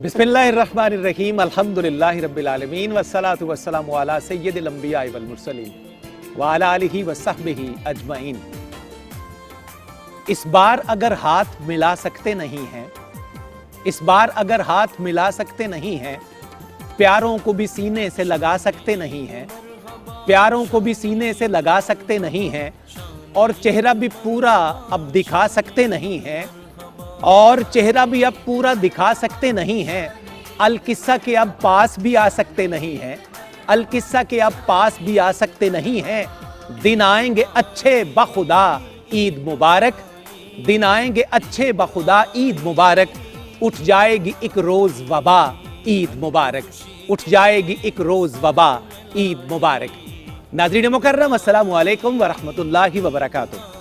बिस्मिल्लाहिर्रहमानिर्रहीम अल्हम्दुलिल्लाहि रब्बिल आलमीन वस्सलातु वस्सलामु अला सय्यिदिल अंबिया'i वल मुरसलीन व अला आलिहि व सहबिहि अजमईन। इस बार अगर हाथ मिला सकते नहीं हैं, इस बार अगर हाथ मिला सकते नहीं हैं, प्यारों को भी सीने से लगा सकते नहीं हैं, प्यारों को भी सीने से लगा सकते नहीं हैं, और चेहरा भी पूरा अब दिखा सकते नहीं हैं, और चेहरा भी अब पूरा दिखा सकते नहीं हैं, अल किस्सा के अब पास भी आ सकते नहीं हैं, अल किस्सा के अब पास भी आ सकते नहीं हैं। दिन आएंगे अच्छे बखुदा ईद मुबारक, दिन आएंगे अच्छे बखुदा ईद मुबारक, उठ जाएगी एक रोज वबा ईद मुबारक, उठ जाएगी एक रोज वबा ईद मुबारक। नाज़रीन मुकर्रम अस्सलामु अलैकुम व रहमतुल्लाहि व बरकातुहू।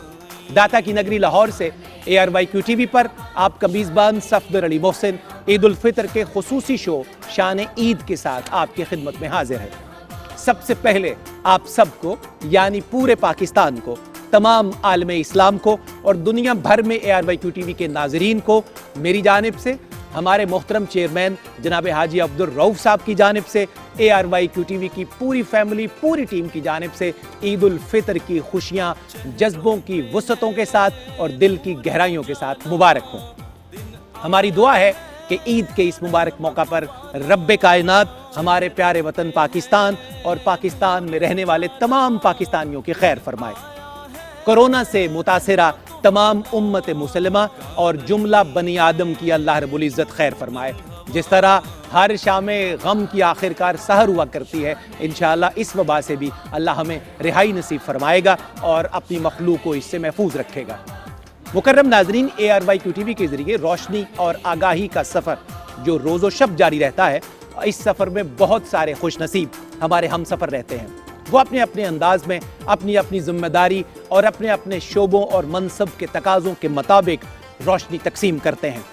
दाता की नगरी लाहौर से ARYQ-TV पर आपका मेज़बान सफदर अली मोहसिन ईद उल फितर के खुसूसी शो शान ईद के साथ आपकी खिदमत में हाजिर है। सबसे पहले आप सबको यानी पूरे पाकिस्तान को, तमाम आलम इस्लाम को और दुनिया भर में ARYQ-TV के नाजरीन को मेरी जानिब से, हमारे मोहतरम चेयरमैन जनाब हाजी अब्दुल रऊफ साहब की जानिब से, ARYQ-TV की पूरी फैमिली, पूरी टीम की जानिब से ईद उल फितर की खुशियाँ जज्बों की वसअतों के साथ और दिल की गहराइयों के साथ मुबारक हों। हमारी दुआ है कि ईद के इस मुबारक मौका पर रब्बे कायनात हमारे प्यारे वतन पाकिस्तान और पाकिस्तान में रहने वाले तमाम पाकिस्तानियों की खैर फरमाए। कोरोना से मुतासिरा तमाम उम्मत मुसलमा और जुमला बनी आदम की अल्लाह रब्बुल इज़्ज़त खैर फरमाए। जिस तरह हर शाम गम की आखिरकार सहर हुआ करती है, इंशाअल्लाह इस वबा से भी अल्लाह हमें रिहाई नसीब फरमाएगा और अपनी मखलूक को इससे महफूज रखेगा। मुकर्रम नाजरीन, ARYQ-TV के ज़रिए रोशनी और आगाही का सफ़र जो रोज़ो शब जारी रहता है, इस सफ़र में बहुत सारे खुश नसीब हमारे हम सफ़र रहते हैं। वो अपने अपने अंदाज में अपनी अपनी जिम्मेदारी और अपने अपने शोबों और मनसब के तकाज़ों के मुताबिक रोशनी तकसीम करते हैं।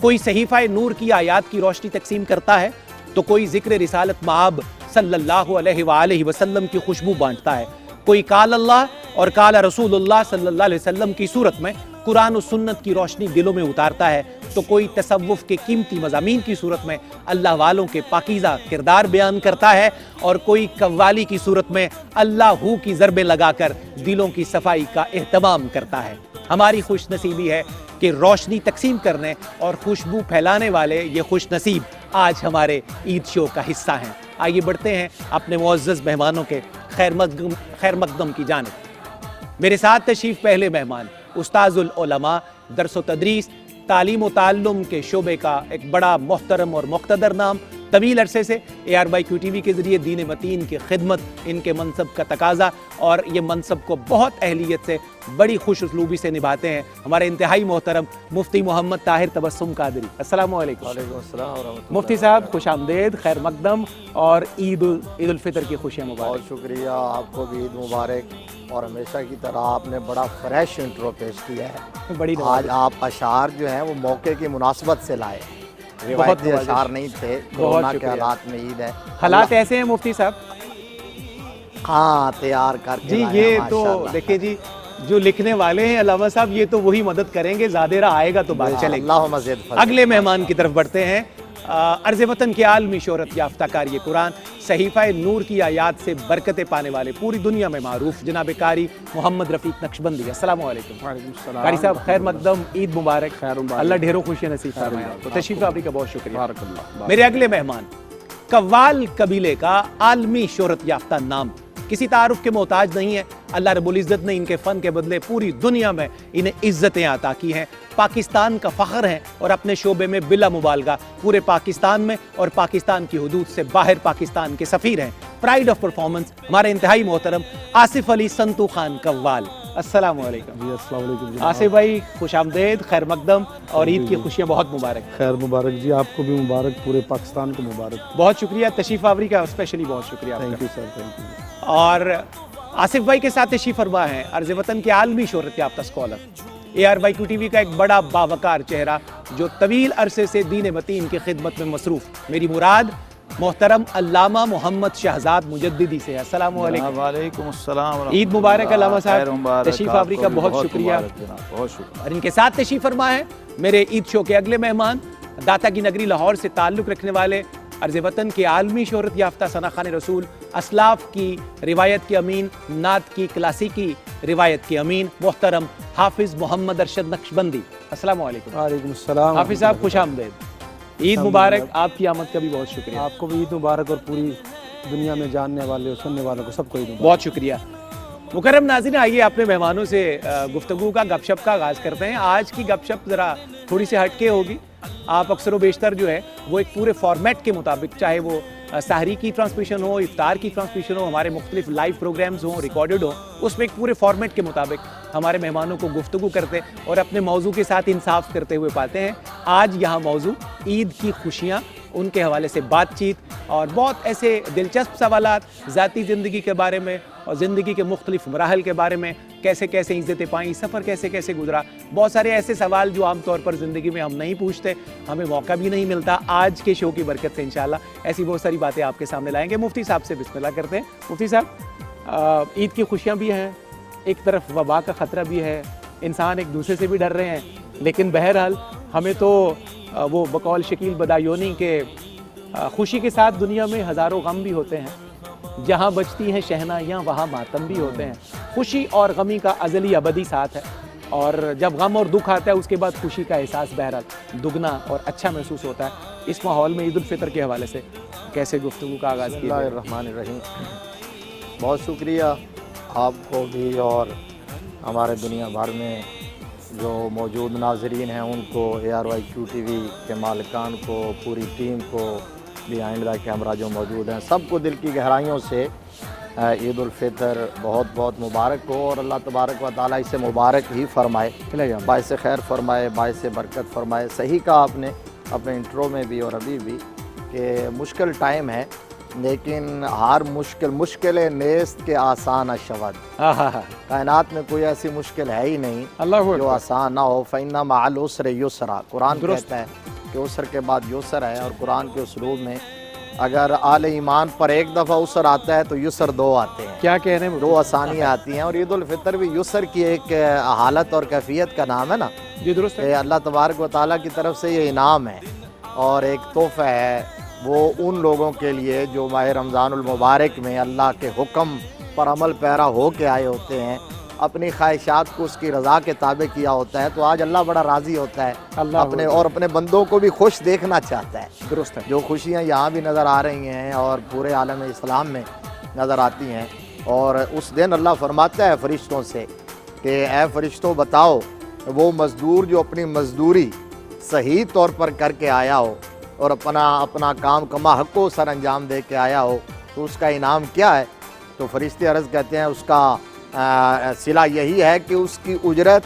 कोई सहीफ़ा नूर की आयात की रोशनी तकसीम करता है, तो कोई ज़िक्र रिसालत माब सल्लल्लाहु अलैहि वसल्लम की खुशबू बांटता है, कोई काल अल्लाह और काल रसूलुल्लाह सल्लल्लाहु अलैहि वसल्लम की सूरत में कुरान और सुन्नत की रोशनी दिलों में उतारता है, तो कोई तसव्वुफ़ के कीमती मज़ामीन की सूरत में अल्लाह वालों के पाकीज़ा किरदार बयान करता है, और कोई कव्वाली की सूरत में अल्लाह हू की ज़रबें लगाकर दिलों की सफाई का एहतमाम करता है। हमारी खुश नसीबी है कि रोशनी तकसीम करने और खुशबू फैलाने वाले ये खुश नसीब आज हमारे ईद शो का हिस्सा हैं। आइए बढ़ते हैं अपने मुअज़्ज़ज़ मेहमानों के खैर मक़दम की जानिब। मेरे साथ तशरीफ़ पहले मेहमान उस्ताज़ुल उलमा, दर्स व तदरीस, तालीम व ताल्लुम के शोबे का एक बड़ा मोहतरम और मुक़्तदर नाम, तवील अरसे से ARYQ-TV के ज़रिए दीन मतीन की खिदमत इनके मनसब का तकाज़ा, और ये मनसब को बहुत अहलियत से, बड़ी खुश उसलूबी से निभाते हैं हमारे इंतहाई मोहतरम मुफ्ती मोहम्मद ताहिर तबस्सुम कादरी। अस्सलामु अलैकुम मुफ्ती साहब, खुश आमदेद, खैर मक़दम और ईद उल फितर की खुशियाँ मुबारक। बहुत शुक्रिया, आपको भी ईद मुबारक। और हमेशा की तरह आपने बड़ा फ्रेश इंट्रो पेश किया है। बड़ी आज आप अशार जो हैं वो मौके की मुनासबत से लाए, रिवायती अशार नहीं थे। कोरोना के हालात में ईद है, हालात ऐसे हैं मुफ्ती साहब। हाँ, तैयार करके जी, ये तो देखिए जी, जो लिखने वाले हैं अल्लामा साहब, ये तो वही मदद करेंगे, ज़्यादा आएगा तो बात चलेगी। अल्लाह मज़ीद फज़ल। अगले मेहमान की तरफ बढ़ते हैं। अर्ज़ वतन के आलमी शोहरत याफ्ता कारी कुरान, सहीफ़ा नूर की आयात से बरकतें पाने वाले, पूरी दुनिया में मारूफ जनाब कारी मोहम्मद रफ़ीक नक्शबंदी। अस्सलामु अलैकुम कारी साहब, खैर मक़दम, ईद मुबारक। अल्लाह ढेरों खुशियाँ नसीब फरमाए। तो तशरीफ़ आफरी का बहुत शुक्रिया। मेरे अगले मेहमान कव्वाल कबीले का आलमी शोहरत याफ्ता नाम, किसी तारुफ के मोहताज नहीं है। अल्लाह रब्बुल इज़्ज़त ने इनके फ़न के बदले पूरी दुनिया में इन्हें इज़्ज़तें अता की हैं। पाकिस्तान का फ़ख्र हैं और अपने शोबे में बिला मुबालगा पूरे पाकिस्तान में और पाकिस्तान की हुदूद से बाहर पाकिस्तान के सफ़ीर हैं। प्राइड ऑफ परफॉर्मेंस हमारे इंतहाई मोहतरम आसिफ अली संतू खान कव्वाल। अस्सलामु अलैकुम। अस्सलाम वालेकुम आसिफ भाई, खुश आमदेद, खैर मक़दम और ईद की खुशियाँ बहुत मुबारक। खैर मुबारक जी, आपको भी मुबारक, पूरे पाकिस्तान को मुबारक। बहुत शुक्रिया, तशरीफ़ आवरी का स्पेशली बहुत शुक्रिया। Thank you sir, thank you. और आसिफ भाई के साथ तशरीफ़ फरमा है अर्ज़ वतन के आलमी शोहरत याफ्ता स्कॉलर, ARYQ-TV का एक बड़ा बावकार चेहरा जो तवील अरसे से दीन मतीन की खिदमत में मसरूफ़, मेरी मुराद मोहतरम अल्लामा मोहम्मद शहजाद मुजद्दिदी से। अस्सलामु अलैकुम। वालेकुम अस्सलाम। ईद मुबारक अल्लामा साहब, तशरीफ़ आवरी का बहुत शुक्रिया। बहुत शुक्रिया। और इनके साथ तशरीफ़ फरमा है मेरे ईद शो के अगले मेहमान दाता की नगरी लाहौर से ताल्लुक़ रखने वाले अर्ज़ वतन के आलमी शोहरत याफ्ता सना खान रसूल असलाफ की रिवायत के अमीन, नात की क्लासिकी रिवायत के अमीन मोहतरम हाफिज़ मोहम्मद अरशद नक्शबंदी। अस्सलाम वालेकुम। वालेकुम सलाम। हाफिज़ साहब खुश आमदेद, ईद मुबारक। आपकी आमद का भी बहुत शुक्रिया। आपको भी ईद मुबारक और पूरी दुनिया में जानने वाले और सुनने वालों को सबको ईद मुबारक। बहुत शुक्रिया। मुकर्रम नाज़रीन, आइए अपने मेहमानों से गुफ्तगू का, गपशप का आगाज़ करते हैं। आज की गपशप ज़रा थोड़ी सी हटके होगी। आप अक्सर व बेशतर जो है वो एक पूरे फॉर्मेट के मुताबिक, चाहे वो सहरी की ट्रांसमिशन हो, इफ्तार की ट्रांसमिशन हो, हमारे मुख्तलिफ लाइव प्रोग्राम्स हों, रिकॉर्डेड हो, उसमें एक पूरे फॉर्मेट के मुताबिक हमारे मेहमानों को गुफ्तगू करते और अपने मौजू के साथ इंसाफ करते हुए पाते हैं। आज यहाँ मौजू ईद की खुशियाँ, उनके हवाले से बातचीत और बहुत ऐसे दिलचस्प सवालात ज़ाती ज़िंदगी के बारे में और ज़िंदगी के मुख्तलिफ मराहल के बारे में, कैसे कैसे इज़्ज़तें पाई, सफ़र कैसे कैसे गुजरा, बहुत सारे ऐसे सवाल जो आम तौर पर ज़िंदगी में हम नहीं पूछते, हमें मौका भी नहीं मिलता। आज के शो की बरकत से इंशाल्लाह ऐसी बहुत सारी बातें आपके सामने लाएंगे। मुफ्ती साहब से बिस्मिल्लाह करते हैं। मुफ्ती साहब, ईद की खुशियाँ भी हैं, एक तरफ वबा का ख़तरा भी है, इंसान एक दूसरे से भी डर रहे हैं, लेकिन बहरहाल हमें तो वो बकौल शकील बदायूनी के खुशी के साथ दुनिया में हज़ारों गम भी होते हैं, जहाँ बजती हैं शहनाइयाँ वहाँ मातम भी होते हैं। खुशी और गमी का अज़ली अबदी साथ है, और जब गम और दुख आता है उसके बाद खुशी का एहसास बहरहाल दुगना और अच्छा महसूस होता है। इस माहौल में ईद उल फितर के हवाले से कैसे गुफ्तगू का आगाज़ किया? बिस्मिल्लाहिर्रहमानिर्रहीम। बहुत शुक्रिया आपको भी और हमारे दुनिया भर में जो मौजूद नाजरीन हैं उनको, ARYQ TV के मालिकान को, पूरी टीम को, बिहाइंड द कैमरा जो मौजूद हैं, सबको दिल की गहराइयों से ईद उल फितर बहुत बहुत मुबारक हो और अल्लाह तबारक व तआला इसे मुबारक ही फ़रमाए, बाइस खैर फ़रमाए, बाइस बरकत फ़रमाए। सही कहा आपने अपने इंट्रो में भी और अभी भी कि मुश्किल टाइम है, लेकिन हर मुश्किल नेस्त के आसान शवद। कायनात में कोई ऐसी मुश्किल है ही नहीं जो आसान ना हो। फ़इन्ना मअल उसरि युसरा, कुरान कहता है कि उसर के बाद युसर है, और कुरान के उसलूब में अगर आले ईमान पर एक दफ़ा उसर आता है तो युसर दो आते हैं। क्या कह रहे हैं? दो आसानियाँ आती हैं, और ईद उल फितर भी युसर की एक हालत और कैफियत का नाम है ना। जी दुरुस्त है। अल्लाह तबारक व तआला की तरफ से ये इनाम है और एक तोहफ़ा है वो उन लोगों के लिए जो माह रमज़ानुल मुबारक में अल्लाह के हुक्म पर अमल पैरा हो के आए होते हैं, अपनी ख्वाहिशात को उसकी रज़ा के ताबे किया होता है, तो आज अल्लाह बड़ा राज़ी होता है अपने बंदों को भी खुश देखना चाहता है। दुरुस्त है। जो खुशियाँ यहाँ भी नज़र आ रही हैं और पूरे आलम इस्लाम में नज़र आती हैं, और उस दिन अल्लाह फरमाता है फ़रिश्तों से कि ए फ़रिश्तों बताओ, वो मज़दूर जो अपनी मज़दूरी सही तौर पर करके आया हो और अपना काम कमा हक़ो सर अंजाम दे के आया हो, तो उसका इनाम क्या है? तो फरिश्ते अर्ज़ कहते हैं उसका सिला यही है कि उसकी उजरत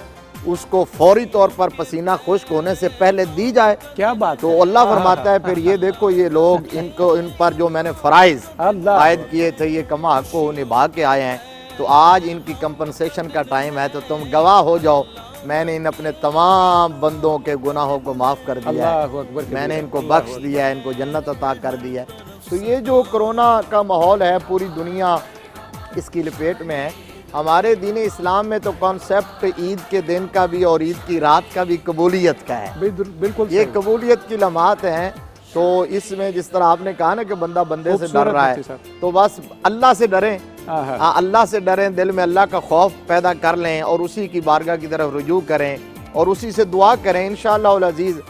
उसको फौरी तौर पर पसीना खुश्क होने से पहले दी जाए। क्या बात। तो अल्लाह फरमाता है फिर ये देखो, ये लोग इन पर जो मैंने फ़राइज़ आयद किए थे ये कमा हक़ो निभा के आए हैं, तो आज इनकी कंपनसेशन का टाइम है, तो तुम गवाह हो जाओ मैंने इन अपने तमाम बंदों के गुनाहों को माफ़ कर दिया है, मैंने इनको बख्श दिया है, इनको जन्नत अता कर दिया है। तो ये जो कोरोना का माहौल है पूरी दुनिया इसकी लपेट में है। हमारे दीन इस्लाम में तो कॉन्सेप्ट ईद के दिन का भी और ईद की रात का भी कबूलियत का है। बिल्कुल ये कबूलियत की लम्हात हैं। तो इसमें जिस तरह आपने कहा ना कि बंदा बंदे से डर रहा है, तो बस अल्लाह से डरें, अल्लाह से डरें, दिल में अल्लाह का खौफ पैदा कर लें और उसी की बारगाह की तरफ रुजू करें और उसी से दुआ करें। इंशाअल्लाह उल अज़ीज़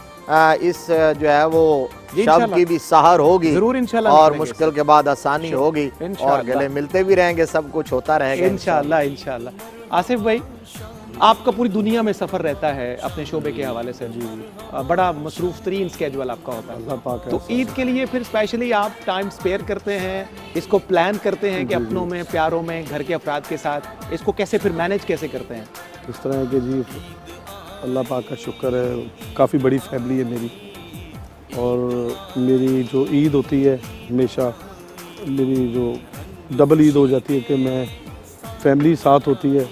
इस जो है वो शब की भी सहर होगी जरूर इंशाअल्लाह, और मुश्किल के बाद आसानी होगी और गले मिलते भी रहेंगे, सब कुछ होता रहेगा इंशाअल्लाह इंशाअल्लाह। आसिफ भाई, आपका पूरी दुनिया में सफ़र रहता है अपने शोबे के हवाले से, बड़ा मसरूफ़ तरीन स्केजुअल आपका होता है, तो ईद के लिए फिर स्पेशली आप टाइम स्पेयर करते हैं, इसको प्लान करते हैं कि अपनों में, प्यारों में, घर के अफराद के साथ इसको कैसे फिर मैनेज कैसे करते हैं? इस तरह है कि जी अल्लाह पाक का शुक्र है, काफ़ी बड़ी फैमिली है मेरी, और मेरी जो ईद होती है हमेशा मेरी जो डबल ईद हो जाती है कि मैं फैमिली साथ होती है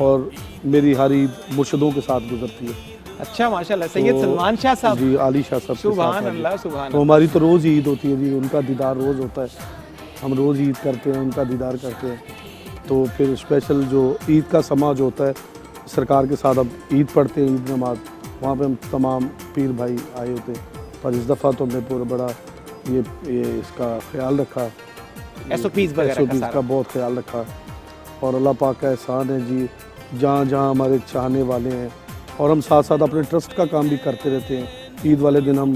और मेरी हर ईद मुर्शदों के साथ गुजरती है। अच्छा माशाल्लाह, सैयद सलमान शाह साहब जी, आली शाह साहब, सुभान अल्लाह सुभान। तो हमारी तो रोज़ ईद होती है जी, उनका दीदार रोज़ होता है, हम रोज़ ईद करते हैं, उनका दीदार करते हैं। तो फिर स्पेशल जो ईद का समा जो होता है, सरकार के साथ अब ईद पढ़ते हैं, ईद नमाज, वहाँ पे हम तमाम पीर भाई आए होते हैं, پر اس دفعہ تو میں پورا بڑا یہ اس کا خیال رکھا، SOPs وغیرہ کا SOPs سارا کا بہت خیال رکھا، اور اللہ پاک کا احسان ہے جی، جہاں جہاں ہمارے چاہنے والے ہیں، اور ہم ساتھ ساتھ اپنے ٹرسٹ کا کام بھی کرتے رہتے ہیں۔ عید والے دن ہم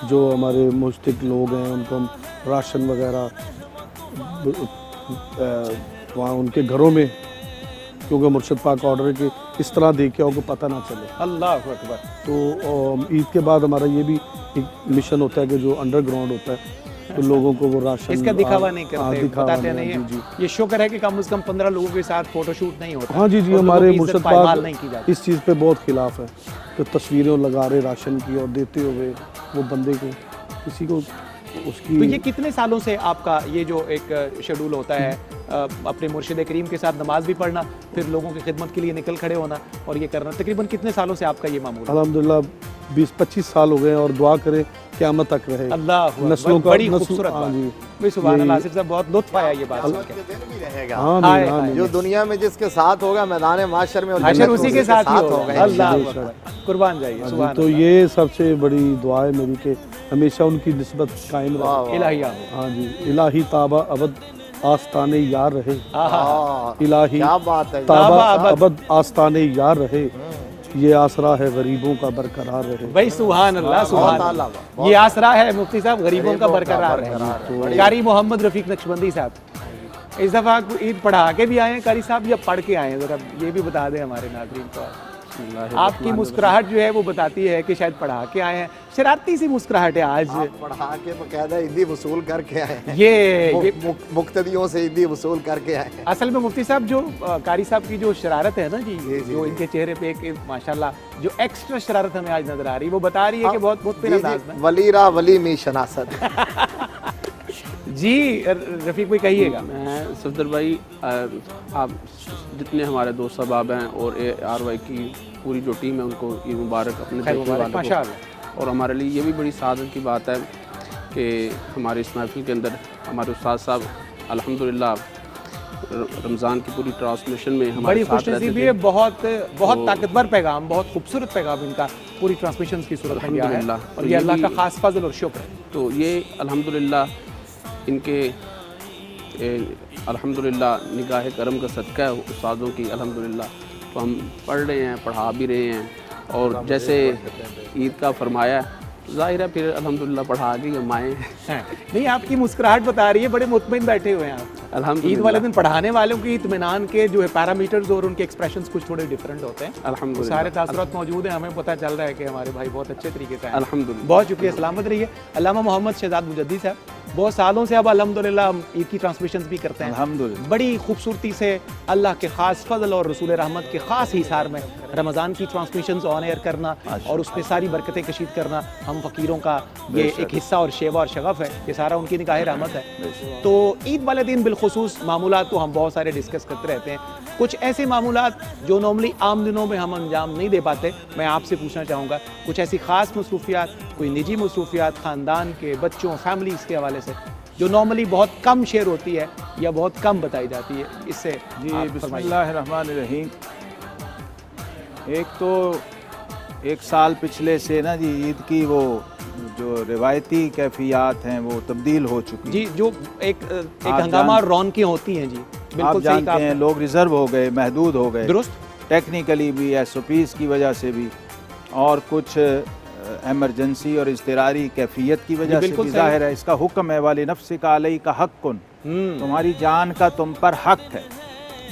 جو ہمارے مشتق لوگ ہیں ان کو ہم راشن وغیرہ وہاں ان کے گھروں میں، کیونکہ مرشد پاک کا آرڈر ہے کہ اس طرح دے کے کو پتہ نہ چلے۔ اللہ اکبر۔ تو عید کے بعد ہمارا یہ بھی ایک مشن ہوتا ہے کہ جو انڈر گراؤنڈ ہوتا ہے تو لوگوں کو وہ راشن اس کا دکھاوا نہیں کرتے، دکھاوا بتاتے نہیں، نہیں جی ہیں۔ یہ شکر ہے کہ کم از کم 15 لوگوں کے ساتھ فوٹو شوٹ نہیں ہوتا۔ ہاں جی اور لوگوں ہمارے کی عزت مرشد پائمال نہیں کی پاک جاتی۔ اس چیز پہ بہت خلاف ہے کہ تصویریں لگا رہے راشن کی اور دیتے ہوئے وہ بندے کو کسی کو اس کی۔ تو یہ کتنے سالوں سے آپ کا یہ جو ایک شیڈول ہوتا ہے اپنے مرشد کریم کے ساتھ نماز بھی پڑھنا، پھر لوگوں کی خدمت کے لیے نکل کھڑے ہونا اور یہ کرنا، تقریباً کتنے سالوں سے آپ کا یہ معمول ہے؟ الحمدللہ 20-25 سال ہو گئے ہیں، اور دعا کریں قیامت تک رہے۔ اللہ نسلوں کا بڑی خوبصورت بات۔ بھائی سبحان اللہ، آصف صاحب بہت لطف آیا یہ بات سن کے۔ دن بھی رہے گا، ہاں جو دنیا میں جس کے ساتھ ہوگا میدان معاشر میں حشر اسی کے ساتھ ہی ہوگا۔ ہوگا۔ اللہ اکبر، قربان جائیے، سبحان تو اللہ۔ یہ سب سے بڑی دعا ہے میری کہ ہمیشہ ان کی نسبت قائم رہے۔ الہیہ ہاں جی، الہی تابہ ابد آستانے یار رہے، الہی کیا بات ہے، تابہ ابد آستانے یار رہے، یہ آسرا ہے غریبوں کا برقرار رہے۔ بھائی سبحان اللہ، سبحان اللہ۔ یہ آسرا ہے مفتی صاحب غریبوں کا برقرار ہے۔ قاری محمد رفیق نقشبندی صاحب اس دفعہ عید پڑھا کے بھی آئے ہیں قاری صاحب یا پڑھ کے آئے ہیں؟ ذرا یہ بھی بتا دیں ہمارے ناظرین کو۔ آپ کی مسکراہٹ جو ہے وہ بتاتی ہے کہ شاید پڑھا کے آئے ہیں، شرارتی سی مسکراہٹ ہے آج۔ پڑھا کے باقاعدہ عیدی وصول کر کے آئے ہیں، یہ مقتدیوں سے عیدی وصول کر کے آئے ہیں۔ اصل میں مفتی صاحب جو قاری صاحب کی جو شرارت ہے نا جی، جو ان کے چہرے پہ ایک ماشاءاللہ جو ایکسٹرا شرارت ہمیں آج نظر آ رہی ہے، وہ بتا رہی ہے کہ بہت مطمئن انداز میں۔ ولی را ولی می شناست۔ جی رفیق بھائی کہیے گا۔ میں صفدر بھائی، آپ جتنے ہمارے دوست احباب ہیں اور ARY کی پوری جو ٹیم ہے ان کو عید مبارک اپنے دیکھنے والوں کو۔ ماشاء اللہ۔ اور ہمارے لیے یہ بھی بڑی سعادت کی بات ہے کہ ہمارے اس محفل کے اندر ہمارے استاد صاحب الحمدللہ رمضان کی پوری ٹرانسمیشن میں ہمارے بڑی ساتھ خوش رہتے نصیبی تھے۔ ہے، بہت طاقتور پیغام، بہت خوبصورت پیغام ان کا پوری ٹرانسمیشن کی صورت میں گیا ہے، الحمدللہ۔ اور یہ اللہ کا خاص فضل اور شکر ہے۔ تو یہ الحمدللہ ان کے الحمدللہ نگاہ کرم کا صدقہ ہے استادوں کی الحمدللہ۔ تو ہم پڑھ رہے ہیں، پڑھا بھی رہے ہیں، اور جیسے عید کا فرمایا ظاہر ہے پھر الحمدللہ پڑھا کے ہم آئے ہیں۔ نہیں، آپ کی مسکراہٹ بتا رہی ہے، بڑے مطمئن بیٹھے ہوئے ہیں آپ۔ الحمدللہ عید والے دن پڑھانے والوں کی اطمینان کے جو ہے پیرامیٹرز اور ان کے ایکسپریشنز کچھ تھوڑے ڈیفرنٹ ہوتے ہیں۔ الحمدللہ سارے تاثرات موجود ہیں، ہمیں پتہ چل رہا ہے کہ ہمارے بھائی بہت اچھے طریقے سے ہیں۔ الحمدللہ۔ بہت شکریہ، سلامت رہیے۔ علامہ محمد شہزاد مجدی صاحب بہت سالوں سے اب الحمدللہ ہم عید کی ٹرانسمیشنز بھی کرتے ہیں الحمدللہ۔ بڑی خوبصورتی سے، اللہ کے خاص فضل اور رسول رحمت کے خاص حصار میں رمضان کی ٹرانسمیشنز آن ایئر کرنا اور اس پہ ساری برکتیں کشید کرنا ہم فقیروں کا یہ ایک حصہ اور شیوا اور شغف ہے، یہ سارا ان کی نگاہ رحمت ہے۔ تو عید والے دن بالخصوص معمولات تو ہم بہت سارے ڈسکس کرتے رہتے ہیں، کچھ ایسے معمولات جو نارملی عام دنوں میں ہم انجام نہیں دے پاتے، میں آپ سے پوچھنا چاہوں گا کچھ ایسی خاص مصروفیات، کوئی نجی مصروفیات خاندان کے بچوں فیملیز کے حوالے سے جو نارملی بہت کم شیئر ہوتی ہے یا بہت کم بتائی جاتی ہے، اس سے جی آپ بسم فرمائیے۔ اللہ الرحمن الرحیم۔ ایک تو ایک سال پچھلے سے نا جی عید کی وہ جو روایتی کیفیات ہیں وہ تبدیل ہو چکی جی، جو ایک آپ ہنگامہ اور رونقیں ہوتی ہیں، جی آپ بالکل صحیح جانتے کہا ہیں آپ نے۔ لوگ ریزرو ہو گئے، محدود ہو گئے، درست۔ ٹیکنیکلی بھی SOPs کی وجہ سے بھی، اور کچھ ایمرجنسی اور اضطراری کیفیت کی وجہ سے بالکل بھی صحیح۔ ظاہر ہے اس کا حکم ہے وَلِنَفْسِكَ عَلَيْكَ حَقٌّ، تمہاری جان کا تم پر حق ہے۔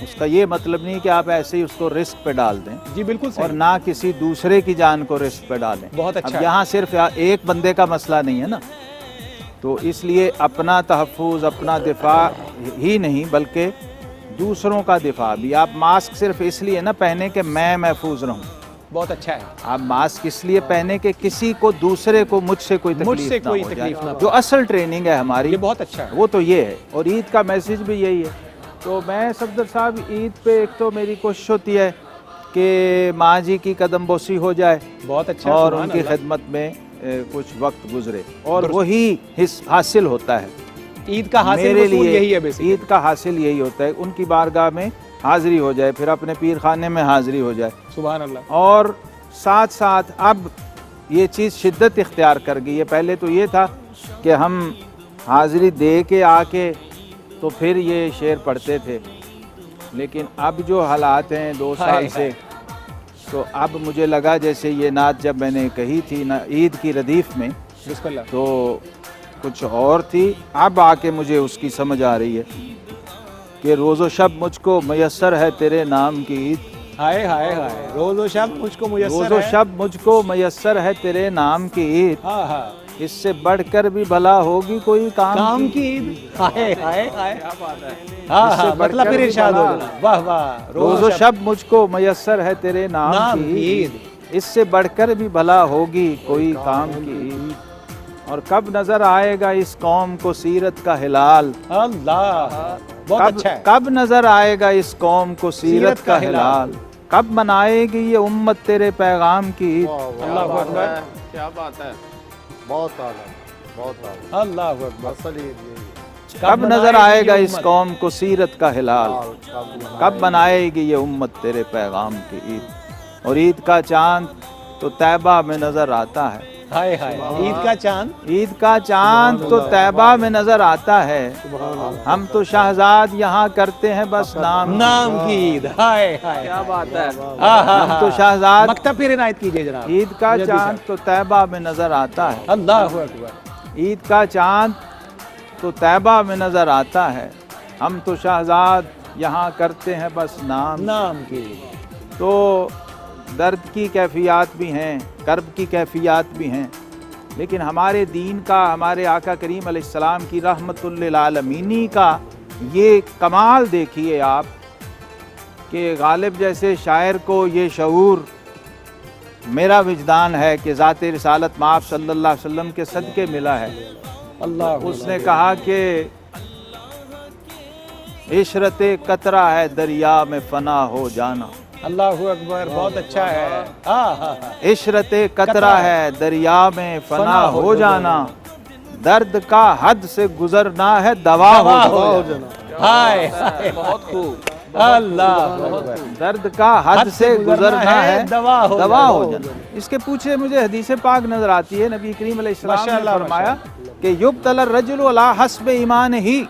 اس کا یہ مطلب نہیں کہ آپ ایسے ہی اس کو رسک پہ ڈال دیں، جی بالکل اور صحیح، نہ کسی دوسرے کی جان کو رسک پہ ڈالیں۔ بہت اچھا اب ہے۔ یہاں صرف ایک بندے کا مسئلہ نہیں ہے نا، تو اس لیے اپنا تحفظ، اپنا دفاع ہی نہیں بلکہ دوسروں کا دفاع بھی۔ آپ ماسک صرف اس لیے نہ پہنے کہ میں محفوظ رہوں، بہت اچھا ہے۔ آپ ماسک اس لیے پہنے کہ کسی کو دوسرے کو مجھ سے کوئی تکلیف نہ ہو جائے۔ نہ ہو۔ جو اصل ٹریننگ ہے ہماری یہ بہت اچھا ہے۔ وہ تو یہ ہے، اور عید کا میسج بھی یہی ہے۔ تو میں صفدر صاحب عید پہ ایک تو میری کوشش ہوتی ہے کہ ماں جی کی قدم بوسی ہو جائے بہت اچھا، اور سبحان ان کی اللہ۔ خدمت میں کچھ وقت گزرے، اور وہی حاصل ہوتا ہے عید کا حاصل میرے وصول لیے۔ یہی ہے بیسکلی۔ عید کا حاصل یہی ہوتا ہے، ان کی بارگاہ میں حاضری ہو جائے، پھر اپنے پیر خانے میں حاضری ہو جائے، سبحان اللہ۔ اور ساتھ ساتھ اب ये चीज़ शिद्दत इख्तियार कर गई है। पहले तो ये था कि हम हाज़िरी दे के आके तो फिर ये शेर पढ़ते थे, लेकिन अब जो हालात हैं 2 साल से, तो अब मुझे लगा जैसे ये नात जब मैंने कही थी ना ईद की रदीफ़ में, बिस्मिल्लाह। तो कुछ और थी, अब आके मुझे उसकी समझ आ रही है कि रोज़ो शब मुझको मयस्सर है तेरे नाम की ईद। हाय हाय हाय, रोज़ो शब मुझको मुयस्सर रोज़ो है। शब मुझको मयस्सर है तेरे नाम की ईद, हाँ हाँ, इससे बढ़कर भी भला होगी कोई काम की ईद। हाय हाय हाय, हाँ इससे हाँ, मतलब बढ़कर फिर भी इरशाद हो भला। जाना। वाह वाह, रोज़ो शब मुझको मयस्सर है तेरे नाम की ईद, इससे बढ़कर भी भला होगी कोई काम की ईद। और कब नजर आएगा इस कौम को सीरत का हिलाल, अल्लाह, बहुत कब अच्छा है। कब नजर आएगा इस कौम को सीरत का हिलाल, कब मनाएगी ये उम्मत तेरे पैगाम की ईद। अल्लाह अकबर, क्या बात है। बहुत आला, बहुत आला। अल्लाह अकबर। असल ईद यही है। कब नजर आएगा इस कौम को सीरत का हिलाल, कब मनाएगी ये उम्मत तेरे पैगाम की ईद। और ईद का चांद तो तैबा में नजर आता है, हाय हाय, ईद का चांद, ईद का चांद तो तैबा में नजर आता है, हम तो शहजाद यहाँ करते हैं बस नाम नाम की ईद। हाय हाय, क्या बात है। हम तो शहजाद। मकतब फिर इनायत कीजिए जनाब। ईद का चांद तो तैबा में नजर आता है, अल्लाह अकबर। ईद का चांद तो तैबा में नजर आता है, हम तो शहजाद यहाँ करते हैं बस नाम। नाम की ईद। तो दर्द की कैफियत भी हैं, कर्ब की कैफियत भी हैं, लेकिन हमारे दीन का, हमारे आका करीम अलैहिस्सलाम की रहमतुल लिल आलमीनी का ये कमाल देखिए आप कि गालिब जैसे शायर को ये शऊर, मेरा विजदान है कि ज़ात रिसालत माफ़ सल्लल्लाहु अलैहि वसल्लम के सदके मिला है। अल्लाह, उसने कहा कि इशरते कतरा है दरिया में फना हो जाना, अल्लाह अकबर, बहुत अच्छा है। हाँ हाँ हाँ, इशरते कतरा है दरिया में फना हो जाना, दर्द का हद से गुजरना है दवा हो जाना। हाय हाय, बहुत खूब। अल्लाह अकबर। दर्द का हद से गुजरना है दवा हो जाना। इसके पूछे मुझे हदीस पाक नजर आती है, नबी करीम अलैहिस्सलाम ने माशाअल्लाह, फरमाया कि युब्तला रजुलु अला हस्ब ईमान ही,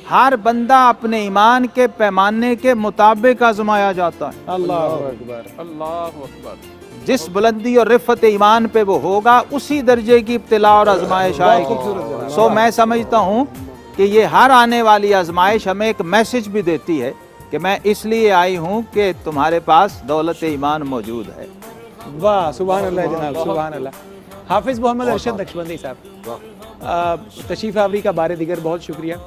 हर बंदा अपने ईमान के पैमाने के मुताबिक आजमाया जाता है। अल्लाह अकबर। अल्लाह अकबर। जिस बुलंदी और रिफ़त ईमान पे वो होगा उसी दर्जे की इब्तिला और आजमाइश आएगी। सो मैं समझता हूँ कि ये हर आने वाली आजमाइश हमें एक मैसेज भी देती है कि मैं इसलिए आई हूँ कि तुम्हारे पास दौलत ईमान मौजूद है। वाह, सुभान अल्लाह जनाब, सुभान अल्लाह। हाफिज़ मोहम्मद अरशद नक्शबंदी साहब, तशरीफ़ आवरी का बारे दिगर बहुत शुक्रिया।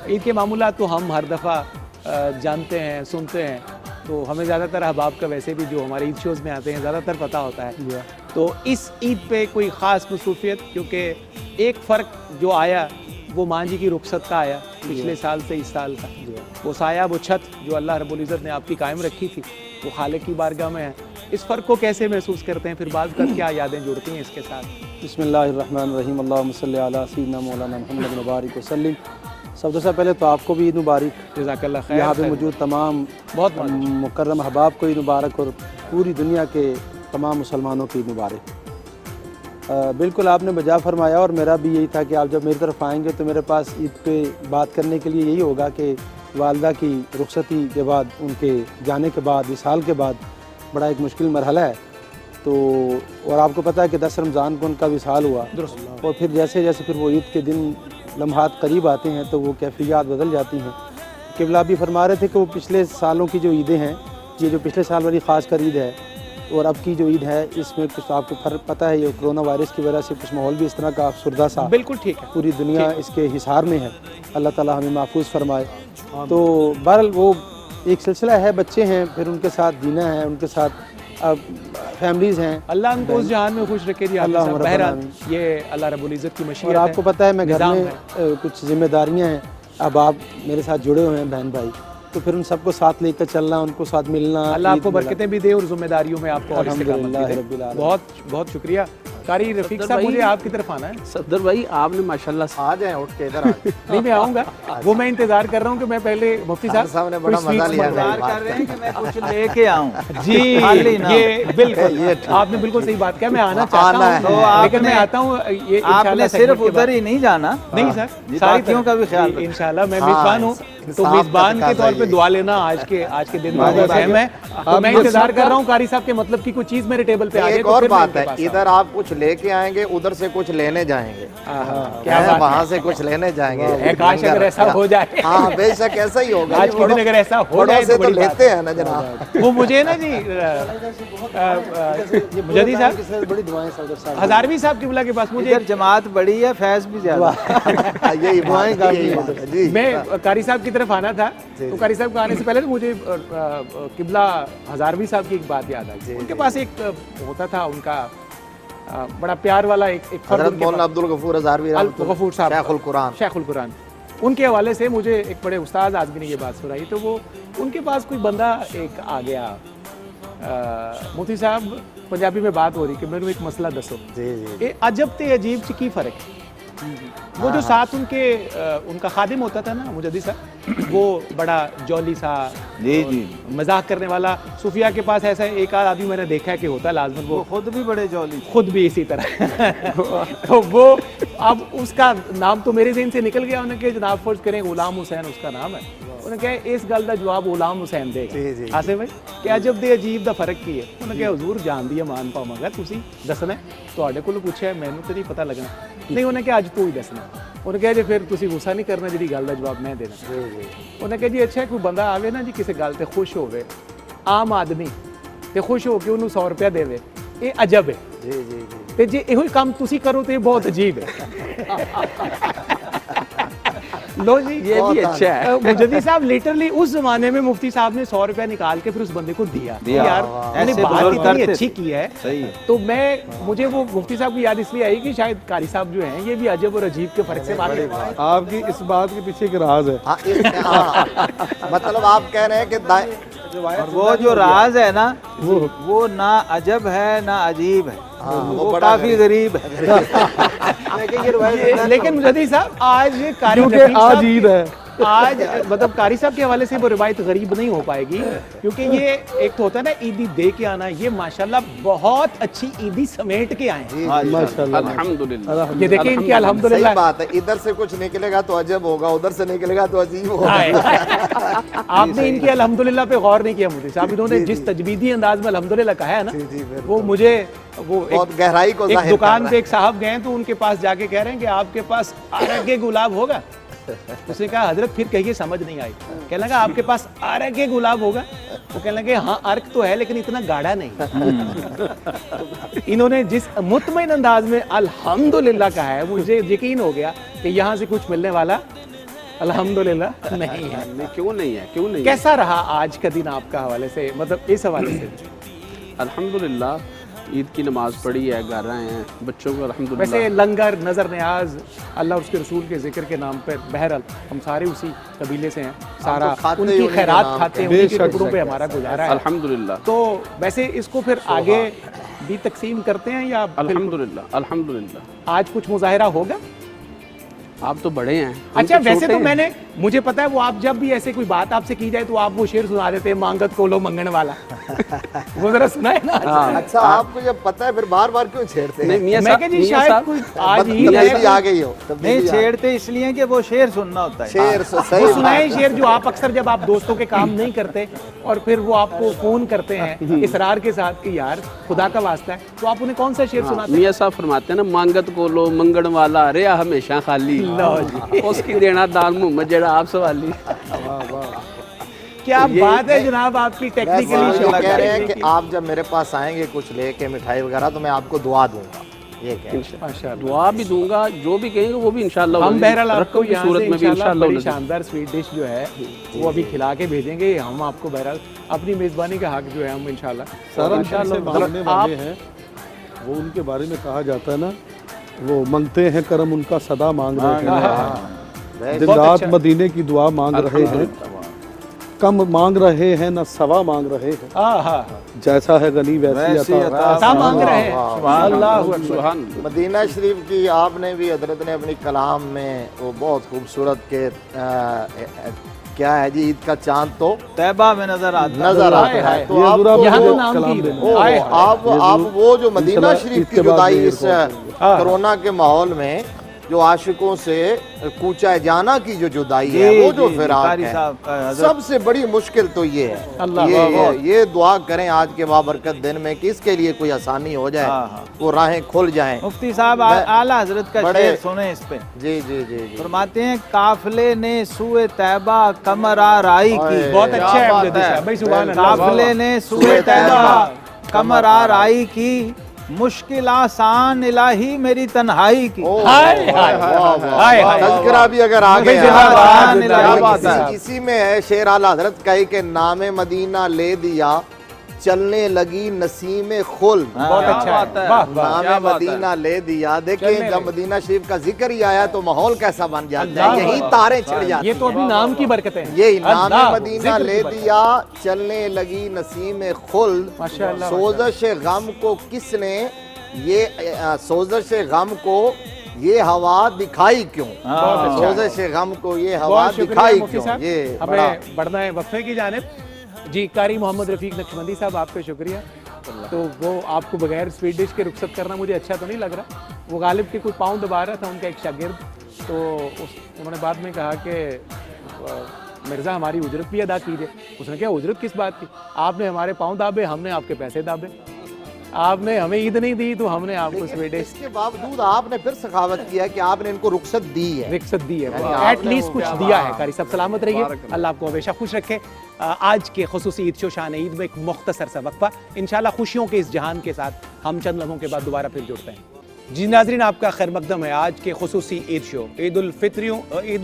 ईद के मामूलात तो हम हर दफ़ा जानते हैं, सुनते हैं, तो हमें ज़्यादातर अहबाब का वैसे भी जो हमारे ईद शोज़ में आते हैं ज़्यादातर पता होता है। तो इस ईद पे कोई ख़ास मसरूफियत, क्योंकि एक फ़र्क जो आया वो माँ जी की रुखसत का आया पिछले साल से इस साल का, वो साया, वो छत जो अल्लाह रब्बुल इज़्ज़त ने आपकी कायम रखी थी वो खालिक की बारगाह में है। इस फ़र्क को कैसे महसूस करते हैं, फिर बात कर क्या यादें जुड़ती हैं इसके साथ? बिस्मिल्लाहिर्रहमानिर्रहीम, अल्लाहुम्मा सल्ली अला सय्यिदिना मौलाना मुहम्मद व बारिक वसल्लिम। सबसे पहले तो आपको भी ईद मुबारक। जज़ाकल्लाह खैर। यहाँ पे मौजूद तमाम बहुत मुकर्रम अहबाब को ईद मुबारक और पूरी दुनिया के तमाम मुसलमानों की ईद मुबारक। बिल्कुल आपने बजा फरमाया और मेरा भी यही था कि आप जब मेरी तरफ आएंगे तो मेरे पास ईद पे बात करने के लिए यही होगा कि वालदा की रुखसती के बाद, उनके जाने के बाद, विसाल के बाद बड़ा एक मुश्किल मरहला है। तो और आपको पता है कि 10 रमज़ान को उनका विसाल हुआ, और फिर जैसे जैसे फिर वो ईद के दिन लम्हात करीब आते हैं तो वो कैफियत बदल जाती हैं। किबला भी फरमा रहे थे कि वो पिछले सालों की जो ईदें हैं, ये जो पिछले साल वाली ख़ास कर ईद है और अब की जो ईद है, इसमें कुछ आपको फ़र्क पता है। ये कोरोना वायरस की वजह से कुछ माहौल भी इस तरह का अफसरदा सा, बिल्कुल ठीक है, पूरी दुनिया इसके हिसार में है। अल्लाह ताला हमें महफूज फरमाए। तो बहरहाल वो एक सिलसिला है, बच्चे हैं, फिर उनके साथ जीना है, उनके साथ फैमिलीज़ हैं। अल्लाह उनको उस जहान में खुश रखे जी। अल्लाह बहरहाल ये अल्लाह रब्बुल इज़्ज़त की मशीयत और है। आपको पता है मैं घर निज़ाम में कुछ जिम्मेदारियां हैं। अब आप मेरे साथ जुड़े हुए हैं बहन भाई, तो फिर उन सबको साथ लेकर चलना, उनको साथ मिलना। अल्लाह ईद आपको मिला। बरकतें भी दे और जिम्मेदारियों में आपको और इस्तिकामत भी दे। अल्हम्दुलिल्लाह रब्बिल आलमीन। बहुत बहुत शुक्रिया। कारी रफीक साहब, मुझे आपकी तरफ आना है। सफदर भाई आपने माशाल्लाह से आ जाएं उठ के इधर आ जाएं। नहीं, मैं आऊँगा, वो मैं इंतजार कर रहा हूँ कि मैं पहले मुफ्ती खान साहब ने बड़ा कोई मजा sweets लिया मंगवा- मेरी बात कर रहे हैं कि मैं कुछ लेके आऊं। जी, खाली ना। ये बिल्कुल आपने बिल्कुल सही बात किया, मैं आना चाहता आना है। हूँ, तो लेकिन मैं आपने- आता हूँ ये आपने इंशाल्लाह सिर्फ segment के उधर बाद। ही नहीं जाना, नहीं सर, जी, सारी बाकियों तरफ का भी ख्याल जी, रखना। इंशाल्लाह मैं हाँ, मेजबान हूँ, तो साहब मेजबान का के तौर तकाजा पे ये। दुआ लेना आज के दिन बाकी- बहुत अहम है। तो मैं आप- इंतजार कर रहा हूँ कारी साहब के मतलब की कोई चीज मेरे टेबल पे आ जाए एक तो और फिर मैं बात इनके है, पास इधर आप कुछ लेके आएंगे, उधर से कुछ लेने जाएंगे, आऊँ। क्या हैं, बात वहाँ से कुछ लेने जाएंगे। है, काश अगर ऐसा हो जाए। हाँ बेशक ऐसा ही होगा। आज के दिन अगर ऐसा हो जाए से तो तो बड़ी बात लेते हैं ना जनाब। वो मुझे ना जी मुजद्दी साहब, बड़ी दुआएं सर साहब। हजारवी साहब किबला के पास मुझे इधर जमात बड़ी है, फैज भी ज्यादा। यही बात है, यही बात है जी। मैं कारी साहब की तरफ आना था, तो कारी साहब को आने से पहले मुझे किबला हजारवी साहब की एक बात याद आई। उनके पास एक होता था उनका बड़ा प्यार वाला एक फर्द हजरत उनके मौलाना पास, अब्दुल गफूर हजारवी गफूर साहब, शेखुल कुरान। शेखुल कुरान, उनके हवाले से मुझे एक बड़े उस्ताद आदमी ने ये बात सुनाई। तो वो उनके पास कोई बंदा एक आ गया, मुफ्ती साहब पंजाबी में बात हो रही कि मैंने एक मसला दसो, जी जी ये अजब ते अजीब च की फर्क है। वो जो साथ उनका खादिम होता था ना मुजद्दी साहब, वो बड़ा जॉली सा, जी जी, मजाक करने वाला, सूफिया के पास ऐसा एक आध आदमी मैंने देखा है कि होता है लाजमन, वो वो खुद भी बड़े जौली। खुद भी इसी तरह तो वो अब उसका नाम तो मेरे ज़हन से निकल गया। उन्होंने कहा जनाब फर्ज करें गुलाम हुसैन उसका नाम है। उन्होंने कहा इस गल का जवाब गुलाम हुसैन जी, जी। देगा। आसिफ भाई कि अजब दे अजीब दा फर्क की है। उन्होंने कहा हुजूर जान दिया मान पावांगा, तुसी दसना है, ਤੁਹਾਡੇ ਕੋਲੋਂ ਪੁੱਛਿਆ ਮੈਨੂੰ ਤਾਂ ਨਹੀਂ ਪਤਾ ਲੱਗਣਾ। ਨਹੀਂ ਉਹਨੇ ਕਿਹਾ ਅੱਜ ਤੂੰ ਹੀ ਦੱਸਣਾ। ਉਹਨੇ ਕਿਹਾ ਜੇ ਫਿਰ ਤੁਸੀਂ ਗੁੱਸਾ ਨਹੀਂ ਕਰਨਾ ਜਿਹੜੀ ਗੱਲ ਦਾ ਜਵਾਬ ਮੈਂ ਦੇਣਾ। ਉਹਨੇ ਕਿਹਾ ਜੀ ਅੱਛਾ ਕੋਈ ਬੰਦਾ ਆਵੇ ਨਾ ਜੀ ਕਿਸੇ ਗੱਲ ਤੇ ਖੁਸ਼ ਹੋਵੇ, ਆਮ ਆਦਮੀ ਤੇ ਖੁਸ਼ ਹੋ ਕੇ ਉਹਨੂੰ 100 ਰੁਪਇਆ ਦੇਵੇ, ਇਹ ਅਜਬ ਹੈ। जी जी जी। ਤੇ ਜੇ ਇਹੋ ਹੀ ਕੰਮ ਤੁਸੀਂ ਕਰੋ ਤੇ ਇਹ ਬਹੁਤ ਅਜੀਬ ਹੈ। लो जी, ये भी अच्छा है। मुजद्दी साहब लिटरली उस जमाने में मुफ्ती साहब ने 100 रुपया निकाल के फिर उस बंदे को दिया। दिया। यार मैंने ऐसे बात बुजुर्ग इतनी करते अच्छी थे। की है, सही है। तो मुझे वो मुफ्ती साहब की याद इसलिए आई कि शायद कारी साहब जो हैं ये भी अजब और अजीब के फर्क से वाकिफ हैं। आपकी इस बात के पीछे एक राज है। हाँ, हाँ, मतलब आप कह रहे हैं कि और वो जो राज है ना, वो ना अजब है ना अजीब है, वो बड़ा काफी गरीब है। लेकिन मुजद्दी साहब आज कारी क्योंकि रफीक आज साहब ईद है। आज मतलब कारी साहब के हवाले से वो रिवायत गरीब नहीं हो पाएगी, क्योंकि ये एक तो होता है ना ईदी दे के आना, ये माशाल्लाह बहुत अच्छी ईदी समेट के आए हैं। माशाल्लाह। अल्हम्दुलिल्लाह। ये देखें इनकी सही अल्हम्दुलिल्लाह बात है, इधर से कुछ निकलेगा तो अजब होगा, उधर से निकलेगा तो अजीब होगा। आपने इनकी अल्हम्दुलिल्लाह पे गौर नहीं किया मुझे साहब। इन्होंने जिस तजवीदी अंदाज में अल्हम्दुलिल्लाह कहा है ना, जी, बिल्कुल। वो मुझे वो बहुत गहराई को एक जाहिर दुकान कर रहा पे एक साहब गए तो उनके पास जाके कह रहे हैं कि आपके पास आरग के गुलाब होगा। उसने कहा हजरत फिर कहिए, समझ नहीं आई। कहने लगा आपके पास आरग के गुलाब होगा? वो कहने लगे हाँ अर्क तो है लेकिन इतना गाढ़ा नहीं। इन्होंने जिस मुतमईन अंदाज में अल्हम्दुलिल्लाह कहा है, मुझे यकीन हो गया कि यहाँ से कुछ मिलने वाला अल्हम्दुलिल्लाह नहीं है। नहीं, क्यों नहीं है, क्यों नहीं है? कैसा रहा आज का दिन आपका हवाले से, मतलब इस हवाले से? अल्हम्दुलिल्लाह ईद की नमाज पढ़ी है, घर आए हैं, बच्चों को अल्हम्दुलिल्लाह। वैसे लंगर, नजर न्याज, अल्लाह उसके रसूल के जिक्र के नाम पर, बहरहाल हम सारे उसी कबीले से हैं, सारा तो खाते ही उनकी उन्हीं के खैरात नाम खाते हैं, पे। उनके बेशक, टुकड़ों पे हमारा गुजारा है। अल्हम्दुलिल्लाह। तो वैसे इसको फिर आगे भी तकसीम करते हैं या बिल्कुल अल्हम्दुलिल्लाह। अल्हम्दुलिल्लाह। आज कुछ मुजाहिरा होगा? आप तो बड़े हैं, हम अच्छा तो वैसे छोटे तो हैं। मैंने, मुझे पता है वो आप जब भी ऐसे कोई बात आपसे की जाए तो आप वो शेर सुना देते हैं, मांगत को लो मंगन वाला। वो जरा सुना है ना? अच्छा, आपको जब पता है फिर बार बार क्यों छेड़ते हैं? नहीं मियां मैं कह जी मियां शायद साहब, कोई आज ही तब्दीली आ गई हो, तब्दीली नहीं आ गई। छेड़ते इसलिए कि वो शेर सुनना होता है। शेर सही वो सुनाए बात है। शेर जो आप अक्सर जब आप दोस्तों के काम नहीं करते और फिर वो आपको फोन करते हैं इसरार के साथ कि यार खुदा का वास्ता है, तो आप उन्हें कौन सा शेर सुनाते हैं? मियां साहब फरमाते हैं ना, मांगत को लो मंगण वाला रहा हमेशा खाली, लो जी। उसकी देना दान मुहम्मद जेड़ा आप सवाली। क्या बात है जनाब आपकी वैसे टेक्निकली ये शौक कह रहे हैं कि है। आप जब मेरे पास आएंगे कुछ लेके मिठाई वगैरह तो मैं आपको दुआ दूंगा, ये कह रहे हैं। माशाल्लाह। दुआ भी दूंगा, जो भी कहेंगे वो भी इंशाल्लाह। हम बहरहाल आपको रकम की यहाँ सूरत से में भी इंशाल्लाह इंशाल्लाह बड़ी शानदार स्वीट डिश जो है वो अभी खिला के भेजेंगे। हम आपको बहरहाल अपनी मेज़बानी का हक जो है हम इंशाल्लाह सारा इंशाल्लाह मांगने मतलब वाले आप हैं, वो उनके बारे में कहा जाता है ना, वो मांगते हैं करम उनका सदा मांग रहे हैं, दिन बहुत रात अच्छा। मदीने की दुआ मांग रहे हैं। कम मांग रहे हैं न सवा मांग रहे हैं, आहा जैसा है गनी वैसी वैसी अता अता ऐसा मांग रहे हैं वाह, अल्लाह अकबर। सुभान मदीना शरीफ की आपने भी हजरत ने अपनी कलाम में वो बहुत खूबसूरत के क्या है जी, ईद का चांद तो तैबा में नजर आता नजर हाय, आता हाय। है। तो ये आप पूरा तो यहाँ वो- तो नाम की ईद है। ओ, हाय, हाय। आप वो जो मदीना इंशाल्लाह शरीफ ईद की के बाद जुदाई ये इस हाँ। कोरोना के माहौल में जो आशिकों से कूचा जाना की जो जुदाई जी, है, वो जो जी, जी, फिराक कारी है, साहब, हजरत- सबसे बड़ी मुश्किल तो ये है। अल्लाह, ये दुआ करें आज के बाबरकत दिन में कि इसके लिए कोई आसानी हो जाए, हाँ, हाँ। वो राहें खुल जाएं। मुफ्ती साहब आला हजरत का बड़े- शेर सुने इस पे। जी जी जी जी। फरमाते हैं काफले ने सुए तैबा कमरा राई की। ओए, बहुत क्या अच्छा है बात मुजद्दिद साहब भाई, सुभान अल्लाह। काफले ने सुए सुए तैबा तैबा कमरा राई की, मुश्किल आसान इलाही मेरी तन्हाई की। ओ, हाय, वाह, हाय, वाह, वाह, हाय, वाह। हाय। तज़किरा भी अगर आ भाई, गया जिंदाबाद, जिंदाबाद। इसी में है शेर आला हजरत का ही कि नामे मदीना ले दिया चलने लगी नसीम खुल। बहुत क्या अच्छा बात है, है। वाह वाह। नामे क्या बात है। मदीना ले दिया। चलने देखिए जब लगी। मदीना शरीफ का जिक्र ही आया तो माहौल कैसा बन जाता अल्लाह है, यही वाह। तारें छिड़ जाती ये तो अभी नाम की बरकतें हैं। यही नामे अल्लाह, मदीना जिक्र ले की बरकत। दिया चलने लगी नसीम खुल। माशाअल्लाह, सोजश गम को किसने ये सोजश गम को ये हवा दिखाई क्यों? बहुत अच्छा है। सोजश गम को ये हवा बहुत शुक्रिया दिखाई मुफ्ती क्यों? साहब। ये बड़ा हमें बढ़ना है वक्फे की जानिब। जी कारी मोहम्मद रफीक नक्शबंदी साहब, आपका शुक्रिया। तो वो आपको बगैर स्वीट डिश के रुखसत करना मुझे अच्छा तो नहीं लग रहा। वो गालिब के कोई पाँव दबा रहा था उनका एक शागिर्द, तो उन्होंने बाद में कहा कि मिर्ज़ा हमारी उजरत भी अदा कीजिए। उसने क्या उजरत किस बात की, आपने हमारे पाँव दाबे, हमने आपके पैसे दाबे। आपने हमें ईद नहीं दी तो हमने आपको लेकिन स्वीट डिश इसके बावजूद आपने फिर सखावत किया कि आपने इनको रुखसत दी है। रिक्सत दी है, यानी आपने एटलीस्ट वो कुछ क्या दिया बात। है। कारी साहब सलामत रहिए, अल्लाह आपको हमेशा खुश रखे। आज के खुसूसी ईद शो शान ईद में एक मुख्तसर सा वक्फा, इंशाल्लाह खुशियों के इस जहान के साथ हम चंद लम्हों के बाद दोबारा फिर जुड़ते हैं। जी नाजरीन, आपका खैर मकदम है। आज के खुसूसी ईद शो ईद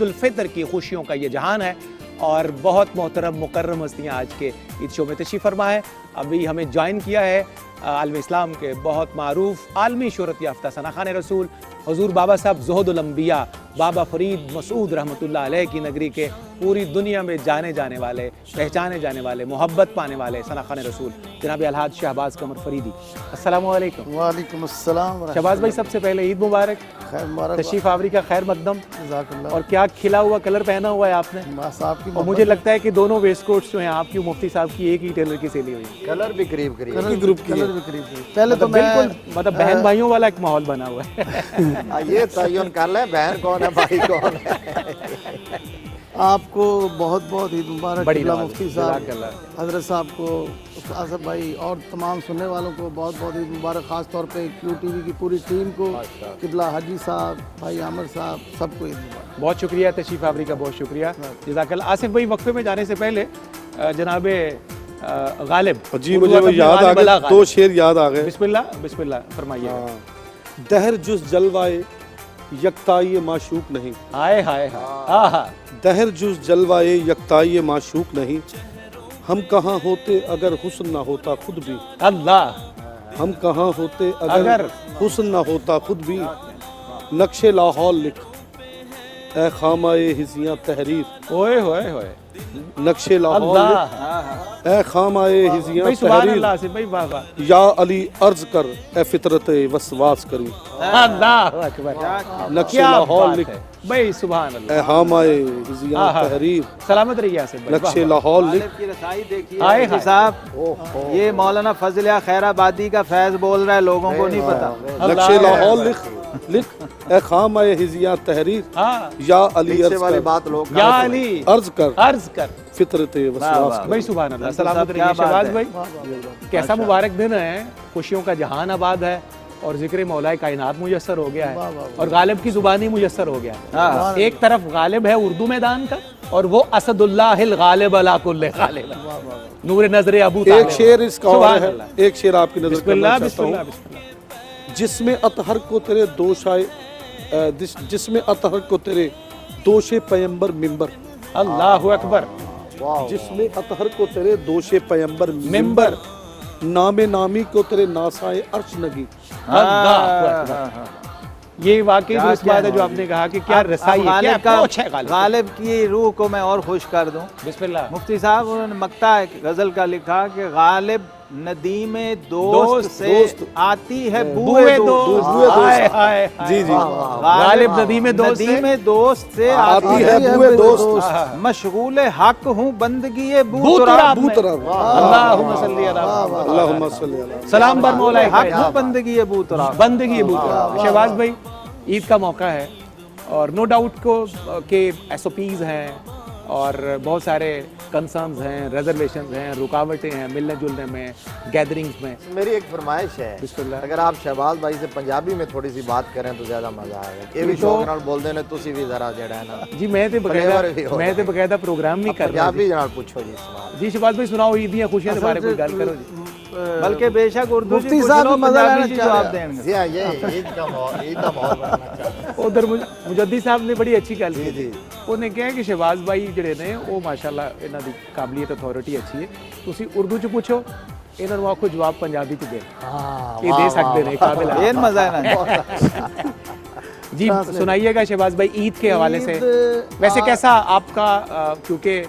उल फितर की खुशियों का ये जहान है और बहुत मोहतरम मुकर्रम हस्तियाँ आज के ईद शो में तशरीफ़ फरमा है। अभी हमें ज्वाइन किया है आलम इस्लाम के बहुत मारूफ आलमी शोहरत याफ्ता सना खान रसूल हुजूर बाबा साहब ज़ुहदुल अंबिया बाबा फरीद मसूद रहमतुल्लाह अलैह की नगरी के पूरी दुनिया में जाने जाने वाले, पहचाने जाने वाले, मोहब्बत पाने वाले सना खान रसूल जनाब अलहाज शहबाज कमर फरीदी। अस्सलाम वालेकुम। वालेकुम अस्सलाम। शहबाज भाई, सबसे पहले ईद मुबारक, खैर मुबारक। तशरीफ आवरी का खैर मकदम। जज़ाकल्लाह। और क्या खिला हुआ कलर पहना हुआ है आपने, बस आपकी और मुझे लगता है कि दोनों वेस्ट कोट्स जो हैं आपकी मुफ्ती साहब की एक ही टेलर की सिली हुई है। कलर भी करीब करीब कलर ग्रुप की कलर भी करीब पहले तो मतलब बिल्कुल मतलब बहन भाइयों वाला एक माहौल बना हुआ है। ये तयन कर लें बहन कौन है भाई कौन है। आपको बहुत बहुत ईद मुबारक। बड़ी किबला नवाज़, मुफ्ती साहब, जज़ाकल्लाह। हजरत साहब को, आसफ भाई और तमाम सुनने वालों को बहुत बहुत ईद मुबारक। ख़ास तौर पे QTV की पूरी टीम को, किबला हाजी साहब, भाई आमिर साहब, सबको ईद मुबारक। बहुत शुक्रिया तशरीफ आवरी का, बहुत शुक्रिया जज़ाकल्लाह। आसिफ भाई, वक्फे में जाने से पहले जनाब गालिब जी मुझे वो याद आ गए, दो शेर याद आ गए। बिस्मिल्लाह बिस्मिल्लाह फरमाइए। दहर जुज जलवाए यकताई माशूक नहीं, हाय हाय हाय, हाँ दहर जुज जलवाए यकताई माशूक नहीं, हम कहाँ होते अगर हुस्न ना होता खुद भी, अल्लाह। हम कहाँ होते अगर हुस्न ना होता खुद भी, नक्शे लाहौर लिख ए खामाए हिजियां तहरीर, ओए होए होए, नक्शे लाहौर अल्लाह। लिख ए खामाए हिजियां भाई सुभान तहरीर, अल्लाह, आसिफ भाई वाह वाह, या अली अर्ज कर ए फितरत वसवास करी, अल्लाह अकबर, नक्शे क्या लाहौर बात लिख है भाई, सुभान अल्लाह। ए हामाए हिजियां आहा। तहरीर, सलामत रहिए आसिफ भाई, वाह, नक्शे वाह। लाहौर लिख। गालिब की रसाई देखिए हाय हाजी हाय। साहब, ये मौलाना फजलिया खैराबादी का फैज बोल रहा है, लोगों को नहीं पता। नक्शे लाहौर लिख लिख ए खामाए हिजियां तहरीर, हाँ, या अली पीछे अर्ज वाली कर बात लोग या अली अर्ज कर अर्ज कर, फितरत वसवास कर। भाई सुभान अल्लाह। बिल्कुल सलामत साहब, रहिए क्या बात शहबाज है। भाई, कैसा मुबारक दिन है, खुशियों का जहान आबाद है और जिक्र मौलाए कायनात मुयस्सर हो गया है और गालिब की जुबानी मुयस्सर हो गया है। हाँ। एक तरफ गालिब है उर्दू मैदान का और वो असदुल्लाहिल गालिब अला कुल्ले गालिब, नूर नजर अबू एक तालिब। शेर इसका और सुभान है, अल्लाह। एक शेर आपकी नजर बिस्मिल्लाह करना चाहता बिस्मिल्लाह हूँ। बिस्मिल्लाह। जिसमें अतहर को तेरे दोशाए जिसमें अतहर को तेरे दोशे पैगंबर मिंबर, अल्लाहु अकबर, जिसमें अतहर को तेरे दोशे पैगंबर मिंबर, मिंबर, नामे नामी को तेरे नासाए अर्श नगी, अल्लाहु अकबर। یہ واقعی درست بات ہے جو آپ نے کہا کہ کیا رسائی ہے، کیا اپروچ ہے غالب. غالب کی روح کو میں اور خوش کر دوں. بسم اللہ. مفتی صاحب انہوں نے مقطع غزل کا لکھا کہ غالب ندیم دوست سے آتی ہے بوئے دوست. ہائے ہائے جی جی غالب ندیم دوست سے ندیم دوست سے آتی ہے بوئے دوست. مشغول حق ہوں بندگی بو بو تراب تراب میں. تراب. اللہم صلی علی محمد. اللہم صلی علی. سلام بر مولا حق ہوں بندگی بو تراب. بندگی ابو تراب. شہباز بھائی عید کا موقع ہے اور نو ڈاؤٹ کو کہ ایس او پیز ہیں اور بہت سارے کنسرنز ہیں، ریزرویشنز ہیں، رکاوٹیں ہیں ملنے جلنے میں، گیدرنگز میں. میری ایک فرمائش ہے، بسم اللہ. اگر آپ شہباز بھائی سے پنجابی میں تھوڑی سی بات کریں تو زیادہ مزہ آئے گا. یہ بھی شوق نال بول دینے تسی بھی ذرا جڑا ہے نا جی میں تے باقاعدہ پروگرام نہیں کر رہا. پنجابی جناب پوچھو جی سوال. جی شہباز بھائی سناؤ عیدیاں خوشیاں کے بارے میں گل کرو جی. بلکہ بے شک اردو مفتی صاحب بھی مزہ لینا چاہ جواب رہے دیں گے. جی ہاں، یہ عید کا ماحول بنانا چاہتا ہوں. ادھر مجدی صاحب نے بڑی اچھی گل کی. جی. انہوں نے کہا کہ شہباز بھائی جڑے نے وہ ماشاءاللہ انہاں دی قابلیت اتھارٹی اچھی ہے. تسی اردو چ پوچھو انہاں نوں آکھو جواب پنجابی چ دے. یہ دے سکتے نے قابل یہ مزہ ہے نا. جی سنائیے گا شہباز بھائی عید کے حوالے سے ویسے کیسا آپ کا، کیونکہ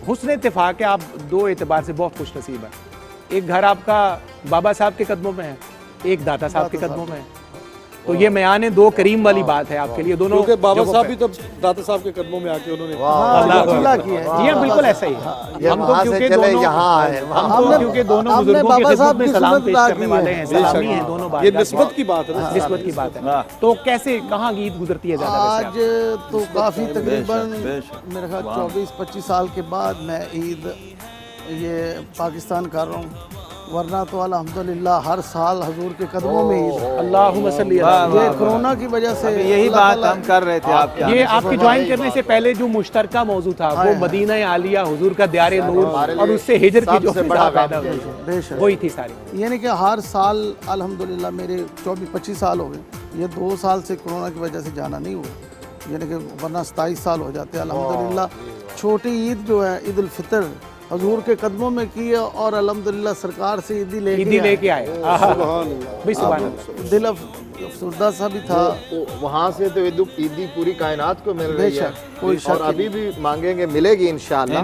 حسن اتفاق ہے آپ دو اعتبار سے بہت خوش نصیب ہیں. ایک گھر آپ کا بابا صاحب کے قدموں میں ہے، ایک داتا صاحب کے قدموں میں ہے. تو یہ میان دو کریم والی بات ہے آپ کے لیے دونوں. کیونکہ بابا صاحب بھی تو داتا صاحب کے قدموں میں آ کے انہوں نے اللہ کی ہے. جی ہاں بالکل ایسا ہی ہے. ہم تو کیونکہ دونوں کیونکہ دونوں بزرگوں کی خدمت میں سلام پیش کرنے والے ہیں، سلامی ہیں دونوں بات. یہ نسبت کی بات ہے نا. نسبت کی بات ہے. تو کیسے کہاں عید گزرتی ہے زیادہ ویسے آپ؟ آج تو کافی تقریباً میرے خیال 24-25 سال کے بعد میں عید یہ پاکستان کر رہا ہوں، ورنہ تو الحمدللہ ہر سال حضور کے قدموں میں عید. اللہم صلی علی. یہ کرونا کی وجہ سے یہی بات ہم کر رہے تھے آپ یہ آپ کے جوائن کرنے سے پہلے جو مشترکہ موضوع تھا وہ مدینہ عالیہ حضور کا دیار نور اور اس سے ہجر کی جو فضا پیدا ہوئی بے شک وہی تھی ساری. یعنی کہ ہر سال الحمدللہ میرے 24-25 سال ہو گئے. یہ 2 سال سے کرونا کی وجہ سے جانا نہیں ہوا، یعنی کہ ورنہ 27 سال ہو جاتے. الحمدللہ چھوٹی عید جو ہے عید الفطر حضور کے قدموں میں کی ہے اور الحمدللہ سرکار سے عیدی لے کے آئے. سبحان اللہ. دل افسردہ سا بھی تھا. وہاں سے تو عیدی پوری کائنات کو مل رہی ہے کوئی اور ابھی بھی مانگیں گے ملے گی انشاءاللہ.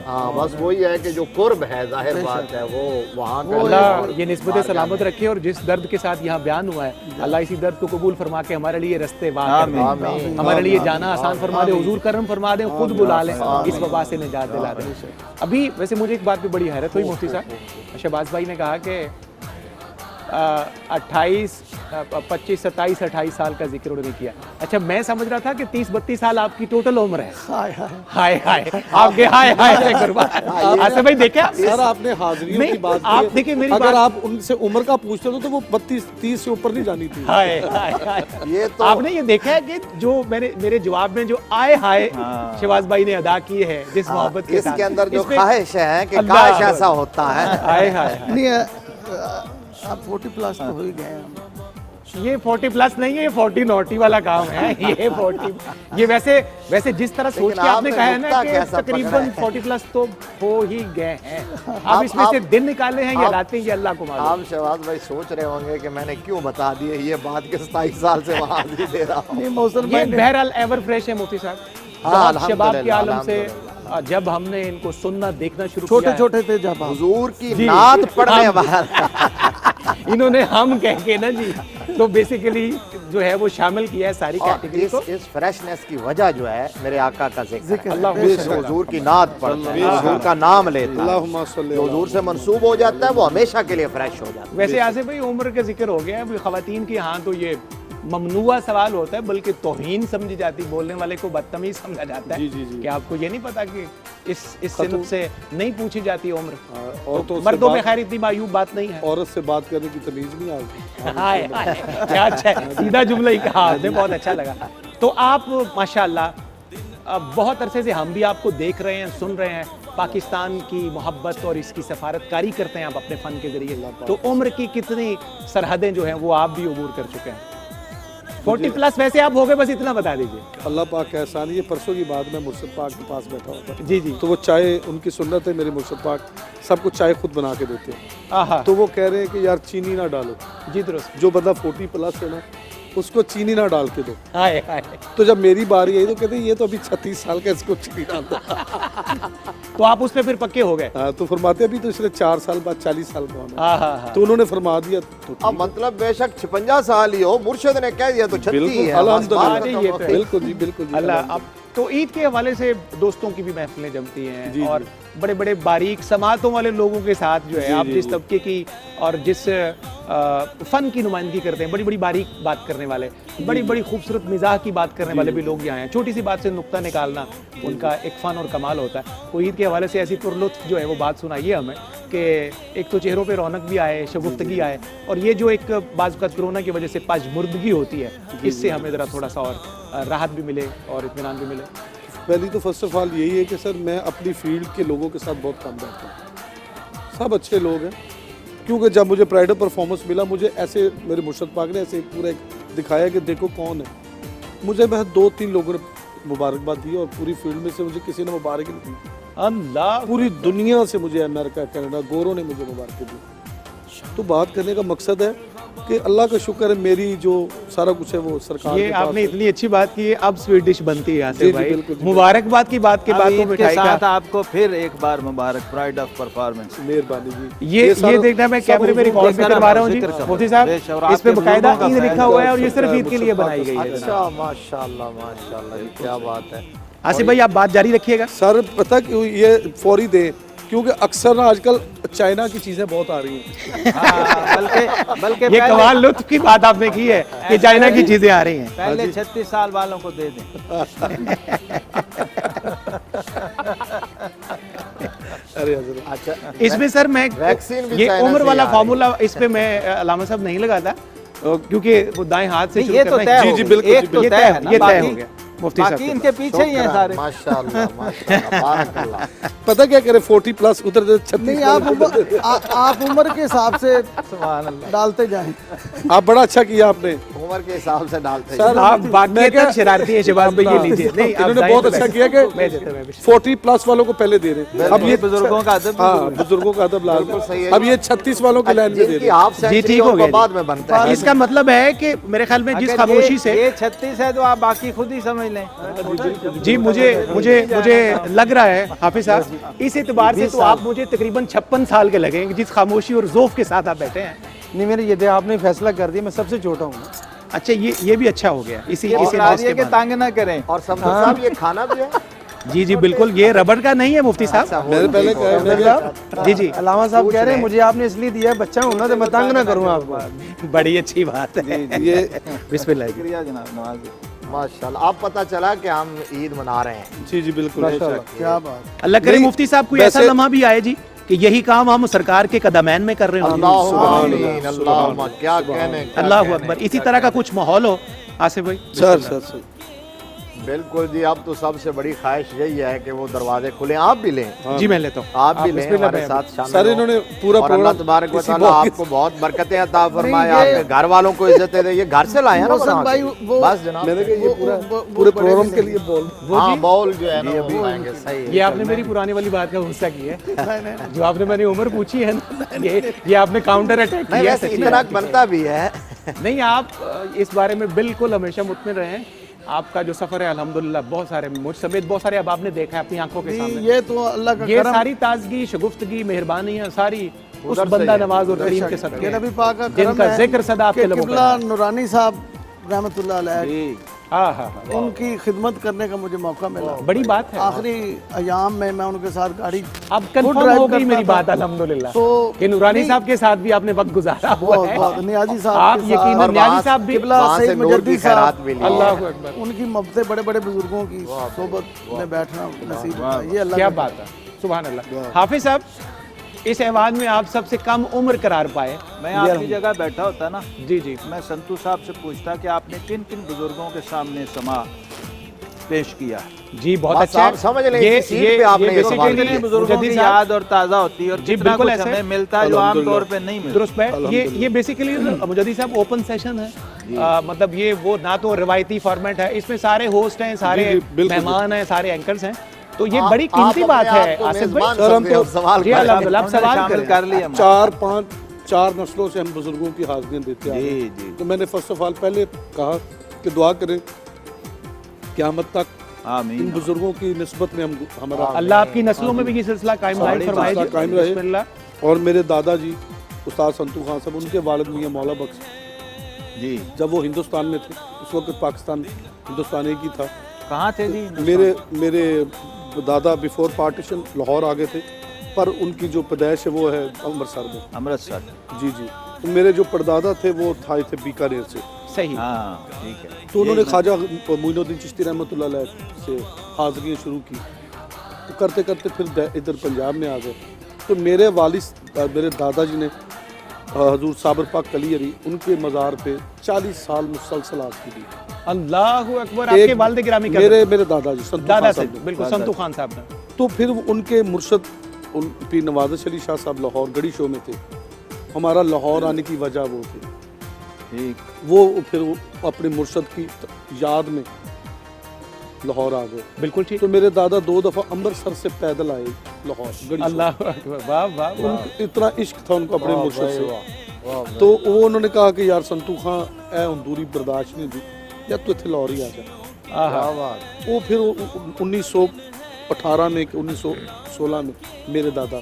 ہاں بس وہی ہے کہ جو قرب ہے ظاہر بات ہے وہ وہاں کا. اللہ یہ نسبت سلامت رکھے اور جس درد کے ساتھ یہاں بیان ہوا ہے اللہ اسی درد کو قبول فرما کے ہمارے لیے رستے واہ کر دے، ہمارے لیے جانا آسان فرما دے، حضور کرم فرما دے، خود بلا لیں، اس وبا سے نجات دلا دیں. ابھی ویسے مجھے ایک بات پہ بڑی حیرت ہوئی مفتی صاحب، شہباز بھائی نے کہا کہ 25 27 28 سال کا ذکر انہوں نے کیا. اچھا میں سمجھ رہا تھا کہ 30 32 سال آپ کی ٹوٹل عمر ہے. ہائے ہائے آپ کے ہائے ہائے آصف بھائی دیکھیں سر آپ نے حاضریوں کی بات آپ دیکھیں میری اگر بات آپ ان سے عمر کا پوچھتے ہو تو وہ 32-30 سے اوپر نہیں جانی تھی. ہائے یہ تو آپ نے یہ دیکھا ہے کہ جو میرے جواب میں جو آئے ہائے شہباز بھائی نے ادا کی ہے جس محبت کے اس ساتھ کے اندر جو اس میں خواہش ہے کہ کاش ایسا ہوتا ہے. ہائے ہائے نہیں آپ 40 پلس تو ہو ہی گئے ہیں. یہ 40 پلس نہیں ہے، یہ 40 نوٹی والا کام ہے. یہ 40 یہ ویسے جس طرح سوچ کے آپ نے کہا ہے نا کہ تقریباً 40 پلس تو ہو ہی گئے ہیں. آپ اس میں سے دن نکالے ہیں یا لاتے ہیں یہ اللہ کو معلوم. آپ شہباز بھائی سوچ رہے ہوں گے کہ میں نے کیوں بتا دیے یہ بات کہ 27 سال سے وہاں حاضری دے رہا ہوں. یہ بہرحال ایور فریش ہے مفتی صاحب. بہت شباب کے عالم سے جب ہم نے ان کو سننا دیکھنا شروع کیا چھوٹے چھوٹے تھے جب حضور کی نعت پڑھنے والا انہوں نے ہم کہہ کے نا جی تو بیسیکلی جو ہے وہ شامل کیا ہے ساری کیٹیگری کو. اس فریشنس کی وجہ جو ہے میرے آقا کا ذکر ہے. اللہ حضور کی نعت پڑھتا ہے، حضور کا نام لیتا ہے، اللہم صلی جو حضور سے منسوب ہو جاتا ہے وہ ہمیشہ کے لیے فریش ہو جاتا ہے. ویسے آصف بھائی عمر کا ذکر ہو گیا ہے خواتین کی، ہاں تو یہ ممنوع سوال ہوتا ہے بلکہ توہین سمجھی جاتی، بولنے والے کو بدتمیز سمجھا جاتا ہے کہ آپ کو یہ نہیں پتا کہ اس صنف سے نہیں پوچھی جاتی عمر. مردوں میں خیر اتنی معیوب بات نہیں ہے. عورت سے بات کرنے کی تمیز نہیں آئی. ہائے ہائے کیا اچھا ہے، سیدھا جملہ ہی کہا آپ نے، بہت اچھا لگا. تو آپ ماشاءاللہ بہت عرصے سے ہم بھی آپ کو دیکھ رہے ہیں، سن رہے ہیں، پاکستان کی محبت اور اس کی سفارت کاری کرتے ہیں آپ اپنے فن کے ذریعے. تو عمر کی کتنی سرحدیں جو ہیں وہ آپ بھی عبور کر چکے ہیں. 40 پلس ویسے آپ ہو گئے، بس اتنا بتا دیجیے. اللہ پاک کا احسان. یہ پرسوں کی بات میں مرشد پاک کے پاس بیٹھا ہوا تھا. جی جی. تو وہ چائے ان کی سنت ہے، میرے مرشد پاک سب کو چائے خود بنا کے دیتے ہیں. آہا تو وہ کہہ رہے ہیں کہ یار چینی نہ ڈالو. جی درست. جو بندہ 40 پلس ہے نا اس کو چینی نہ ڈال کے دو. हाय हाय. تو جب میری باری آئی تو کہتے ہیں یہ تو ابھی 36 سال کا, اس کو چینی ڈال دو. तो आप उस पे फिर पक्के हो गए. ہاں تو فرماتے ابھی تو اس نے 4 سال بعد 40 سال کا ہونا. हाँ हाँ हाँ. تو انہوں نے فرما دیا تو اب مطلب بے شک 56 سال ہی ہو, مرشد نے کہہ دیا تو 36 بالکل ہے. الحمدللہ. یہ تو ہے. بالکل جی بالکل جی. اللہ. اب تو عید کے حوالے سے دوستوں کی بھی محفلیں جمتی ہیں جی اور بڑے بڑے باریک سماعتوں والے لوگوں کے ساتھ جو ہے آپ جس طبقے کی اور جس فن کی نمائندگی کرتے ہیں, بڑی بڑی باریک بات کرنے والے, بڑی بڑی خوبصورت مزاح کی بات کرنے والے بھی لوگ یہاں ہیں. چھوٹی سی بات سے نقطہ نکالنا ان کا ایک فن اور کمال ہوتا ہے. تو عید کے حوالے سے ایسی پرلطف جو ہے وہ بات سنائیے ہمیں کہ ایک تو چہروں پہ رونق بھی آئے, شگفتگی آئے, اور یہ جو ایک بعض اوقات کرونا کی وجہ سے پژمردگی ہوتی ہے اس سے ہمیں ذرا تھوڑا سا اور راحت بھی ملے اور اطمینان بھی ملے. پہلی تو فرسٹ آف آل یہی ہے کہ سر میں اپنی فیلڈ کے لوگوں کے ساتھ بہت کام کرتا ہوں. سب اچھے لوگ ہیں, کیونکہ جب مجھے پرائڈ آف پرفارمنس ملا مجھے ایسے میرے مرشد پاک نے ایسے پورا ایک دکھایا کہ دیکھو کون ہے. مجھے بہت 2-3 لوگوں نے مبارکباد دی اور پوری فیلڈ میں سے مجھے کسی نے مبارک نہیں دی. اللہ. پوری دنیا سے مجھے امریکہ, کینیڈا, گوروں نے مجھے مبارک دی. تو بات کرنے کا مقصد ہے کہ اللہ کا شکر ہے میری جو سارا کچھ ہے وہ سرکار یہ کے آپ پاس نے ہے. اتنی اچھی بات کی ہے. اب سویٹ ڈش بنتی ہے آصف جی، بھائی. بالکل، جی، مبارکباد کی بات کے بعد تو عید کے مٹھائی ساتھ کا آپ کو پھر ایک بار مبارک پرائڈ آف پرفارمنس. مہربانی جی. یہ دیکھنا میں کیمرے میں ریکارڈ بھی کروا رہا ہوں جی. مفتی صاحب اس پہ باقاعدہ عید لکھا ہوا ہے اور یہ صرف عید کے لیے بنائی گئی ہے. اچھا ماشاءاللہ ماشاءاللہ جی, کیا بات ہے. آصف بھائی آپ بات جاری رکھیے گا. سر پتہ کیوں یہ فوری دیں, کیونکہ اکثر نا آج کل چائنا کی چیزیں بہت آ رہی ہیں. بلکہ یہ کمال لطف کی بات آپ نے کی ہے کہ چائنا کی چیزیں آ رہی ہیں. پہلے 36 سال والوں کو دے دیں. ارے حضرت اچھا اس میں سر میں ویکسین بھی یہ چائنا عمر سے والا آ رہی ہے. فارمولا اس پہ میں علامہ صاحب نہیں لگاتا کیونکہ وہ دائیں ہاتھ سے یہ تو طے جی، ہو جی، گئی. بالکل، ایک تو یہ طے طے ہے نا, یہ طے باقی- ہو گیا. مفتی صاحب باقی ان کے پیچھے ہی ہیں سارے. ماشاءاللہ ماشاءاللہ بارک اللہ. پتہ کیا کرے 40 پلس ادھر 36 نہیں آپ عمر کے حساب سے ڈالتے جائیں. آپ بڑا اچھا کیا آپ نے. عمر کے حساب سے ڈالتے ہیں. سر آپ باقی تک شرارتی ہیں شہباز بھائی, یہ لیجیے. نہیں انہوں نے بہت اچھا کیا کہ میں دیتا ہوں, 40 پلس والوں کو پہلے دے رہے ہیں. اب یہ بزرگوں کا ادب. ہاں بزرگوں کا ادب لازمی. صحیح ہے. اب یہ 36 والوں کی لائن میں دے جن رہے کی ہیں. ہاف جی سینچری ٹھیک ہو ان گیا کو بعد میں بنتا ہے. اس کا مطلب ہے کہ میرے خیال میں جس اگر خاموشی سے یہ 36 ہے تو آپ باقی خود ہی سمجھ لیں. جی مجھے لگ رہا ہے حافظ صاحب اس اعتبار سے تو آپ مجھے تقریباً 56 سال کے لگیں جس خاموشی اور ذوف کے ساتھ آپ بیٹھے ہیں. نہیں میرے یہ آپ نے فیصلہ کر دیا, میں سب سے چھوٹا ہوں. اچھا یہ بھی اچھا ہو گیا اسی اور انداز یہ کے کہ بعد. تنگ نہ کریں. اور سمجھو صاحب یہ کھانا بھی ہے. جی بالکل, یہ ربڑ کا نہیں ہے مفتی صاحب. میں نے پہلے کہا جی علامہ صاحب کہہ رہے ہیں مجھے آپ نے اس لیے دیا ہے, بچہ ہوں نا تو میں تنگ نہ کروں آپ کو. بڑی اچھی بات ہے. یہ بسم اللہ جی. شکریہ جناب نواز. ماشاءاللہ آپ پتہ چلا کہ ہم عید منا رہے ہیں. جی بالکل. کیا بات. اللہ کرے نہیں، مفتی صاحب کوئی ایسا ویسے- لمحہ بھی آئے جی کہ یہی کام ہم سرکار کے قدمین میں کر رہے ہوں. اللہم آمین اللہم کیا کہنے. اللہ اکبر. اسی طرح کا کچھ ماحول ہو آصف بھائی. سر بالکل جی. اب تو سب سے بڑی خواہش یہی ہے کہ وہ دروازے کھلیں, آپ بھی لیں, جی میں لیتا ہوں. آپ بھی لیں, ہمارے ساتھ شامل سر ہوں. انہوں نے پورا اور اللہ پروگرام تبارک و اسی تعالیٰ موقع آپ کو بہت برکتیں عطا فرمائے, نہیں، آپ یہ- کے گھر والوں کو عزتیں دے. یہ گھر سے لائے ہیں نا محسن بنا بھائی کے. وہ- بس جناب. میں نے کہا یہ پورا وہ پورے بڑے پروگرام بھی کے لیے بول. ہاں بول جو ہے نا وہ بلائیں گے. صحیح یہ آپ نے میری پرانی والی بات کا غصہ کیا ہے. جو آپ نے میں نے عمر پوچھی ہے نا, یہ آپ نے کاؤنٹر اٹیک نہیں کیا ہے. ویسے سچی اتنا بات. بنتا بھی ہے. نہیں آپ اس بارے میں بالکل ہمیشہ مطمئن رہیں. آپ کا جو سفر ہے الحمدللہ بہت سارے مجھ سمیت بہت سارے اب آپ نے دیکھا ہے اپنی آنکھوں کے سامنے. یہ تو اللہ کا یہ کرم. ساری تازگی, شگفتگی, مہربانیاں ساری اس بندہ نواز اور کریم کے صدقے یہ ہیں نبی پاک کا جن کرم کا ہے ذکر صدا آپ کہ کے لبوں پر قبلہ ہے. نورانی صاحب رحمۃ اللہ علیہ ہاں ہاں ان کی خدمت کرنے کا مجھے موقع ملا. بڑی بات ہے. آخری ایام میں ان کے ساتھ گاڑی اب کنفرم ڈرائیو ہو گئی کرتا میری تھا. بات الحمدللہ تو کہ نورانی صاحب کے ساتھ بھی آپ نے وقت گزارا ہوا بہت ہے. بہت نیازی صاحب آپ کے ساتھ. یقیناً اور نیازی وہاں صاحب بھی. قبلہ وہاں سے سید نور کی مجدی خیرات صاحب بھی لی. اللہ اکبر. ان کی مبتے بڑے بڑے بزرگوں کی صحبت میں بیٹھنا نصیب ہوتا ہے. یہ اللہ کیا کا بات ہے. سبحان اللہ. حافظ صاحب اس ایوان میں آپ سب سے کم عمر قرار پائے. میں آپ کی جگہ بیٹھا ہوتا نا, جی میں سنتو صاحب سے پوچھتا کہ آپ نے کن کن بزرگوں کے سامنے سما پیش کیا ہے. جی بہت بس اچھا. آپ سمجھ لیں اسی سیٹ پہ آپ نے یہ سوال basically کیا. بزرگوں کی یاد اور تازہ ہوتی ہے اور جی کتنا بالکل کچھ ایسے ہمیں ملتا ہے جو عام طور پہ نہیں ملتا. درست ہے. یہ بیسیکلی مجدی صاحب اوپن سیشن ہے. مطلب یہ وہ نہ تو روایتی فارمیٹ ہے, اس میں سارے ہوسٹ ہیں, سارے مہمان ہیں, سارے اینکرز ہیں. تو یہ بڑی قیمتی بات ہے آصف بھائی. سر ہم تو سوال جی الحمدللہ آپ سوال شامل کریں. کر لیا. 4 نسلوں سے ہم بزرگوں کی حاضریاں دیتے ہیں. جی تو میں نے فرسٹ آف آل پہلے کہا کہ دعا کریں قیامت تک ان آمین بزرگوں کی نسبت میں ہمارا اللہ آپ کی نسلوں میں بھی یہ سلسلہ قائم دائم فرمائے سلسلہ قائم رہے۔ بسم اللہ۔ اور میرے دادا جی استاد سنتو خان صاحب، ان کے والد میاں مولا بخش، جی جب وہ ہندوستان میں تھے اس وقت پاکستان ہندوستان ایک ہی تھا۔ کہاں تھے جی؟ میرے دادا بیفور پارٹیشن لاہور آ گئے تھے، پر ان کی جو پیدائش ہے وہ ہے امرتسر میں۔ امرتسر، جی جی، تو میرے جو پردادا تھے وہ تھے بیکانیر سے، صحیح۔ ہاں ٹھیک ہے۔ تو انہوں نے خواجہ معین الدین چشتی رحمۃ اللہ علیہ سے حاضریاں شروع کی، تو کرتے کرتے پھر ادھر پنجاب میں آ گئے۔ تو میرے والد میرے دادا جی نے حضور صابر پاک کلی علی ان کے مزار پہ 40 سال مسلسل آرتی دی۔ اللہ اکبر، آپ کے والد گرامی کیا میرے دادا جی سنتو دادا خان سے، صاحب نے۔ بالکل سنتو خان صاحب نے۔ تو پھر ان کے مرشد پیر نوازش علی شاہ صاحب لاہور گڑھی شو میں تھے، ہمارا لاہور آنے کی وجہ وہ تھی، ٹھیک، وہ پھر اپنے مرشد کی یاد میں لاہور آ گئے۔ بالکل ٹھیک۔ تو میرے دادا 2 دفعہ امرتسر سے پیدل آئے لاہور گڑھی شو۔ اللہ اکبر، واہ واہ ان واہ۔ کو اتنا عشق تھا ان کو اپنے مرشد سے، تو وہ انہوں نے کہا کہ یار سنتو خان اے ہندوری برداشت نہیں دی، یا تو اتنے لاہور ہی آ جا۔ آہا۔ وہ پھر 1918 میں 1916 میں میرے دادا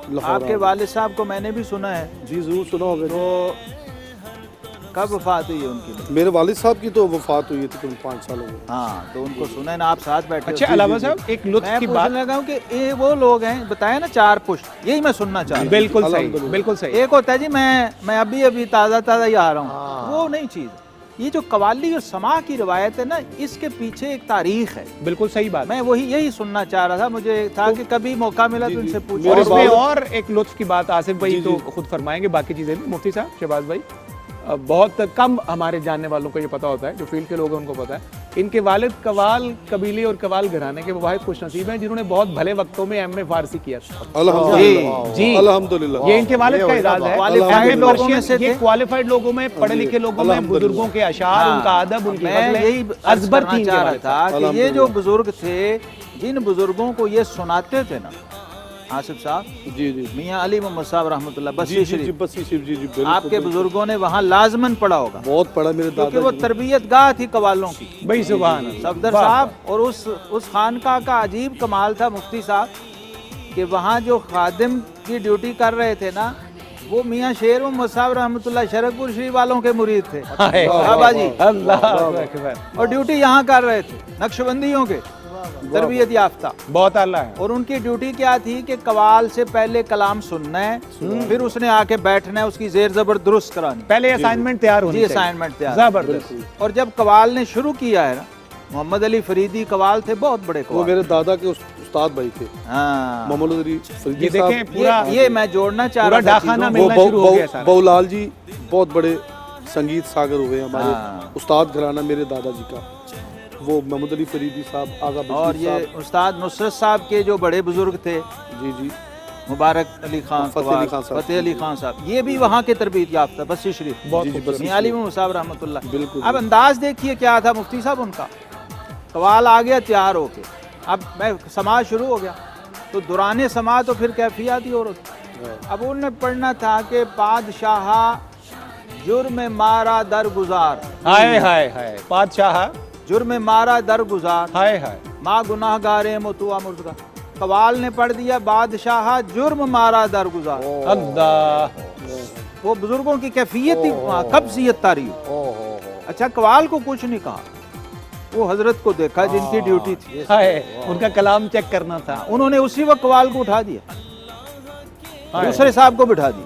لاہور آپ کے آ گئے۔ والد صاحب کو میں نے بھی سنا ہے، جی ضرور سنا ہوگا جی۔ تو کب وفات ہوئی ہے ان کی؟ میرے والد صاحب کی تو وفات ہوئی تھی 5 سال ہو گئے۔ ہاں تو ان کو سنا ہے نا، آپ ساتھ بیٹھے اچھا ہو۔ علامہ صاحب، ایک لطف میں کی بات، پوچھنے لگا ہوں کہ یہ وہ لوگ ہیں بتایا نا 4 پشت، یہی میں سننا چاہ رہا ہوں۔ بالکل صحیح، الحمدللہ۔ بالکل صحیح۔ ایک ہوتا ہے جی میں ابھی تازہ ہی آ رہا ہوں، وہ نہیں چیز۔ یہ جو قوالی اور سماع کی روایت ہے نا، اس کے پیچھے ایک تاریخ ہے، بالکل صحیح بات۔ میں یہی سننا چاہ رہا تھا، مجھے تھا کہ کبھی موقع ملا تو ان سے اور پوچھوں۔ اس میں اور ایک لطف کی بات آصف بھائی جی، تو جی۔ خود فرمائیں گے، باقی چیزیں بھی مفتی صاحب شہباز بھائی بہت کم ہمارے جاننے والوں کو یہ پتا ہوتا ہے، جو فیلڈ کے لوگ ہیں ان کو پتا ہے۔ ان کے والد قوال قبیلے اور قوال گھرانے کے وہ واحد خوش نصیب ہیں جنہوں نے بہت بھلے وقتوں میں ایم اے فارسی کیا تھا۔ الحمدللہ جی، الحمدللہ، یہ ان کے والد کا اعزاز ہے۔ Qualified ایم لوگوں میں سے اے یہ تھے۔ کوالیفائڈ لوگوں میں، پڑھے لکھے لوگوں میں، الحمدللہ۔ بزرگوں کے اشعار، ان کا ادب، ان کی میں یہی غزلیں عرض ازبر کرنا تھی ان کے چاہ رہا والد تھا کہ یہ الحمدللہ۔ جو بزرگ تھے، جن بزرگوں کو یہ سناتے تھے نا آصف صاحب، جی جی میاں علی محمد صاحب رحمۃ اللہ جی بسی جی جی شریف، بسی شریف، جی جی بالکل۔ آپ کے بزرگوں نے وہاں لازماً پڑھا ہوگا، بہت پڑھا میرے کیونکہ دادا وہ جی۔ تربیت گاہ تھی قوالوں کی۔ بھائی سبحان اللہ۔ صفدر واہ، صاحب، اور اس خانقاہ کا عجیب کمال تھا مفتی صاحب کہ وہاں جو خادم کی ڈیوٹی کر رہے تھے نا، وہ میاں شیر محمد صاحب رحمۃ اللہ شرک پور شریف والوں کے مرید تھے، ہائے، بابا جی، اللہ اکبر، اور ڈیوٹی یہاں کر رہے تھے، نقشبندیوں کے تربیت یافتہ۔ بہت اعلیٰ ہے۔ اور ان کی ڈیوٹی کیا تھی کہ قوال سے پہلے کلام سننا ہے، پھر اس نے آ کے بیٹھنا ہے، اس کی زیر زبر درست کرانی، پہلے اسائنمنٹ تیار ہونی جی چاہیے۔ اسائنمنٹ تیار۔ زبردست۔ اور جب قوال نے شروع کیا ہے نا، محمد علی فریدی قوال تھے، بہت بڑے وہ قوال۔ میرے دادا کے استاد بھائی تھے، ہاں، محمد علی فریدی یہ دیکھیں صاحب۔ پورا یہ میں جوڑنا چاہ پورا رہا تھا ڈاکخانہ چیزوں میں کو۔ ملنا شروع ہو گیا سارا۔ بہولال جی بہت بڑے سنگیت ساگر ہوئے ہمارے ہاں۔ استاد گھرانہ میرے دادا جی کا، وہ محمد علی فریدی صاحب، آغا اور بشیر یہ صاحب، استاد نصرت صاحب کے جو بڑے بزرگ تھے، جی جی مبارک علی خان، فتح علی خان صاحب، فتح علی خان صاحب، یہ بھی وہاں کے تربیت یافتہ، بسی شریف، بہت جی جی خوبصورت۔ بس میاں علی محمد صاحب رحمۃ اللہ۔ بالکل۔ اب انداز دیکھیے کیا تھا مفتی صاحب ان کا، قوال آ گیا تیار ہو کے، اب میں سماع شروع ہو گیا، تو دوران سماع تو پھر کیفیات ہی اور ہوتی۔ اب انہوں نے پڑھنا تھا کہ بادشاہ جرم مارا در گزار، ہائے ہائے ہائے، بادشاہ، جرم مارا در گزار، ہائے ہائے، ماں گناہ گارے متوا مردگا۔ قوال نے پڑھ دیا بادشاہ جرم مارا در گزار۔ اللہ، وہ بزرگوں کی کیفیت تھی، قبضیت تاریخ۔ اچھا قوال کو کچھ نہیں کہا، وہ حضرت کو دیکھا جن کی ڈیوٹی تھی، ہائے، ان کا کلام چیک کرنا تھا۔ انہوں نے اسی وقت قوال کو اٹھا دیا، دوسرے صاحب کو بٹھا دیا۔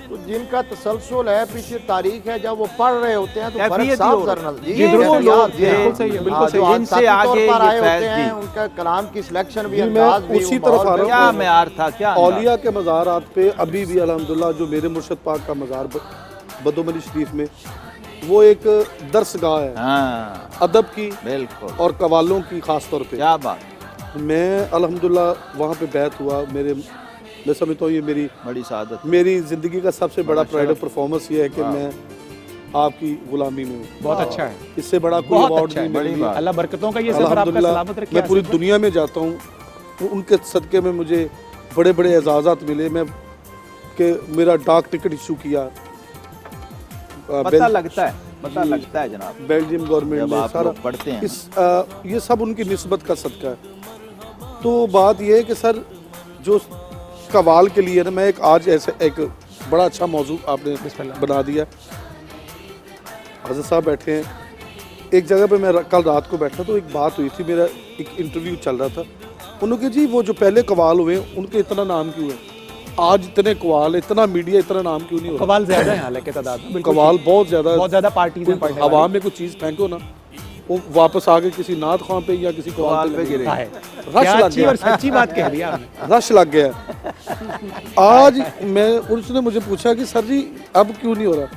تو جن کا تسلسل ہے، پیچھے تاریخ ہے، جب وہ پڑھ رہے ہوتے ہیں تو فرق کیفیت صاف ہی اور- ظاہر جی، یہ بالکل لوگ جی، بالکل صحیح ہے، بالکل صحیح ہے۔ جن سے آگے یہ آئے فیض ہوتے ہیں، دی۔ ان کا کلام کی سلیکشن بھی، جی، میں انداز بھی، اسی وہ طرف ماحول آ رہا بھی- ہوں۔ کیا معیار تھا، کیا انداز۔ اولیاء کے مزارات پہ ابھی بھی الحمدللہ جو میرے مرشد پاک کا مزار بدوم علی شریف میں، وہ ایک درس گاہ ہے ہاں ادب کی بالکل، اور قوالوں کی، خاص طور پہ کیا بات، میں الحمدللہ وہاں پہ بیعت ہوا۔ میں سمجھتا ہوں یہ بڑی سعادت۔ میری زندگی کا سب سے بڑا پرائڈ آف پرفارمنس یہ ہے کہ میں آپ کی غلامی میں ہوں۔ بہت اچھا ہے، اس سے بڑا کوئی بہت ایوارڈ اچھا ہے، نہیں بڑی ملی۔ بات۔ اللہ برکتوں کا یہ سفر آپ کا الحمدللہ سلامت رکھے۔ میں پوری دنیا میں جاتا ہوں، ان کے صدقے میں مجھے بڑے بڑے اعزازات ملے، میں کہ میرا ڈاک ٹکٹ ایشو کیا पता लगता है जनाब बेल्जियम गवर्नमेंट जब ने आप सारा लोग पढ़ते हैं ये सब उनकी निस्बत का सदका है। तो बात ये है कि सर जो कवाल के लिए ना मैं आज ऐसे एक बड़ा अच्छा मौजू आपने बना दिया। हज़रत साहब बैठे हैं एक जगह पे, मैं कल रात को बैठा तो एक बात हुई थी, मेरा एक इंटरव्यू चल रहा था। उन्होंने कहा जी वो जो पहले कवाल हुए उनके इतना नाम क्यों है, आज इतने कवाल, इतना मीडिया, इतना नाम क्यों नहीं हो रहा? कवाल ज्यादा है हालांकि तादाद में, बिल्कुल कवाल बहुत ज़्यादा पार्टीज हैं पढ़ने आवाम में कुछ चीज़ फेंको ना, वो वापस आके किसी नात खां पे या किसी कवाल पे गिरे, है। रश क्या लग अच्छी गया, और सच्ची बात कह दी आपने। रश लग गया। आज मैं उसने मुझे पूछा कि सर जी अब क्यों नहीं हो रहा?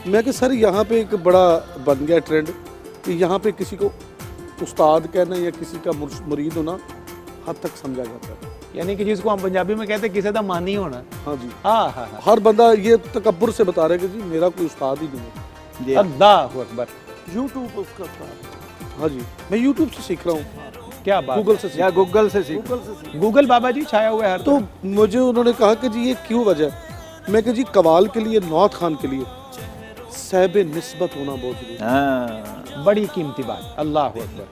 मैं कि सर यहाँ पे एक बड़ा बन गया ट्रेंड कि यहाँ पे किसी को उस्ताद कहना या किसी का मुरीद होना हद तक समझा जाता है। यानी कि जिसको हम पंजाबी में कहते हैं किसी का मानी होना। हाँ जी, हाँ हाँ हाँ, हर बंदा ये तकब्बुर से बता रहा है कि जी मेरा कोई उस्ताद ही नहीं है। अल्लाहु अकबर, यूट्यूब उसका उस्ताद। हाँ जी, मैं यूट्यूब से सीख रहा हूँ, क्या बात। गूगल से या गूगल से सीख गूगल बाबा जी छाया हुआ है हर तो मुझे उन्होंने कहा कि जी ये क्यों वजह है? मैं कहा जी कवाल के लिए, नौत खान के लिए साहिब निस्बत होना बहुत जरूरी है। तरह। बड़ी कीमती बात, अल्लाहु अकबर।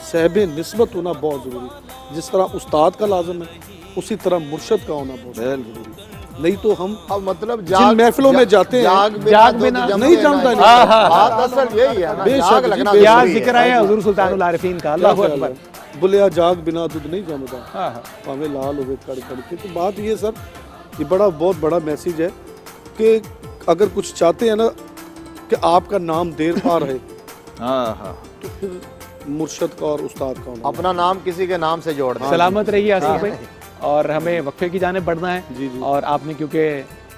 साहिब निस्बत होना बहुत ज़रूरी है। जिस तरह उस्ताद का लाजम है उसी तरह मुर्शद का होना बहुत ज़रूरी है। नहीं तो हम अब मतलब जिन महफिलों में जाते हैं जाग बिना नहीं जमता है। हाँ, हाँ, बात असल यही है ना, बेशक जाग जी, लगना बेशक। क्या जरूरी है। जिक्र है हुजूर सुल्तानुल आरिफीन का, अल्लाहु अकबर। बोले जाग बिना दूध नहीं जमता, हाँ हाँ, हमें लाल हो गए कड़ कड़ के। तो बात ये सर, ये बहुत बड़ा मैसेज है कि अगर कुछ चाहते हैं ना कि आपका नाम देर पा रहे तो फिर मुर्शद का और उस्ताद का होना। अपना नाम किसी के नाम से जोड़ दें। सलामत रहिए आसिफ भाई। और हमें वक्फे की जाने बढ़ना है। जी, जी। और आपने क्योंकि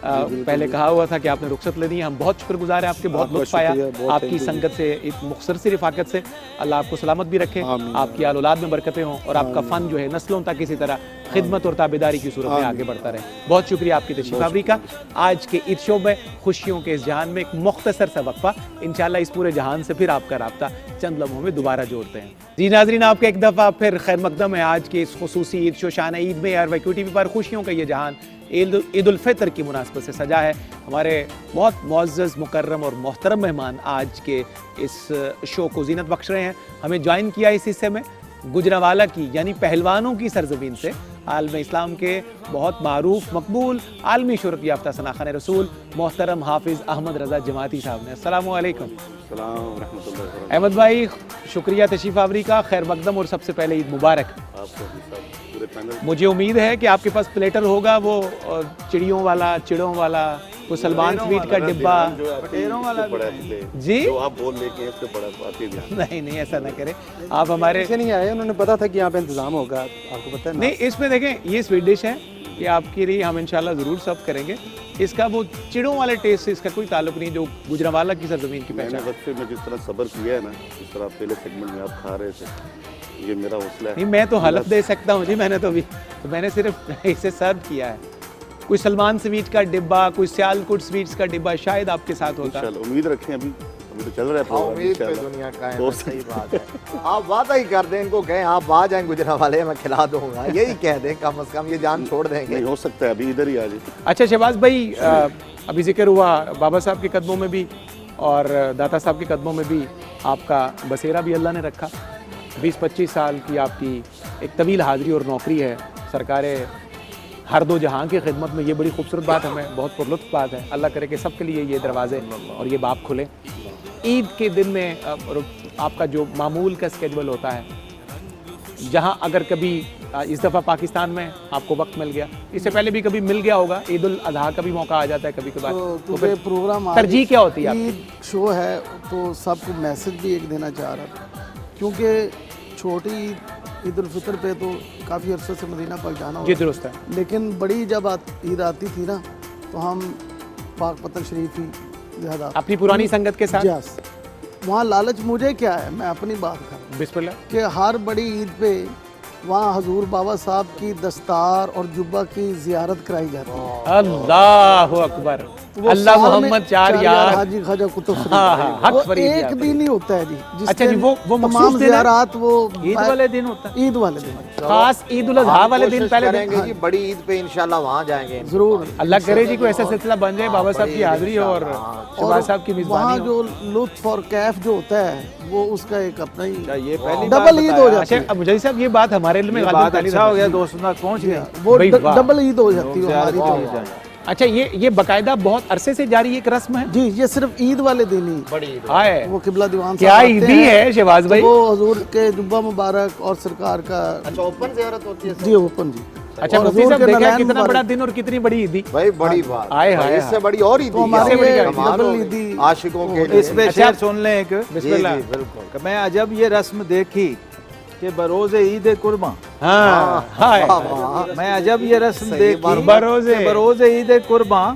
पहले कहा हुआ था कि आपने रुखसत लेनी है, हम बहुत शुक्रगुजार हैं आपके, बहुत आपका लुत्फ आया शुक्रिया, बहुत आपकी thank you। संगत से, एक मुख्तसर सी रिफाकत से। अल्लाह आपको सलामत भी रखे, आमीन। आपकी आल औलाद में बरकतें हों और आपका फ़न जो है नस्लों तक इसी तरह खिदमत और ताबेदारी की सूरत में आगे बढ़ता रहे। बहुत शुक्रिया आपकी तशरीफ़ आवरी का। आज के ईद शो में खुशियों के इस जहान में एक मुख्तसर सा वक्फा, इंशाल्लाह इस पूरे जहान से फिर आपका राब्ता चंद लम्हों में दोबारा जोड़ते हैं। जी नाज़रीन, आपका एक दफ़ा फिर खैर मकदम है आज के इस खुसूसी ईद शो शान ईद में। ARY TV पर खुशियों का ये जहान ईद उल फितर की मुनासबत से सजा है। हमारे बहुत मुअज़्ज़ज़, मुकर्रम और मोहतरम मेहमान आज के इस शो को ज़ीनत बख्श रहे हैं। हमें ज्वाइन किया इस हिस्से में गुजरावाला की यानी पहलवानों की सरज़मीन से आलम इस्लाम के बहुत मारूफ, मकबूल, आलमी शोहरत याफ्ता सनाख़ान रसूल मोहतरम हाफिज़ अहमद रज़ा जमाती साहब ने। अस्सलामु अलैकुम। अहमद भाई, शुक्रिया तशरीफ़ आवरी का, खैर मकदम और सबसे पहले ईद मुबारक। मुझे उम्मीद है कि आपके पास प्लेटर होगा वो चिड़ियों वाला वो सलमान स्वीट का डिब्बा जी। आप बोल लेके इससे बड़ा बात ही नहीं। नहीं ऐसा ना करें आप। हमारे ऐसे नहीं आए, उन्होंने पता था कि यहाँ पे इंतजाम होगा, आपको पता है ना। नहीं, इसमें देखें ये स्वीट डिश है, ये आपके लिए हम इंशाल्लाह ज़रूर सर्व करेंगे। इसका वो चिड़ों वाले टेस्ट से इसका कोई ताल्लुक नहीं जो गुजरावाला की सरजमीन की मैंने पहचान। वक्फे में जिस तरह सब्र किया है ना, जिस तरह पहले सेगमेंट में आप खा रहे थे, ये मेरा हौसला है। नहीं, मैं तो हलफ दे सकता हूँ जी, मैंने सिर्फ इसे सर्व किया है। कोई सलमान स्वीट का डिब्बा, कोई सियालकोट स्वीट्स का डिब्बा शायद आपके साथ होता है। इंशाल्लाह उम्मीद रखें, अभी तो चल रहा है प्रोग्राम, उम्मीद पे इंशाल्लाह। दुनिया कायम तो है, सही बात है। आप वादा ही कर दें, इनको कहें आप आ जाएं गुजरावाले, मैं खिला दूंगा, यही कह दें, कम से कम ये जान छोड़ देंगे। नहीं हो सकता है, अभी इधर ही आ जाए। अच्छा शहबाज भाई, अभी जिक्र हुआ बाबा साहब के कदमों में भी और दाता साहब के कदमों में भी आपका बसेरा भी अल्लाह ने रखा। 20-25 साल की आपकी एक तवील हाज़िरी और नौकरी है सरकार हर दो जहां की खिदमत में। ये बड़ी खूबसूरत बात, हमें बहुत पुरलुत्फ बात है। अल्लाह करे कि सबके लिए ये दरवाजे और ये बाब खुले। ईद के दिन में आपका जो मामूल का स्केड्यूल होता है, जहां अगर कभी इस दफ़ा पाकिस्तान में आपको वक्त मिल गया, इससे पहले भी कभी मिल गया होगा, ईद उल अजहा का भी मौका आ जाता है कभी कभार, तो तो क्योंकि फिर प्रोग्राम तरजीह क्या होती है आपकी? ईद शो है तो सबको मैसेज भी एक देना चाह रहा था, क्योंकि छोटी ईद उल फितर पे तो काफ़ी अरसे से मदीना पाक जाना जी होगा, दुरुस्त है। लेकिन बड़ी जब ईद आती थी ना तो हम पाक पतन शरीफ ही ज़्यादा अपनी पुरानी संगत के साथ जस वहाँ लालच मुझे क्या है, मैं अपनी बात कर रहा हूँ बिस्मिल्लाह। कि हर बड़ी ईद पे वहाँ हजूर बाबा साहब की दस्तार और जुब्बा की ज़ियारत कराई जाती है। अल्लाह अकबर, तो वो अल्लाह साल में मोहम्मद चार यार। हाजी ख्वाजा कुतुब फरीद। हाँ, हाँ, हक वो फरीद एक यार। दिन ही होता है जी, जिस अच्छा जी, दिन वो मखसूस तमाम दिन है? ज़ियारत वो ईद वाले दिन होता है। ईद वाले दिन खास ईद उल अजहा वाले दिन कोशिश पहले दिन। करेंगे जी, बड़ी ईद पे इंशाल्लाह वहाँ जाएंगे। ज़रूर। अल्लाह करे जी कोई ऐसा सिलसिला बन जाए, बाबा साहब की हाजिरी हो और शहबाज साहब की वहाँ मेजबानी हो। जो लुत्फ और कैफ जो होता है वो उसका एक अपना ही ये पहली डबल ईद हो जाती अच्छा है। अब मुझे साहब ये बात हमारे इल्म में ये गालिब बात तालिब अच्छा हो है। गया, दोस्तों तक पहुंच गया। वो भाई वाह। डबल ईद हो जाती है हमारी ज़ियारत तो। हो जाए। अच्छा ये बाकायदा बहुत अरसे से जारी एक रस्म है। जी, ये सिर्फ ईद वाले दिन ही बड़ी ईद हाय, वो किबला दीवान क्या साहब आते ईदी हैं, है शहबाज भाई। तो वो हजूर के जुब्बा मुबारक और सरकार का अच्छा ओपन ज़ियारत होती है जी ओपन जी। अच्छा और मुफ्ती हजूर साहब के देखा नलैन कितना मुबारक। बड़ा दिन और कितनी बड़ी ईदी। भाई बड़ी बात। आए हाय इससे बड़ी और ईद तो हमारे बड़ी लिए ईदी। डबल ईदी आशिकों के लिए। इस पे अच्छा। शेर सुन लें एक। बिस्मिल्लाह। जी, बिल्कुल। कि मैं अजब ये रस्म देखी कि बरोज़ ईद कुर्बां, हाँ हाय, मैं अजब ये रस्म देखी बरोज़े। कि बरोज़ ईद कुर्बां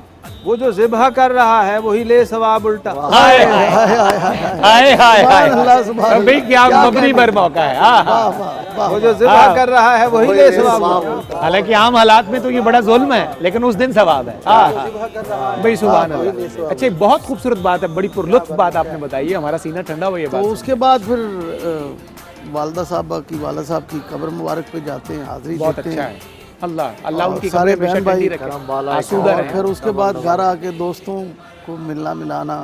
वो जो ज़िबह कर रहा है वही ले सवाब उल्टा। हाय हाय हाय हाय सुभान अल्लाह, सुभान हाय भाई क्या क्या मबनी पर मौका है। हाँ, वाह हाँ। वाह वाह। वो जो ज़िबह कर रहा है वही ले सवाब उल्टा। हालांकि आम हालात में तो ये बड़ा जुल्म है, लेकिन उस दिन सवाब है। हाँ, हाँ। भाई सुभान अल्लाह। अच्छा बहुत खूबसूरत बात है, बड़ी पुरलुत्फ बात आपने बताई है, हमारा सीना ठंडा हुआ ये तो बात। उसके बाद फिर वालदा साहबा की वाला साहब की कब्र मुबारक पे जाते हैं, हाजिरी बहुत देते अच्छा हैं। है। अल्लाह अल्लाह और उनकी सारे कब्र बहन हमेशा भाई ठंडी रखे, करम वाला आसूदा और रहे। फिर उसके बाद घर आके दोस्तों को मिलना मिलाना,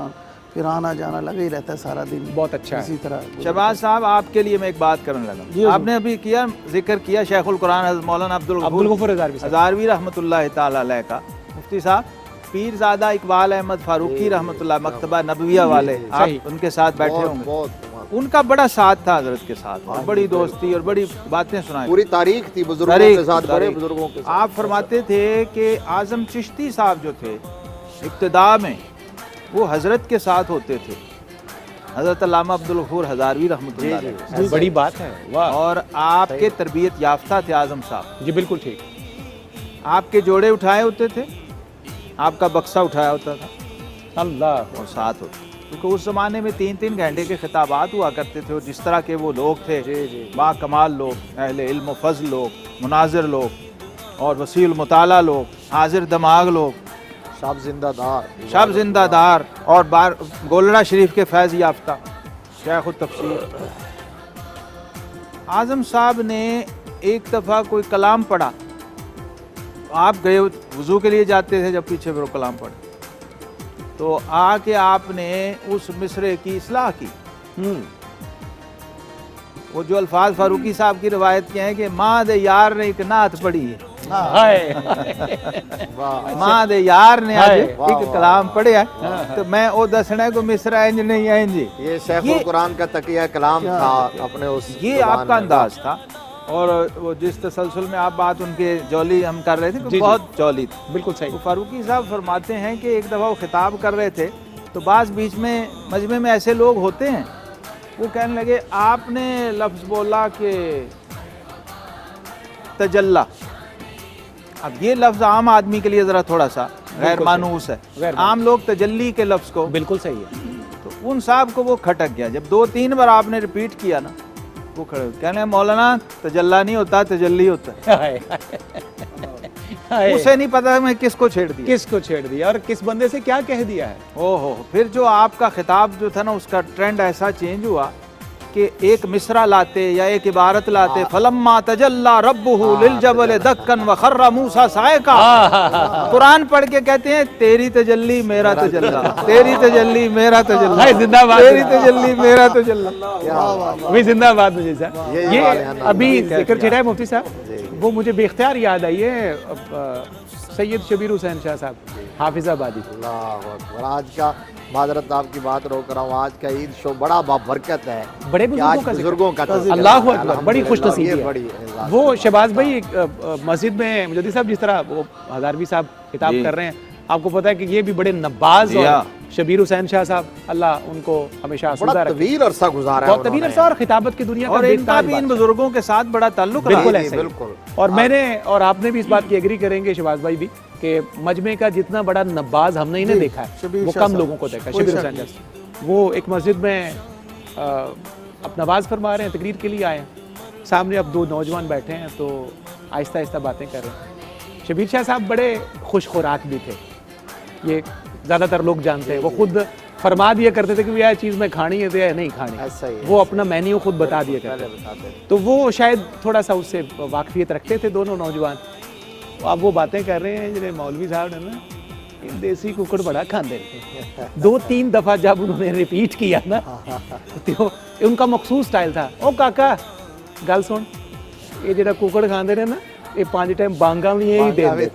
फिर आना जाना लगा ही रहता है सारा दिन। बहुत अच्छा है। इसी तरह शहबाज साहब आपके लिए मैं एक बात करने जी, लगा। आपने अभी किया जिक्र किया शेखुल कुरान हज़रत मौलाना अब्दुल अब्दुल गफूर हज़ारवी साहब। हज़ारवी रहमतुल्लाह ताला अलैह का। मुफ्ती साहब पीरज़ादा इकबाल अहमद फारूकी रहमतुल्लाह मकतबा नबविया वाले, सही। आप उनके साथ बैठे बहुत होंगे। बहुत उनका बड़ा साथ था हजरत के साथ, और बड़ी दोस्ती और बड़ी बातें सुनाई। पूरी तारीख थी बुजुर्गों तारीख, के साथ, बड़े तारीख। बुजुर्गों के साथ। आप फरमाते थे कि आज़म चिश्ती साहब जो थे इब्तिदा में वो हजरत के साथ होते थे, हजरत अल्लामा अब्दुल गफूर हज़ारवी रहमतुल्लाह अलैह। बड़ी बात है, वाह। और आपके तरबियत याफ्ता थे आज़म साहब। जी बिल्कुल ठीक। आपके जोड़े उठाए होते थे, आपका बक्सा उठाया होता था अल्लाह। और साथ होते, क्योंकि उस ज़माने में 3-3 घंटे के खिताबात हुआ करते थे, और जिस तरह के वो लोग थे, बा कमाल लोग, अहले इल्म व फज़ल लोग, मुनाजिर लोग और वसील मुताला लोग, हाजिर दमाग लोग, शब जिंदादार शब जिंदादार और बार गोलड़ा शरीफ के फैज़ याफ्ता शेख तफसीर। आज़म साहब ने एक दफ़ा कोई कलाम पढ़ा, आप गए वज़ू के लिए जाते थे, जब पीछे फिर वो कलाम पढ़े तो आके आपने उस मिसरे की इस्लाह की। वो जो अल्फाज फारूकी साहब की रवायत के हैं कि माँ दे यार ने एक नात पढ़ी है, हाय माँ दे यार ने आज हाय, एक कलाम पढ़िया, तो मैं वो दसना को मिसरा इंज नहीं है इंज। ये शेखुल कुरान का तकिया कलाम था अपने उस ये ज़ुबान आपका में। अंदाज था। और वो जिस तसलसल में आप बात उनके जौली हम कर रहे थे, जी। बहुत जौली थी। बिल्कुल सही। तो फारूकी साहब फरमाते हैं कि एक दफ़ा वो खिताब कर रहे थे, तो बाज़ बीच में मजमे में ऐसे लोग होते हैं, वो कहने लगे आपने लफ्ज़ बोला कि तजल्ला। अब ये लफ्ज़ आम आदमी के लिए ज़रा थोड़ा सा गैर मानूस है, गैर आम लोग तजल्ली के लफ्ज़ को, बिल्कुल सही है। तो उन साहब को वो खटक गया। जब 2-3 बार आपने रिपीट किया ना, वो खड़े कहने मौलाना तजल्ला नहीं होता, तजल्ली होता है। हाय हाय। उसे नहीं पता मैं किसको छेड़ दिया, किसको छेड़ दिया और किस बंदे से क्या कह दिया है। ओहो। फिर जो आपका खिताब जो था ना, उसका ट्रेंड ऐसा चेंज हुआ कि एक मिसरा लाते या एक इबारत लाते, फलम्मा तजल्ला रब्बुहु लिलजबल दक्कन व खर्रा मूसा साइका। कुरान पढ़ के कहते हैं तेरी तजल्ली मेरा तजल्ला, तेरी तजल्ली मेरा तजल्ला, हाय, जिंदाबाद। तेरी तजल्ली मेरा तजल्ला। भाई जिंदाबाद मुझे साहब। ये ये वाले हैं ना, अभी जिक्र छेड़ा है मुफ्ती साहब, वो मुझे बेख्तियार याद आई है सैयद शबीर हुसैन शाह साहब हाफिजाबादी। अल्लाह अकबर। आज का माजरत आपकी बात रोक रहा हूँ, आज का ईद शो बड़ा बाबरकत है, बड़े कि आज बुजुर्गों का जिक्र। बुजुर्गों का तज़किरा अल्लाह है, अकबर, बड़ी खुशनसीबी ये है। बड़ी वो शहबाज भाई मस्जिद में मुजद्दिद साहब जिस तरह वो हज़ारवी साहब खिताब जी। कर रहे हैं, आपको पता है कि ये भी बड़े नब्बाज जी और हाँ। शबीर हुसैन शाह साहब, अल्लाह उनको हमेशा आसूदा बड़ा रखे। तवील अरसा गुजारा है बहुत तवील उन्होंने। अरसा और खिताबत की दुनिया का और इनका बेताज भी इन बात। बुजुर्गों के साथ बड़ा ताल्लुक रहा। बिल्कुल जी, ऐसा ही। बिल्कुल। और मैंने और आपने भी इस बात की एग्री करेंगे शहबाज भाई भी कि मजमे का जितना बड़ा नब्बाज हमने इन्हें देखा है शबीर वो शाह कम साहब। लोगों को देखा है। कोई शबीर शक हुसैन शाह वो एक मस्जिद में अब नमाज फरमा रहे हैं, तकरीर के लिए आए हैं, सामने अब दो नौजवान बैठे हैं तो आहिस्ता आहिस्ता बातें कर रहे हैं। शबीर शाह साहब बड़े खुश खुराक भी थे, ये ज़्यादातर लोग जानते हैं। वो खुद फरमा दिया करते थे कि यह चीज़ मैं खानी है तो या नहीं खानी, ऐसा ही है। वो अपना मेन्यू खुद बता दिया करते थे। तो वो शायद थोड़ा सा उससे वाकफियत रखते थे दोनों नौजवान। अब वो बातें कर रहे हैं जो मौलवी साहब ने ना, देसी कुकड़ बड़ा खाते 2-3 दफ़ा जब उन्होंने रिपीट किया ना तो उनका मखसूस स्टाइल था। ओ काका गल सुन, ये जो कुकड़ खाते ने ना, ये 5 टाइम बांगा भी यही दे दे।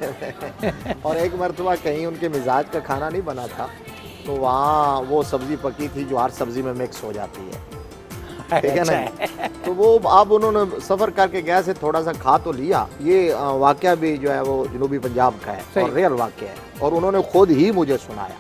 और एक मरतबा कहीं उनके मिजाज का खाना नहीं बना था, तो वहाँ वो सब्ज़ी पकी थी जो हर सब्ज़ी में मिक्स हो जाती है, ठीक है ना। तो वो अब उन्होंने सफ़र करके गए से थोड़ा सा खा तो लिया। ये वाक़या भी जो है वो जनूबी पंजाब का है और रियल वाक़या है, और उन्होंने खुद ही मुझे सुनाया।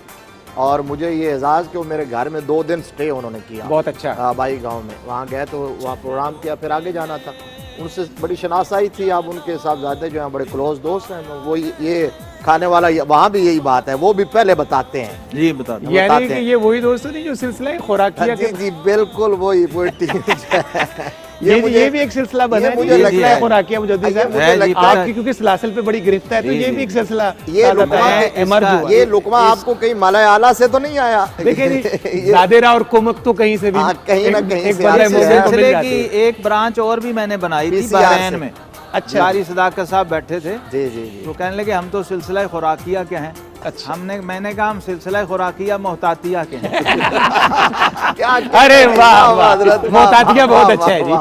और मुझे ये एजाज़ कि वो मेरे घर में 2 दिन स्टे उन्होंने किया। बहुत अच्छा। बाई गांव में वहाँ गए तो वहाँ प्रोग्राम किया, फिर आगे जाना था। उनसे बड़ी शनासाई थी। अब उनके साहबजादे जो हैं बड़े क्लोज दोस्त हैं। वो ये खाने वाला वहाँ भी यही बात है, वो भी पहले बताते हैं। जी बता दो। यानी कि ये वही दोस्त नहीं जो सिलसिला खुराकिया जी जी बिल्कुल वही टीम ये भी एक सिलसिला बना है, मुझे लगता है खुराकिया मुजद्दिद साहब, मुझे लगता है आपकी क्योंकि सलासिल पे बड़ी गिरफ्त है तो ये भी एक सिलसिला ये एमर्ज हुआ। ये लुकमा आपको कहीं मलायाला से तो नहीं आया? देखिए जादेरा और कुमक तो कहीं से भी कहीं ना कहीं से बंदे मोमिन को मिल सिलसिले जाते की हैं। एक ब्रांच और भी मैंने बनाई थी PCR बहरैन से। में। अच्छा। कारी सदाकत साहब बैठे थे, जी जी जी। तो कहने लगे हम तो सिलसिला खुराकिया के हैं। अच्छा। मैंने कहा हम सिलसिला खुराकिया मोहतातिया के हैं। अरे वाह वाह, मोहतातिया बहुत अच्छा है जी,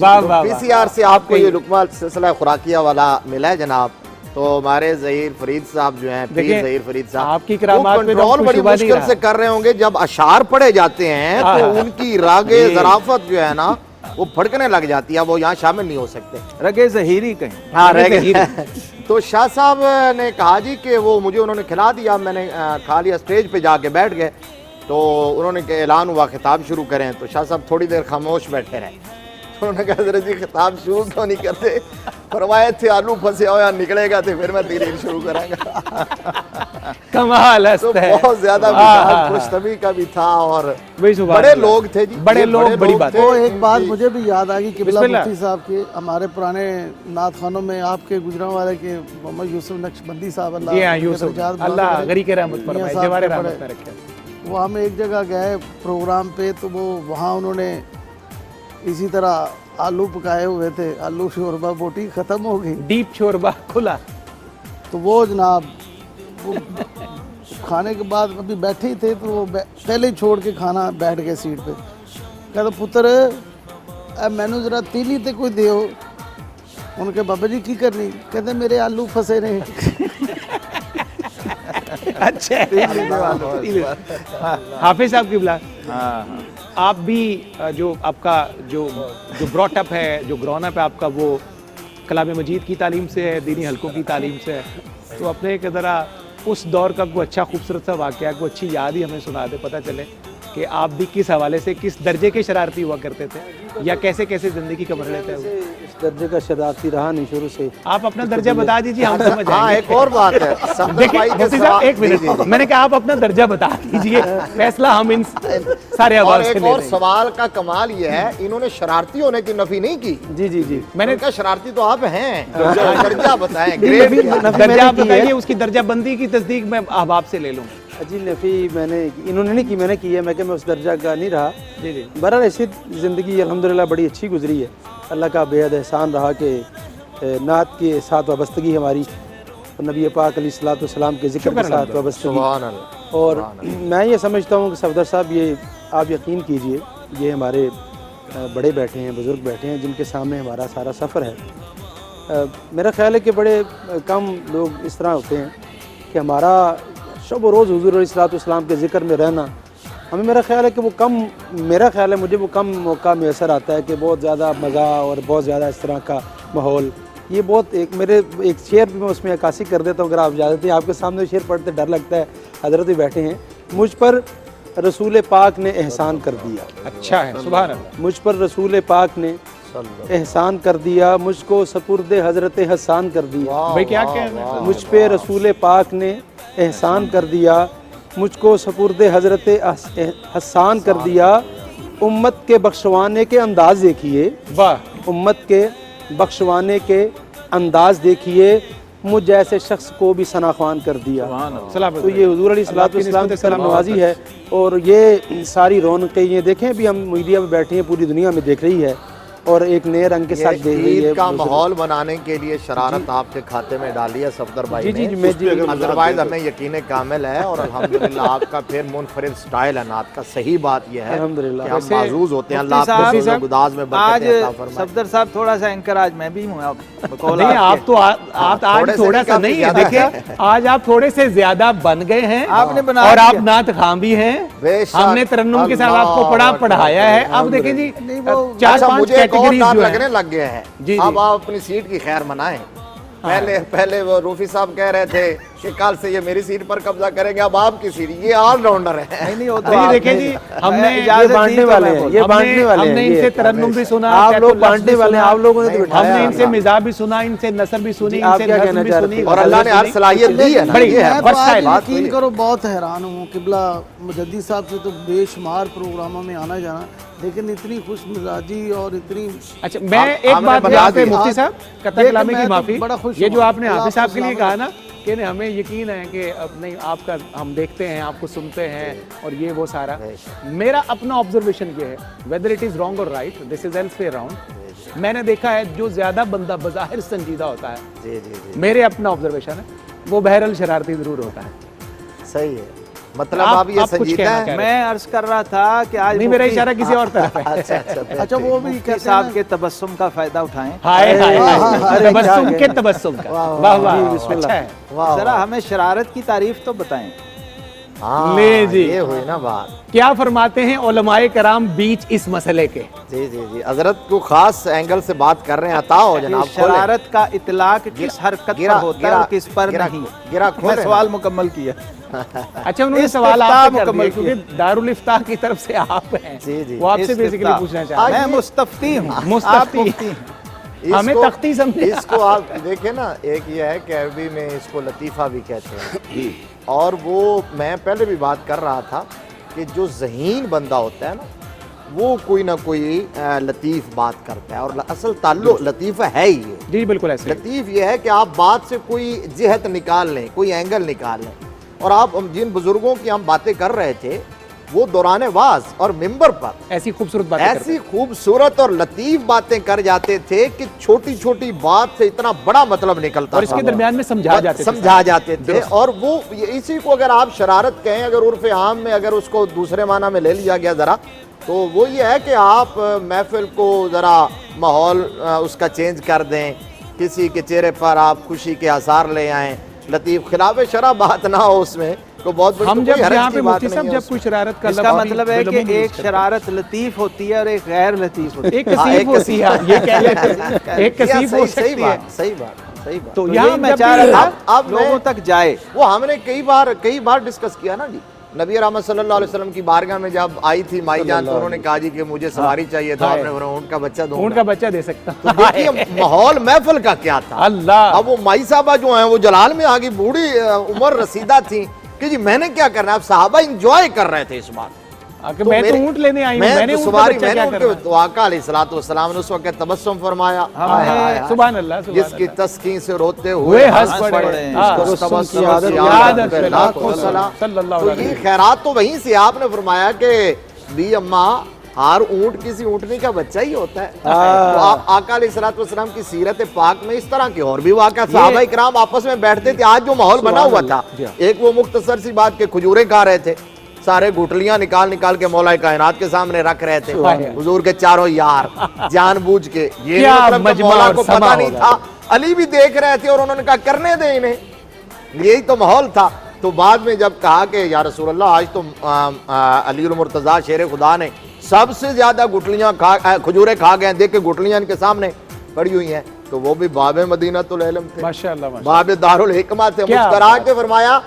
वाह वाह। पीसीआर से आपको ये लुकमा सिलसिला खुराकिया वाला मिला है जनाब। तो हमारे ज़हीर फरीद साहब जो हैं, पीर ज़हीर फरीद साहब, आपकी करामात पे तो कंट्रोल कुछ बड़ी शुबा नहीं मुश्किल रहा। से कर रहे होंगे। जब अशार पढ़े जाते हैं तो उनकी रागे ज़राफ़त जो है ना वो फड़कने लग जाती है, वो यहाँ शामिल नहीं हो सकते। रगे ज़हीरी कहीं। हाँ रह गए। तो शाह साहब ने कहा जी कि वो मुझे उन्होंने खिला दिया, मैंने खा लिया, स्टेज पे जाके बैठ गए। तो उन्होंने कहा ऐलान हुआ खिताब शुरू करें। तो शाह साहब थोड़ी देर खामोश बैठे रहे। तो उन्होंने कहा जरा जी खिताब शुरू क्यों नहीं करते? फरमाया थे आलू फंसे हो या निकलेगा तो फिर मैं तकरीर शुरू करांगा। कमाल है। तो बहुत ज्यादा खुशतमी का भी था और बड़े लोग थे जी, बड़े लोग, बड़ी बात। वो एक बात मुझे भी याद आ गई किबला बिस्मिल्लाह। मुफ्ती साहब के, हमारे पुराने नात खानों में आपके गुजरांवाले के मोहम्मद यूसुफ नक्शबंदी साहब, जी हाँ, यूसुफ, अल्लाह गरी के रहमत फरमाए, जवारे रहमत में रखे। वो हम एक जगह गए प्रोग्राम पे, तो वो वहाँ उन्होंने इसी तरह आलू पकाए हुए थे, आलू शोरबा, बोटी ख़त्म हो गई, डीप शोरबा खुला। तो वो जनाब वो खाने के बाद अभी बैठे ही थे, तो वो पहले ही छोड़ के खाना बैठ गए सीट पे। कहते पुत्र मैनू जरा तीली ते कोई दियो। उनके बाबा जी की करनी? कहते मेरे आलू फंसे ने। अच्छा। हाफिज साहब की बुला, आप भी जो आपका जो ब्रॉट अप है, जो ग्रोन अप है आपका, वो कलाम मजीद की तालीम से है, दीनी हलकों की तालीम से है। तो अपने एक ज़रा उस दौर का कोई अच्छा खूबसूरत सा वाक़या, कोई अच्छी याद ही हमें सुना दे, पता चले कि आप भी किस हवाले से, किस दर्जे के शरारती हुआ करते थे या कैसे कैसे ज़िंदगी का मरले थे। इस दर्जे का शरारती रहा नहीं शुरू से। आप अपना दर्जा बता दीजिए, हम समझ हाँ जाएंगे। एक और बात है देखिए मुफ्ती साहब, एक मिनट, मैंने कहा आप अपना दर्जा बता दीजिए, फैसला हम इन सारे और आवाज से एक ले और लेंगे। सवाल का कमाल ये है, इन्होंने शरारती होने की नफी नहीं की। जी जी जी। मैंने कहा शरारती तो आप हैं, दर्जा बताएं, ग्रेड क्या? दर्जा आप बताइए, उसकी दर्जा बंदी की तस्दीक मैं अब आपसे ले लूँ। जी नफ़ी मैंने इन्होंने नहीं की, मैंने की है। मैं उस दर्जा का नहीं रहा। जी जी। बहरहाल ऐसी ज़िंदगी अल्हम्दुलिल्लाह बड़ी अच्छी गुजरी है। अल्लाह का बेहद एहसान रहा कि नात के साथ वाबस्तगी हमारी नबी पाक अलैहिस्सलाम के ज़िक्र के साथ वाबस्तगी। सुभान अल्लाह। और मैं ये समझता हूँ कि सफदर साहब, ये आप यकीन कीजिए, ये हमारे बड़े बैठे हैं, बुज़ुर्ग बैठे हैं, जिनके सामने हमारा सारा सफ़र है। मेरा ख़्याल है कि बड़े कम लोग इस तरह होते हैं कि हमारा शब रोज़ हुज़ूर अलैहिस्सलाम के ज़िक्र में रहना, हमें मेरा ख्याल है कि वो कम, मेरा ख्याल है मुझे वो कम मौका मैसर आता है कि बहुत ज़्यादा मज़ा और बहुत ज़्यादा इस तरह का माहौल। ये बहुत एक मेरे एक शेर भी मैं उसमें अक्कासी कर देता हूँ, अगर आप इजाज़त दें। आपके सामने शेर पढ़ते डर लगता है, हज़रत भी बैठे हैं। मुझ पर रसूल पाक ने एहसान कर दिया। अच्छा है, सुभान अल्लाह। मुझ पर रसूल पाक ने एहसान कर दिया, मुझको सपुर्दे हज़रत हसान कर दिया। भाई क्या कह रहे हैं? मुझ पे रसूल पाक ने एहसान कर दिया, मुझको सपुर्दे हज़रत हसान कर दिया। उम्मत के बख्शवाने के अंदाज देखिए, वाह। उम्मत के बख्शवाने के अंदाज देखिए, मुझ जैसे शख्स को भी सनाख्वान कर दिया। तो ये हुजूर अलैहिस्सलाम की सलाम नवाजी है। और ये सारी रौनकें ये देखें, अभी हम मीडिया में बैठे हैं, पूरी दुनिया में देख रही है और एक नए रंग के साथ देख रही है। ईद का माहौल बनाने के लिए शरारत आपके खाते में डाली है सफदर भाई ने। अदरवाइज हमें यकीन कामिल है और अल्हम्दुलिल्लाह आपका फिर मुनफरिद स्टाइल है नात का। सही बात यह है अल्हम्दुलिल्लाह। कि हम माजूज होते हैं। अल्लाह मुफ्ती आपको साहब, गुदाज में आज बरकत अता फरमाए। सफदर साहब थोड़ा सा एंकर आज मैं भी हूँ। नहीं, आप तो आप आज थोड़े से थोड़ा नहीं, सा काफी नहीं है, ज्यादा देखिए आज आप थोड़े से ज्यादा बन गए हैं। आपने बना और दिया। आप नात खां भी हैं। बेशक। हमने तरन्नुम के साथ आपको अल्लाह पढ़ाया है। अब देखिए जी नहीं, वो- चार अच्छा, पांच मुझे एक और कैटेगरीज नात जो लगने है। लग गया है। जी, अब जी। आप अपनी सीट की खैर मनाएं। पहले वो रूफी साहब कह रहे थे कि कल से ये मेरी सीट पर कब्जा करेंगे, अब आपकी सीट। ये ऑलराउंडर है। नहीं वो तो नहीं, आपने- देखिए जी, हमने मैं ये इजाज़त दी बांटने तो वाले मैं हैं, बोलूँ। ये बांटने वाले हैं। हमने ये इनसे तरन्नुम भी सुना, आप लोग कैतुल लफ्ज़ बांटने भी वाले हैं, सुना, आप लोगों ने तो नहीं, बिठाया हमने है। इनसे मिजाज भी सुना, इनसे नसर भी सुनी, आप इनसे क्या नज़्म कहना भी चाह रहे सुनी, थे? और अल्लाह ने हर सुनी। सलाहियत दी है ना। बड़ी ये है मैं तो फर्स्ट आज टाइम बात यकीन हुई। करो बहुत हैरान हूँ। किबला मुजद्दी साहब से तो बेशुमार प्रोग्रामों में आना जाना, लेकिन इतनी खुश मिजाजी और इतनी अच्छा, मैं एक हमने बात बता यहाँ पे दी। मुफ्ती साहब कतई देख, कलामी मैं की तो माफी, बड़ा खुश ये जो हुआ। आपने अल्लाह हाफिज साहब के लिए आपको कहा ना कि नहीं, हमें यकीन है कि अब नहीं आपका हम देखते हैं, आपको सुनते हैं और ये वो सारा। मेरा अपना ऑब्जर्वेशन ये है, वेदर इट इज रॉन्ग और right, this is elsewhere round. मैंने देखा है जो ज्यादा बंदा बज़ाहिर संजीदा होता है, जी जी जी, मेरे अपना ऑब्जर्वेशन है, वो बहरल शरारती जरूर होता है। सही है। मतलब आप ये आप कुछ संजीदा कहना हैं। चाह मैं अर्ज कर रहा था कि आज नहीं, मेरा मुफ्ती- इशारा किसी और तरफ है। अच्छा अच्छा अच्छा वो भी मुफ्ती कहते साहब हैं के तबस्सुम का फायदा उठाएं। हाय हाय हाय, अरे तबस्सुम क्या के तबस्सुम का, वाह वाह, अच्छा है। वाह जरा वाह। हमें शरारत की तारीफ तो बताएं। हाँ, ले जी। ये हुई ना बात। क्या फरमाते हैं उलमाए कराम बीच इस मसले के? जी जी जी, हजरत को खास एंगल से बात कर रहे हैं। अता हो कि जनाब, खोलें। शरारत का इतलाक किस हरकत पर गिरा- होता है गिरा- और किस पर गिरा- नहीं। गिरा मैं खोलें। सवाल मुकम्मल किया। अच्छा, उन्होंने इस्तिफ्ताह सवाल आपसे कर मुकम्मल दिया क्योंकि दारुल इफ्ताह की तरफ से आप हैं। जी, जी। वो आपसे बेसिकली इस्तिफ्ताह। पूछना चाह रहे मैं मुस्तफ्ती हूँ, मुस्तफ्ती। आप मुफ्ती हैं। हैं। हमें इसको- तख्ती समझे। इसको आप देखें ना, एक ये है कि अरबी में इसको लतीफ़ा भी कहते हैं। और वो मैं पहले भी बात कर रहा था कि जो ज़हीन बंदा होता है ना, वो कोई ना कोई लतीफ़ बात करता है। और असल ताल्लुक लतीफ़ा है ही ये। जी बिल्कुल ऐसे ही। लतीफ़ ये है कि आप बात से कोई जिहत निकाल लें, कोई एंगल निकाल लें। और आप जिन बुज़ुर्गों की हम बातें कर रहे थे, वो दौरान वाज और मिंबर पर ऐसी खूबसूरत बातें करते ऐसी खूबसूरत और लतीफ बातें कर जाते थे कि छोटी छोटी बात से इतना बड़ा मतलब निकलता और इसके था। दरमियान में समझा जाते थे। समझा जाते थे। और वो इसी को अगर आप शरारत कहें, अगर उर्फ आम में अगर उसको दूसरे माना में ले लिया गया ज़रा, तो वो ये है कि आप महफिल को ज़रा माहौल उसका चेंज कर दें, किसी के चेहरे पर आप खुशी के आसार ले आएँ। लतीफ़ खिलाफ शरा बात ना हो उसमें, तो बहुत बड़ी हम तो जब कोई हरज यहाँ की पे बात मुफ्ती साहब नहीं है जब कोई शरारत का इसका लफ्ज़ मतलब है कि बिलमुम यूज़ एक करते हैं। शरारत लतीफ होती है और एक गैर लतीफ होती है। एक कसीफ होती है, ये कह लेते हैं। एक या कसीफ हो सही सकती है। बात, सही बात, सही बात। तो तो यहाँ यही मैं जब चाह भी- रहा था अब लोगों मैं- तक जाए। वो हमने कई बार डिस्कस किया ना जी। नबी रहमत सल्लल्लाहु अलैहि वसल्लम की बारगाह में जब आई थी माई जान, तो उन्होंने कहा जी कि मुझे सवारी चाहिए, तो हाँ। आपने बोला ऊँट का बच्चा दूंगा। ऊँट का बच्चा दे सकता तो देखिए माहौल महफिल का क्या था। अल्लाह। अब वो माई साहबा जो हैं वो जलाल में आगे बूढ़ी उम्र रसीदा थी कि जी मैंने क्या करना है। अब साहबा इंजॉय कर रहे थे इस बात। आके मैं तो ऊँट लेने आई हूँ, मैंने तो ऊँट का सवारी बच्चा मैंने क्या उनके करना? तो आका अलैहिस्सलातु वस्सलाम ने उस वक्त तबस्सुम फरमाया, हाय हाय हाय, सुभान अल्लाह, सुभान जिसकी अल्लाह। तस्कीन से रोते हुए हुए हंस हंस पड़े। पड़े, हाँ, उसको रसूल तबस्सुम की आदत की याद आदत है, पे लाखों लाखों सलाम। सल्लल्लाहु तो अलैहि ये वसल्लम। खैरात तो वहीं से आपने फरमाया कि बी अम्मा हर ऊँट किसी ऊँटनी का बच्चा ही होता है। तो आप आका अलैहिस्सलातु वस्सलाम की सीरत पाक में इस तरह के और भी वाक़या, सहाबा इकराम आपस में बैठते थे। आज जो माहौल बना हुआ था, एक वो मुख्तसर सी बात के खजूरें खा रहे थे, सारे गुठलियां निकाल के मौला कायनात के सामने रख रहे थे, हुजूर के चारों यार जानबूझ के। ये क्या नहीं मतलब कि मजमा मौला और को समा पता नहीं होगा। था, अली भी देख रहे थे और उन्होंने कहा करने दे इन्हें, यही तो माहौल था। तो बाद में जब कहा कि या रसूल अल्लाह, आज तो अली उल मुर्तज़ा शेर खुदा ने सबसे ज्यादा गुठलियां खजूरें खा गए, देख के गुठलियां इनके सामने पड़ी हुई हैं, तो वो भी बाबे मदीनतुल इल्म थे, माशाअल्लाह, माशाअल्लाह। बाबे दारुल हिकमा थे। क्या मुस्करा के फरमाया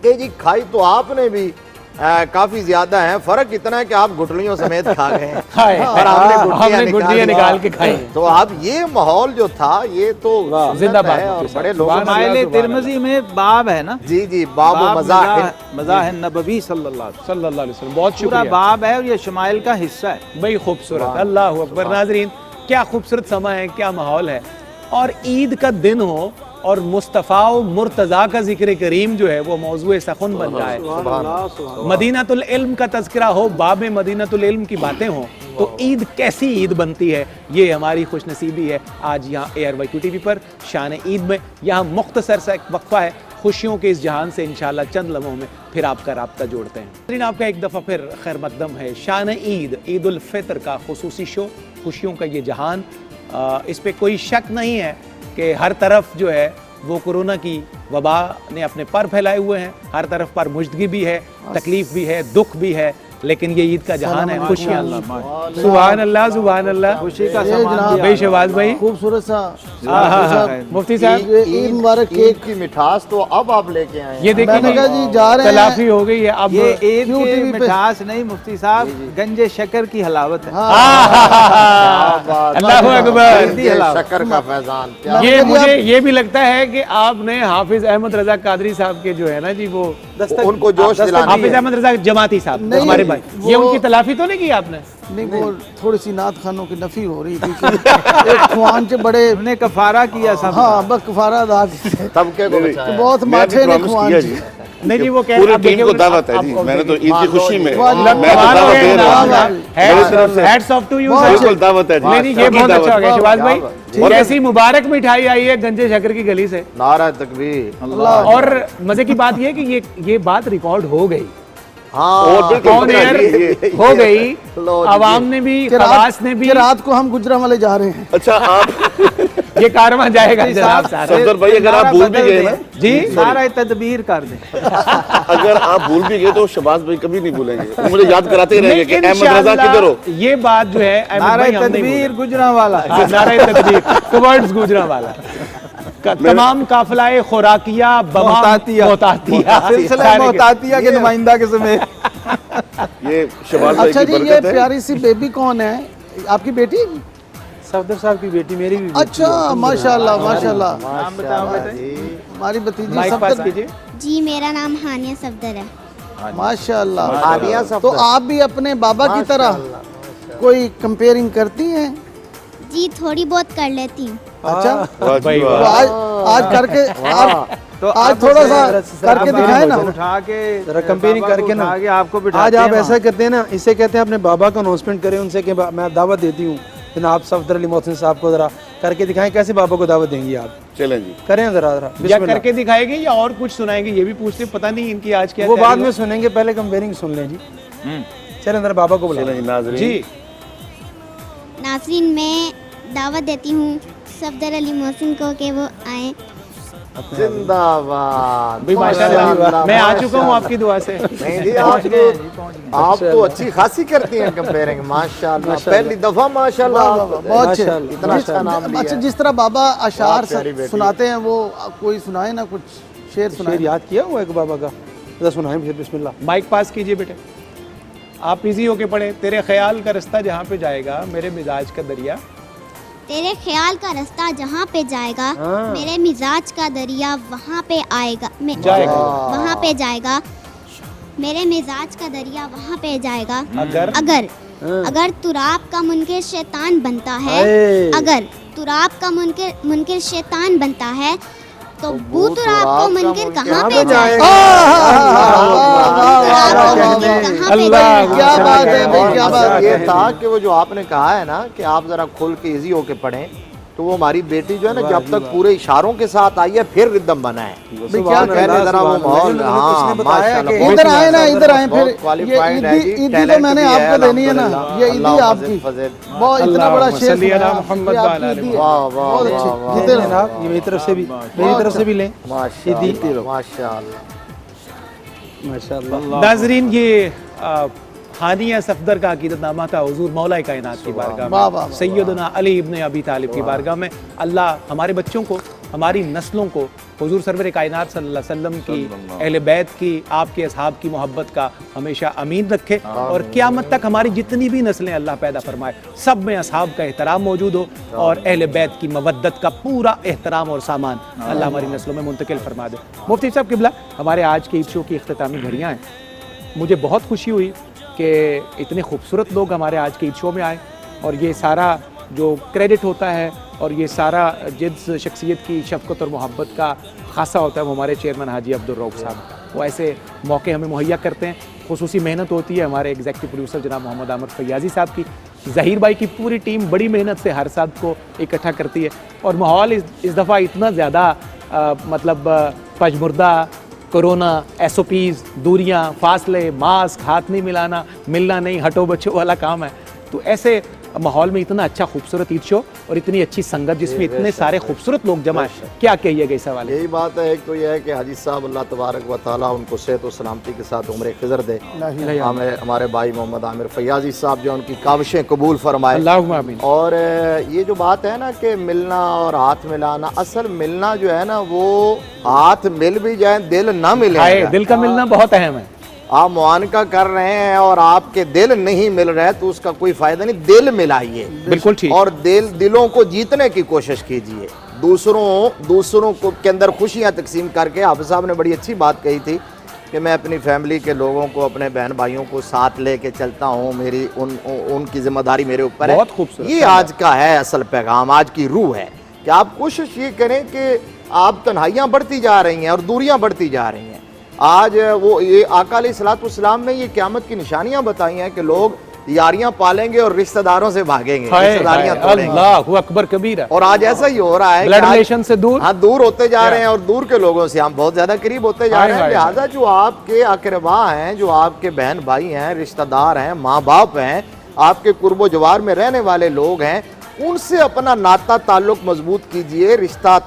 कि जी खाई तो आपने भी काफी ज्यादा है, फर्क इतना है कि आप गुठलियों समेत खा गए खाए। और हमने गुठलियां निकाल के खाई। तो अब ये माहौल जो था ये तो सुन्नत जिंदाबाद है और मुफ्ती बड़े साहब। लोगों सुभान ने- अल्लाह। माइल तिरमिज़ी में बाब है ना, जी जी बाबु मज़ाहिर मज़ाहिर नबवी सल्लल्लाहु अलैहि सल्लल्लाहु अलैहि वसल्लम। बहुत वसल्लम। पूरा शुक्रिया बाब है और ये शमाइल का हिस्सा है। बड़ी खूबसूरत। अल्लाह अकबर। नाज़रीन, کیا خوبصورت سما ہے, کیا ماحول ہے. اور عید کا دن ہو اور مصطفیٰ و مرتضیٰ کا ذکر کریم جو ہے وہ موضوع سخن بن جائے, مدینۃ العلم کا تذکرہ ہو, باب مدینۃ العلم کی باتیں ہوں, تو عید کیسی عید بنتی ہے. یہ ہماری خوش نصیبی ہے آج یہاں ARYQ TV پر شان عید میں. یہاں مختصر سا ایک وقفہ ہے, خوشیوں کے اس جہان سے انشاءاللہ چند لمحوں میں پھر آپ کا رابطہ جوڑتے ہیں. لیکن آپ کا ایک دفعہ پھر خیر مقدم ہے. شان عید, عید الفطر کا خصوصی شو, خوشیوں کا یہ جہان. اس پہ کوئی شک نہیں ہے کہ ہر طرف جو ہے وہ کورونا کی وبا نے اپنے پر پھیلائے ہوئے ہیں. ہر طرف پر مشتگی بھی ہے, تکلیف بھی ہے, دکھ بھی ہے, لیکن یہ عید کا جہان ہے, خوشیاں. سبحان اللہ سبحان اللہ. خوشی کا یہ جناب بھائی شہباز بھائی, خوبصورت سا مفتی صاحب عید مبارک عید کی مٹھاس تو اب آپ لے کے آئے ہیں. یہ دیکھیں میں نے کہا جی جا رہے ہیں, تلافی ہو گئی ہے اب. یہ عید کیوں کی ٹی وی پہ؟ مٹھاس نہیں مفتی صاحب, گنج شکر کی حلاوت ہے. اللہ اکبر. یہ شکر کا فیضان کیا یہ مجھے یہ بھی لگتا ہے کہ آپ نے حافظ احمد رضا قادری صاحب کے جو ہے نا جی وہ ان کو جوش دلانا حافظ احمد رضا جماعتی صاحب نہیں، ہمارے بھائی, یہ ان کی تلافی تو نہیں کی آپ نے؟ نہیں وہ تھوڑی سی نعت خانوں کی نفی ہو رہی تھی کہ ایک خوان سے بڑے ہم نے کفارہ کیا سب. ہاں بس کفارہ ادا کیا, طبقے کو بچایا. بہت ماٹھے نے خوان جی نہیں جی وہ کہہ پوری آپ ٹیم دیکھیں کو دعوت ہے جی, میں نے تو عید کی خوشی میں واہ، میں تو دعوت دے رہا ہوں. Hats of two you. بالکل دعوت ہے نہیں جی. نہیں یہ بہت اچھا ہو گیا شہباز بھائی. ٹھیک کیسی مبارک مٹھائی آئی ہے گنجے شکر کی گلی سے. نعرہ تکبیر. اور مزے کی بات یہ ہے کہ یہ بات ریکارڈ ہو گئی, ہاں آن ایئر ہو گئی, عوام نے بھی, خواص نے بھی. کہ رات کو ہم گجرانوالے جا رہے ہیں. اچھا آپ یہ کارواں جائے گا جناب سارا. صفدر بھائی اگر آپ بھول بھی گئے نا, جی سارا تدبیر کر دیں. اگر آپ بھول بھی گئے تو شہباز بھائی کبھی نہیں بھولیں گے, وہ مجھے یاد کراتے رہیں گے کہ احمد رضا کدھر ہو. یہ بات جو ہے احمد نعرہ بھائی ہم نہیں تدبیر بھولیں. گجرانوالا. نعرہ تکبیر ٹورڈز گوجرانوالا. تمام قافلہ خوراکیہ محتاطیہ سلسلہ محتاطیہ کے نمائندہ کے سمیت. یہ شہباز بھائی اچھا کی جی یہ برکت ہے. پیاری سی بیبی کون ہے, آپ کی بیٹی؟ صفدر صاحب کی بیٹی, میری بھی اچھا ماشاءاللہ ماشاءاللہ. نام بتاؤ بیٹے. ہماری بھتیجی مائک پاس صفدر. کیجئے. جی میرا نام ہانیہ صفدر ہے. ماشاءاللہ. تو آپ بھی اپنے بابا کی طرح کوئی کمپیئرنگ کرتی ہیں؟ جی تھوڑی بہت کر لیتی ہوں. اچھا واہ جی تو واہ. آج کر کے تو آج تھوڑا سا کر کے دکھائیں نا. اٹھا کے ذرا کمپیئرنگ کر کے نا, اٹھا کے آپ کو آج بٹھاتے آپ ہیں ایسا کرتے ہیں نا, اسے کہتے ہیں اپنے بابا کو اناؤنسمنٹ کریں ان سے کہ میں دعوت دیتی ہوں جناب صفدر علی محسن صاحب کو, ذرا کر کے دکھائیں کیسے بابا کو دعوت دیں گی آپ. چلیں جی کریں ذرا یا کر کے دکھائے گے یا اور کچھ سنائیں گے, یہ بھی پوچھتے, پتہ نہیں ان کی آج کیا وہ بعد میں سنیں گے, پہلے کمپیئرنگ سن لیں جی. چلیں ذرا بابا کو چلیں بلائیں. جی ناظرین. جی ناظرین میں دعوت دیتی ہوں صفدر علی محسن کو کہ وہ آئیں. زندہ باد. بھائی ماشاءاللہ میں آ چکا ہوں آپ کی دعا سے. نہیں جی آپ تو اچھی خاصی کرتی ہیں کمپیئرنگ, ماشاءاللہ. پہلی دفعہ ماشاءاللہ. بہت اچھے. اتنا اچھا نام لیا. اچھا جس طرح بابا اشعار بہت پیاری بیٹی. سناتے ہیں وہ کوئی سنائے نا, کچھ شعر سنائے. شعر یاد کیا ہوا ہے بابا کا, ذرا سنائیں پھر. بسم اللہ. مائک پاس کیجئے بیٹے, آپ ایزی ہو کے پڑھیں. تیرے خیال کا رستہ جہاں پہ جائے گا میرے مزاج کا دریا. تیرے خیال کا رستہ جہاں پہ جائے گا میرے مزاج کا دریا وہاں پہ آئے گا. وہاں پہ جائے گا میرے مزاج کا دریا وہاں پہ جائے گا. اگر تراب کا منکر شیطان بنتا ہے, اگر تراب کا منکر شیطان بنتا ہے تو بو تراب کو منکر کہاں پہ جائے گا. کیا بات ہے بھائی, کیا بات. یہ تھا کہ وہ جو آپ نے کہا ہے نا کہ آپ ذرا کھل کے ایزی ہو کے پڑھیں, تو وہ ہماری بیٹی جو ہے نا جب تک پورے اشاروں کے ساتھ آئی ہے پھر ردم بنا ہے. کیا پہلے ذرا وہ ماحول, ہاں ماشاءاللہ. ادھر آئے نا, ادھر آئے بہت پھر. qualified ہے جی, عیدی تو میں نے آپ کو دینی ہے نا, یہ عیدی آپ کی. بہت اتنا بڑا شعر صلی علی محمد یہ آپ کی وعلی عیدی ہے. واہ واہ بہت واہ اچھی. واہ. جیتے رہو. جناب یہ میری طرف سے بھی, میری طرف سے بھی لیں. ماشاءاللہ ماشاءاللہ. ماشاءاللہ. ناظرین یہ ہانیہ صفدر کا عقیدت نامہ تھا حضور مولا کائنات کی بارگاہ واہ واہ میں, سیدنا علی ابن ابی طالب کی بارگاہ میں. اللہ ہمارے بچوں کو, ہماری نسلوں کو حضور سرور کائنات صلی اللہ علیہ وسلم کی, اہل بیت کی, آپ کے اصحاب کی محبت کا ہمیشہ امین رکھے, اور قیامت تک ہماری جتنی بھی نسلیں اللہ پیدا فرمائے سب میں اصحاب کا احترام موجود ہو, اور اہل بیت کی مودت کا پورا احترام اور سامان اللہ ہماری نسلوں میں منتقل فرما دے. مفتی صاحب قبلہ, ہمارے آج کے عید شو کی اختتامی گھڑیاں ہیں. مجھے بہت خوشی ہوئی کہ اتنے خوبصورت لوگ ہمارے آج کے عید شو میں آئے, اور یہ سارا جو کریڈٹ ہوتا ہے اور یہ سارا جس شخصیت کی شفقت اور محبت کا خاصہ ہوتا ہے وہ ہمارے چیئرمین حاجی عبدالرؤف صاحب، وہ ایسے موقع ہمیں مہیا کرتے ہیں. خصوصی محنت ہوتی ہے ہمارے ایگزیکٹو پروڈیوسر جناب محمد عامر فیاضی صاحب کی. ظہیر بھائی کی پوری ٹیم بڑی محنت سے ہر ساتھ کو اکٹھا کرتی ہے اور ماحول اس دفعہ اتنا زیادہ مطلب پجمردہ، کورونا، SOPs، دوریاں، فاصلے، ماسک، ہاتھ نہیں ملانا، ملنا نہیں، ہٹو بچو والا کام ہے. تو ایسے ماحول میں اتنا اچھا خوبصورت عید شو اور اتنی اچھی سنگت جس میں اتنے سارے خوبصورت لوگ جمع ہیں، کیا کہیے گا اس حوالے؟ یہی بات ہے. ایک تو یہ ہے کہ حاجی صاحب اللہ تبارک و تعالیٰ ان کو صحت و سلامتی کے ساتھ عمر خضر دے. ہمارے بھائی محمد عامر فیاضی صاحب جو ان کی کاوشیں قبول فرمائے. اللہم آمین. اور یہ جو بات ہے نا کہ ملنا اور ہاتھ ملانا، اصل ملنا جو ہے نا وہ ہاتھ مل بھی جائیں دل نہ ملے. دل کا ملنا بہت اہم ہے. آپ معانقہ کر رہے ہیں اور آپ کے دل نہیں مل رہے تو اس کا کوئی فائدہ نہیں. دل ملائیے، بالکل ٹھیک. اور دلوں کو جیتنے کی کوشش کیجئے. دوسروں کو کے اندر خوشیاں تقسیم کر کے. حافظ صاحب نے بڑی اچھی بات کہی تھی کہ میں اپنی فیملی کے لوگوں کو، اپنے بہن بھائیوں کو ساتھ لے کے چلتا ہوں، میری ان کی ذمہ داری میرے اوپر ہے. بہت خوبصورت. یہ آج کا ہے اصل پیغام، آج کی روح ہے کہ آپ کوشش یہ کریں کہ آپ تنہائیاں بڑھتی جا رہی ہیں اور دوریاں بڑھتی جا رہی ہیں. آج وہ یہ آقا علیہ الصلوۃ والسلام نے یہ قیامت کی نشانیاں بتائی ہیں کہ لوگ یاریاں پالیں گے اور رشتہ داروں سے بھاگیں گے، رشتہ داریاں توڑیں گے. اللہ اکبر کبیرہ. اور آج ایسا ہی ہو رہا ہے بلڈ ریلیشن سے دور، ہاں دور ہوتے جا رہے ہیں اور دور کے لوگوں سے ہم بہت زیادہ قریب ہوتے جا رہے ہیں. لہٰذا جو آپ کے اقربا ہیں، جو آپ کے بہن بھائی ہیں، رشتہ دار ہیں، ماں باپ ہیں، آپ کے قرب و جوار میں رہنے والے لوگ ہیں، ان سے اپنا ناطہ تعلق مضبوط کیجئے، رشتہ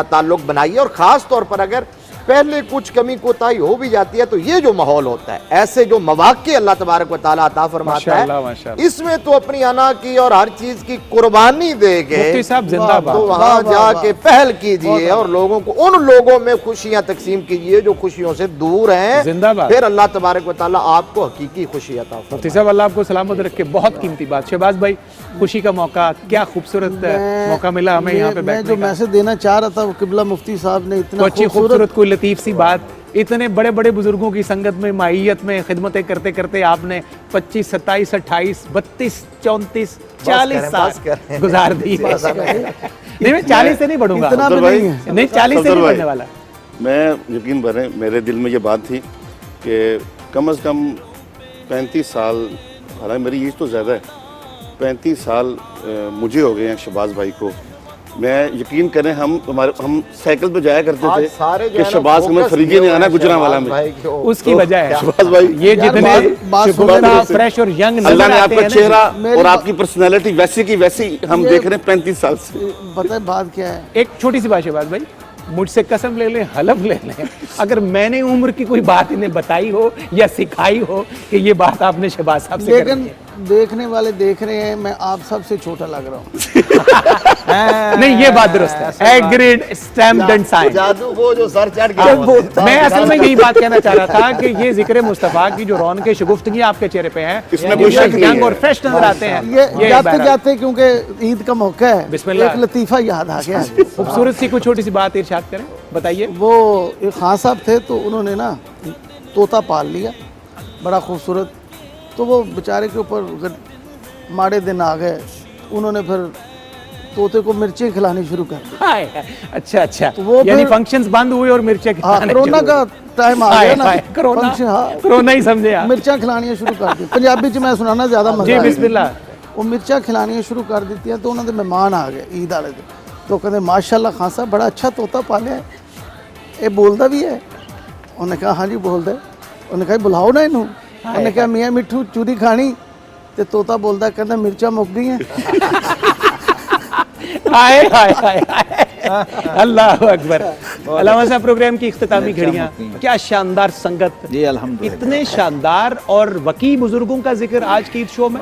تعلق بنائیے. اور خاص طور پر اگر پہلے کچھ کمی کوتاہی ہو بھی جاتی ہے تو یہ جو ماحول ہوتا ہے، ایسے جو مواقع اللہ تبارک و تعالیٰ عطا فرماتا ہے، اس میں تو اپنی انا کی اور ہر چیز کی قربانی دے کے مفتی صاحب زندہ باد، تو وہاں جا کے پہل کیجئے اور لوگوں کو، ان لوگوں میں خوشیاں تقسیم کیجئے جو خوشیوں سے دور ہیں. زندہ باد. پھر اللہ تبارک و تعالیٰ آپ کو حقیقی خوشی عطا فرمائے. مفتی صاحب اللہ آپ کو سلامت رکھے. بہت قیمتی بات. شہباز بھائی، خوشی کا موقع، کیا خوبصورت موقع ملا ہمیں یہاں پہ میں بیٹھنے جو کا. میسج دینا چاہ رہا تھا وہ قبلہ مفتی صاحب نے اتنا اچھی خوبصورت کوئی لطیف سی بات. اتنے بڑے بڑے بزرگوں کی سنگت میں، مائیت میں خدمتیں کرتے کرتے آپ نے 25 27 28 32 34 40 سال گزار دی. نہیں میں 40 سے نہیں بڑھوں گا، نہیں 40 سے نہیں بڑھنے والا. میں یقین بریں میرے دل میں یہ بات تھی کہ کم از کم 35 سال، حالانکہ میری ایج تو زیادہ ہے، 35 سال مجھے ہو گئے ہیں شہباز بھائی کو. میں یقین کریں ہم سائیکل پہ جایا کرتے تھے کہ شہباز کو میں فریجی نے آنا گجرانوالا میں. اس کی وجہ ہے شہباز بھائی یہ جتنے فریش اور ینگ اللہ نے آپ کا چہرہ اور آپ کی پرسنالٹی ویسی کی ویسی ہم دیکھ رہے ہیں 35 سال سے. پتہ ہے بات کیا ہے؟ ایک چھوٹی سی بات شہباز بھائی، مجھ سے قسم لے لیں، حلف لے لیں، اگر میں نے عمر کی کوئی بات انہیں بتائی ہو یا سکھائی ہو کہ یہ بات آپ نے شہباز صاحب سے کرنی ہے. دیکھنے والے دیکھ رہے ہیں میں آپ سب سے چھوٹا لگ رہا ہوں. نہیں یہ بات درست ہے. Agreed stamped and signed. جادو وہ جو سر چڑھ کے میں اصل میں یہی بات کہنا چاہ رہا تھا کہ یہ ذکر مصطفیٰ کی جو رونق شگفتگی آپ کے چہرے پہ ہے، اس میں کوئی شک نہیں ہے. اور فریش نظر آتے ہیں. یہ جاتے جاتے کیونکہ عید کا موقع ہے، بسم اللہ. ایک لطیفہ یاد آ گیا. خوبصورت سی کوئی چھوٹی سی بات ارشاد کریں، بتائیے. وہ ایک خان صاحب تھے تو انہوں نے نا طوطا پال لیا بڑا خوبصورت. تو وہ بیچارے کے اوپر ماڑے دن آ گئے، انہوں نے پھر طوطے کو مرچیں کھلانی شروع کر دی. اچھا اچھا، وہ یعنی فنکشنز بند ہوئے اور مرچیں کھلانے کرونا کا ٹائم آ گیا نا، کرونا ہی سمجھے آپ. مرچاں کھلانیاں شروع کر دی. پنجابی چ میں سنانا زیادہ مزہ جی بسم اللہ. وہ مرچاں کھلانیاں شروع کر دیتی ہیں. تو انہوں نے مہمان آ گئے عید والے دن، تو کہتے ماشاءاللہ خان صاحب بڑا اچھا طوطا پالیا ہے، یہ بولتا بھی ہے. انہوں نے کہا ہاں جی بولتا ہے. انہوں نے کہا بلاؤ نا انہوں. انہوں نے کہا میاں مٹھو چوری کھانی، تے طوطا بولتا ہے کہتا مرچاں مک گئی ہیں. اللہ اکبر. علامہ صاحب پروگرام کی اختتامی گھڑیاں، کیا شاندار سنگت، جی الحمدللہ، اتنے شاندار اور وقی بزرگوں کا ذکر آج کی عید شو میں.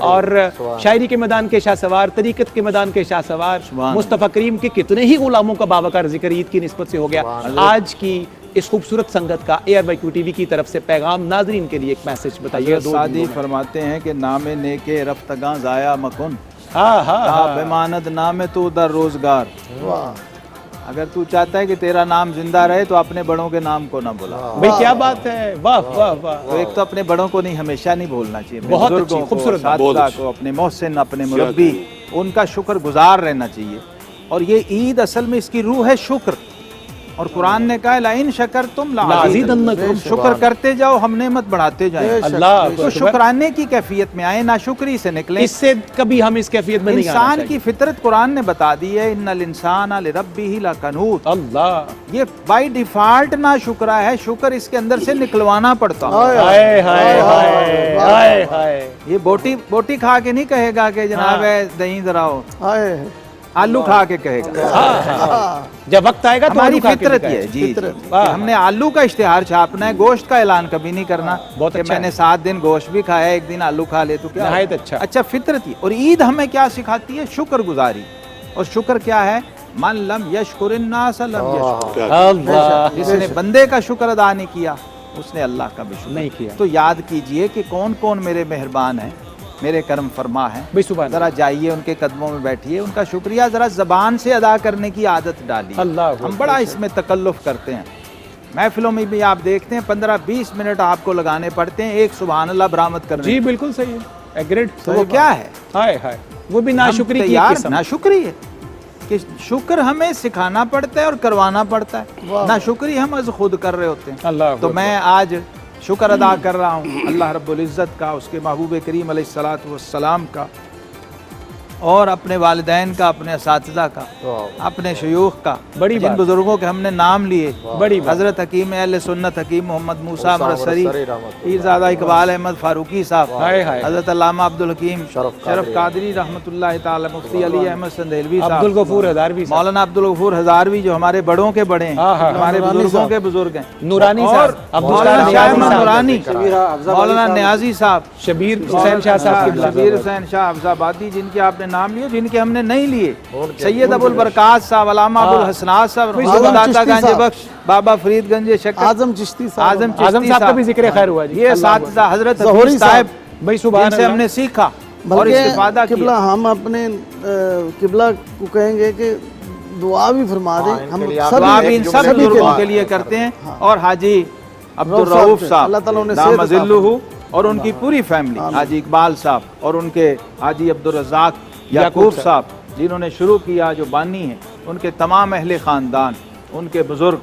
اور شاعری کے میدان کے شاہ سوار، طریقت کے میدان کے شاہ سوار مصطفیٰ کریم کے کتنے ہی غلاموں کا باوقار ذکر عید کی نسبت سے ہو گیا. آج کی اس خوبصورت سنگت کا ARYQ TV کی طرف سے پیغام ناظرین کے لیے ایک میسج بتائیے. سعدی فرماتے ہیں کہ نام نیکے رفتگاں ضائع مکن، ہاں بماند نام تو در روزگار. اگر تو چاہتا ہے کہ تیرا نام زندہ رہے تو اپنے بڑوں کے نام کو نہ بھولا. بھئی کیا بات ہے، واہ واہ واہ. تو ایک تو اپنے بڑوں کو نہیں، ہمیشہ نہیں بھولنا چاہیے. بہت بزرگوں اچھی، خوبصورت کو، اساتذہ کو، اپنے محسن، اپنے مربی उनका शुक्रगुजार रहना चाहिए। और ये ईद असल में इसकी रूह है शुक्र, और कुरान ने कहा लाइन शकर तुम लाज़ीदन्नकुम। शुक्र करते जाओ, हम नेमत बढ़ाते जाएं। अल्लाह तो शुक्राने की कैफियत में आए, नाशुक्री से निकले। इससे कभी हम इस कैफियत में नहीं आना इंसान चाहिए। की फितरत कुरान ने बता दी है, इन्नल इंसान लिरब्बिही लकनूत। अल्लाह, ये बाय डिफॉल्ट ना शुक्रा है, शुक्र इसके अंदर से निकलवाना पड़ता है। हाय हाय हाय हाय हाय। ये बोटी खा के नहीं कहेगा कि जनाब दही जराओ, आए आलू खा के कहेगा। जब वक्त आएगा तो हमारी आलू खा के फितरत निकाले। ये है जी, कि हमने आलू का इश्तिहार छापना है, गोश्त का ऐलान कभी नहीं करना। बहुत कि अच्छा मैंने है। 7 दिन गोश्त भी खाया, एक दिन आलू खा ले तो क्या नहायत होगा? अच्छा। अच्छा फितरत ही। और ईद हमें क्या सिखाती है? शुक्र गुजारी। और शुक्र क्या है? मन लम यशकुरिन्नास लम यशकुर। अल्लाह, जिसने बंदे का शुक्र अदा नहीं किया, उसने अल्लाह का भी शुक्र नहीं किया। तो याद कीजिए कि कौन कौन मेरे मेहरबान हैं, मेरे करम फरमा हैं। भाई सुभान ज़रा जाइए उनके कदमों में बैठिए, उनका शुक्रिया ज़रा ज़बान से अदा करने की आदत डालिए। अल्लाह हम बड़ा इसमें तकल्लुफ़ करते हैं। महफिलों में भी आप देखते हैं 15-20 मिनट आपको लगाने पड़ते हैं एक सुभान अल्लाह बरामद करने। जी बिल्कुल सही है, एग्रीड। तो वो क्या है? हाय हाय, वो भी नाशुक्री की एक यार किस्म। नाशुक्री है कि शुक्र हमें सिखाना पड़ता है और करवाना पड़ता है। नाशुक्री हम आज खुद कर रहे होते हैं। अल्लाह तो मैं आज शुक्र अदा कर रहा हूँ अल्लाह रब्बुल इज़्ज़त का, उसके महबूब करीम अलैहिस्सलातु वस्सलाम का, और अपने वालिदैन का, अपने असातिज़ा का, अपने शयूख का, बड़ी जिन बात। बुजुर्गों के हमने नाम लिए, बड़ी बात। हज़रत हकीम अहले सुन्नत हकीम मोहम्मद मूसा मरसरी, रहमतुल्लाह पीरज़ादा इकबाल अहमद फारूकी साहब, हाय हाय। हज़रत अल्लामा अब्दुल हकीम शरफ कादरी रहमतुल्लाह ताला, मुफ्ती अली अहमद संदेलवी साहब, अब्दुल गफूर हज़ारवी साहब, मौलाना अब्दुल गफूर हज़ारवी जो हमारे बड़ों के बड़े हैं, हाँ, हाँ। हमारे बुजुर्गों के बुजुर्ग हैं, नूरानी और साहब, अब्दुल मौलाना कलाम शाह नियाज़ी अहमद साहब, नूरानी, मौलाना नियाज़ी साहब, शबीर हुसैन शाह साहब की शबीर हुसैन शाह अफजाबादी, जिनके आपने नाम लिए, जिनके हमने नहीं लिए, सैयद अबुल बरकात साहब, अल्लामा अबुल हसनात साहब, दाता गांजे बख्श, बाबा फरीद गंजे शक्कर, आजम चिश्ती साहब, आजम आजम चिश्ती साहब का भी जिक्र खैर हुआ जी। ये असातिज़ा हजरत ज़हूरी हफीज़ साहब, भाई सुभान जिनसे अल्लाह। हमने सीखा और बल्कि इस्तिफादा किबला किया। हम अपने किबला को कहेंगे कि दुआ भी फरमा दें। हम दुआ भी इन सब सभी के बुजुर्गों लिए। के लिए करते हैं। और हाजी अब्दुल रऊफ साहब रऊफ थे, साहब अल्लाह ताला उन्हें दाम सेहत अता ज़िल्लुहु, और उनकी पूरी फैमिली, हाजी इकबाल साहब और उनके हाजी अब्दुल रज़ाक याकूब साहब जिन्होंने शुरू किया, जो बानी हैं, उनके तमाम अहले ख़ानदान, उनके बुज़ुर्ग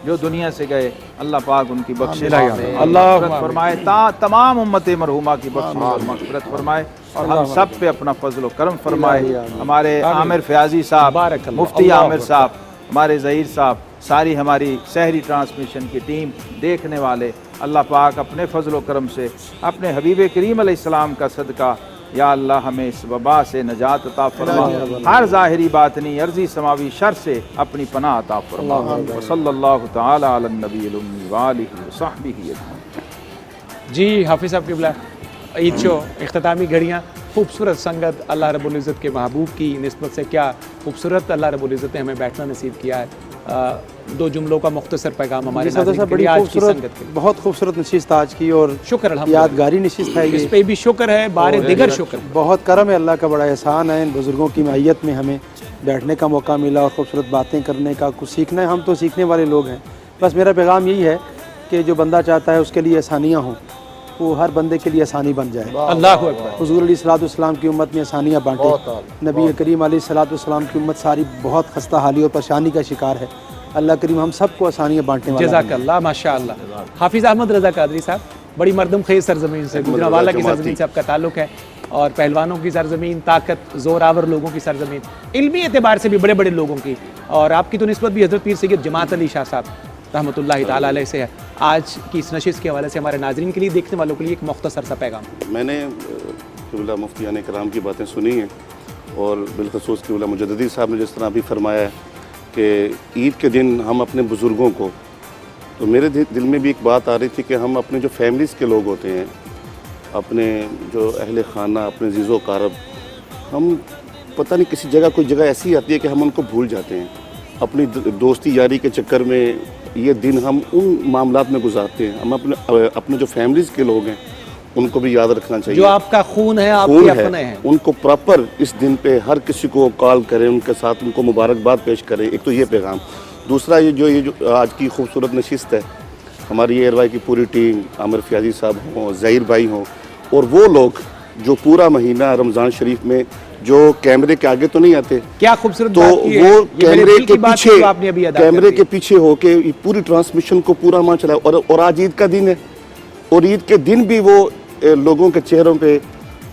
जो दुनिया से गए, अल्लाह पाक उनकी बख्शिश अल्लाह फरमाए, तमाम उम्मत मरहूमा की बख्शिश और मग़फ़िरत फरमाए, और हम सब पे अपना फजल व करम फरमाए। हमारे आमिर फयाजी साहब, बारकल्लाह, मुफ्ती अल्लाह आमिर साहब, हमारे ज़हीर साहब, सारी हमारी शहरी ट्रांसमिशन की टीम, देखने वाले, अल्लाह पाक अपने फजल व करम से, अपने हबीब करीम अलैहिस्सलाम का सदका, या अल्लाह हमें इस वबा से नजात अता फरमा, हर ज़ाहिरी बातनी अर्जी समावी शर से अपनी पनाह अता फरमा। व सल्लल्लाहु तआला अला नबील उम्मी व आलिहि व सहबिहि अजमईन। जी हाफिज़ साहब किबला, ईद शो इख्तितामी घड़ियाँ, खूबसूरत संगत, अल्लाह रब्बुल इज़्ज़त के महबूब की निस्बत से क्या खूबसूरत अल्लाह रब्बुल इज़्ज़त ने हमें बैठना नसीब किया है। दो जुमलों का मुख्तसर पैगाम हमारे जी सदर नाज़रीन साहब, के लिए बड़ी आज की संगत के खूबसूरत, लिए। बहुत खूबसूरत नशिस्त आज की, और शुक्र अल्हम्दुलिल्लाह, यादगारी नशिस्त है इस ये। पे भी शुक्र है, बारे दिगर शुक्र। बहुत करम है, अल्लाह का बड़ा एहसान है। इन बुज़ुर्गों की मैयत में हमें बैठने का मौका मिला और खूबसूरत बातें करने का, कुछ सीखना है। हम तो सीखने वाले लोग हैं। बस मेरा पैगाम यही है कि जो बंदा चाहता है उसके लिए आसानियाँ हों, वो हर बंदे के लिए आसानी बन जाए। अल्लाहु अकबर। हुज़ूर अलैहिस्सलाम की उम्मत में आसानियाँ बांटे। नबी करीम अलैहिस्सलाम की उम्मत सारी बहुत खस्ता हाली और परेशानी का शिकार है। अल्लाह करीम हम सबको आसानियाँ बांटने वाला है। जज़ाकल्लाह, माशाअल्लाह। हाफिज़ अहमद रज़ा कादरी साहब, बड़ी मरदम खेज सरजमीन से, गुजरांवाला की सरजमीन से आपका ताल्लुक़ है, और पहलवानों की सरजमीन, ताकत ज़ोरावर लोगों की सरजमीन, इल्मी एतबार से भी बड़े बड़े लोगों की, और आपकी तो निस्बत भी हज़रत पीर सैयद जमात अली शाह साहब रहमतुल्लाहि ताला अलैह से है। आज की इस नशिस्त के हवाले से हमारे नाज़रीन के लिए, देखने वालों के लिए एक मुख्तसर सा पैगाम। मैंने क़िबला मुफ्तियान कराम की बातें सुनी हैं, और बिलखसूस क़िबला मुजद्दिदी साहब ने जिस तरह अभी फरमाया है कि ईद के दिन हम अपने बुज़ुर्गों को, तो मेरे दिल में भी एक बात आ रही थी कि हम अपने जो फैमिलीज़ के लोग होते हैं, अपने जो अहले खाना, अपने जीज़ो कारब, हम पता नहीं किसी जगह, कोई जगह ऐसी आती है कि हम उनको भूल जाते हैं। अपनी दोस्ती यारी के चक्कर में ये दिन हम उन मामलात में गुजारते हैं। हम अपने जो फैमिलीज़ के लोग हैं उनको भी याद रखना चाहिए। जो आपका खून है, आपके खून अपने है, हैं, उनको प्रॉपर इस दिन पे हर किसी को कॉल करें, उनके साथ उनको मुबारकबाद पेश करें। एक तो ये पैगाम। दूसरा ये जो आज की खूबसूरत नशिस्त है, हमारी ARY की पूरी टीम, आमिर फयाजी साहब हों, ज़हीर भाई हों, और वो लोग जो पूरा महीना रमज़ान शरीफ में जो कैमरे के आगे तो नहीं आते, क्या खूबसूरत तो बात की है। वो ये मेरे कैमरे दिल के की बात पीछे जो आपने अभी अदा कर कैमरे दी। के पीछे होके ये पूरी ट्रांसमिशन को पूरा मान चला। और आज ईद का दिन है, और ईद के दिन भी वो लोगों के चेहरों पे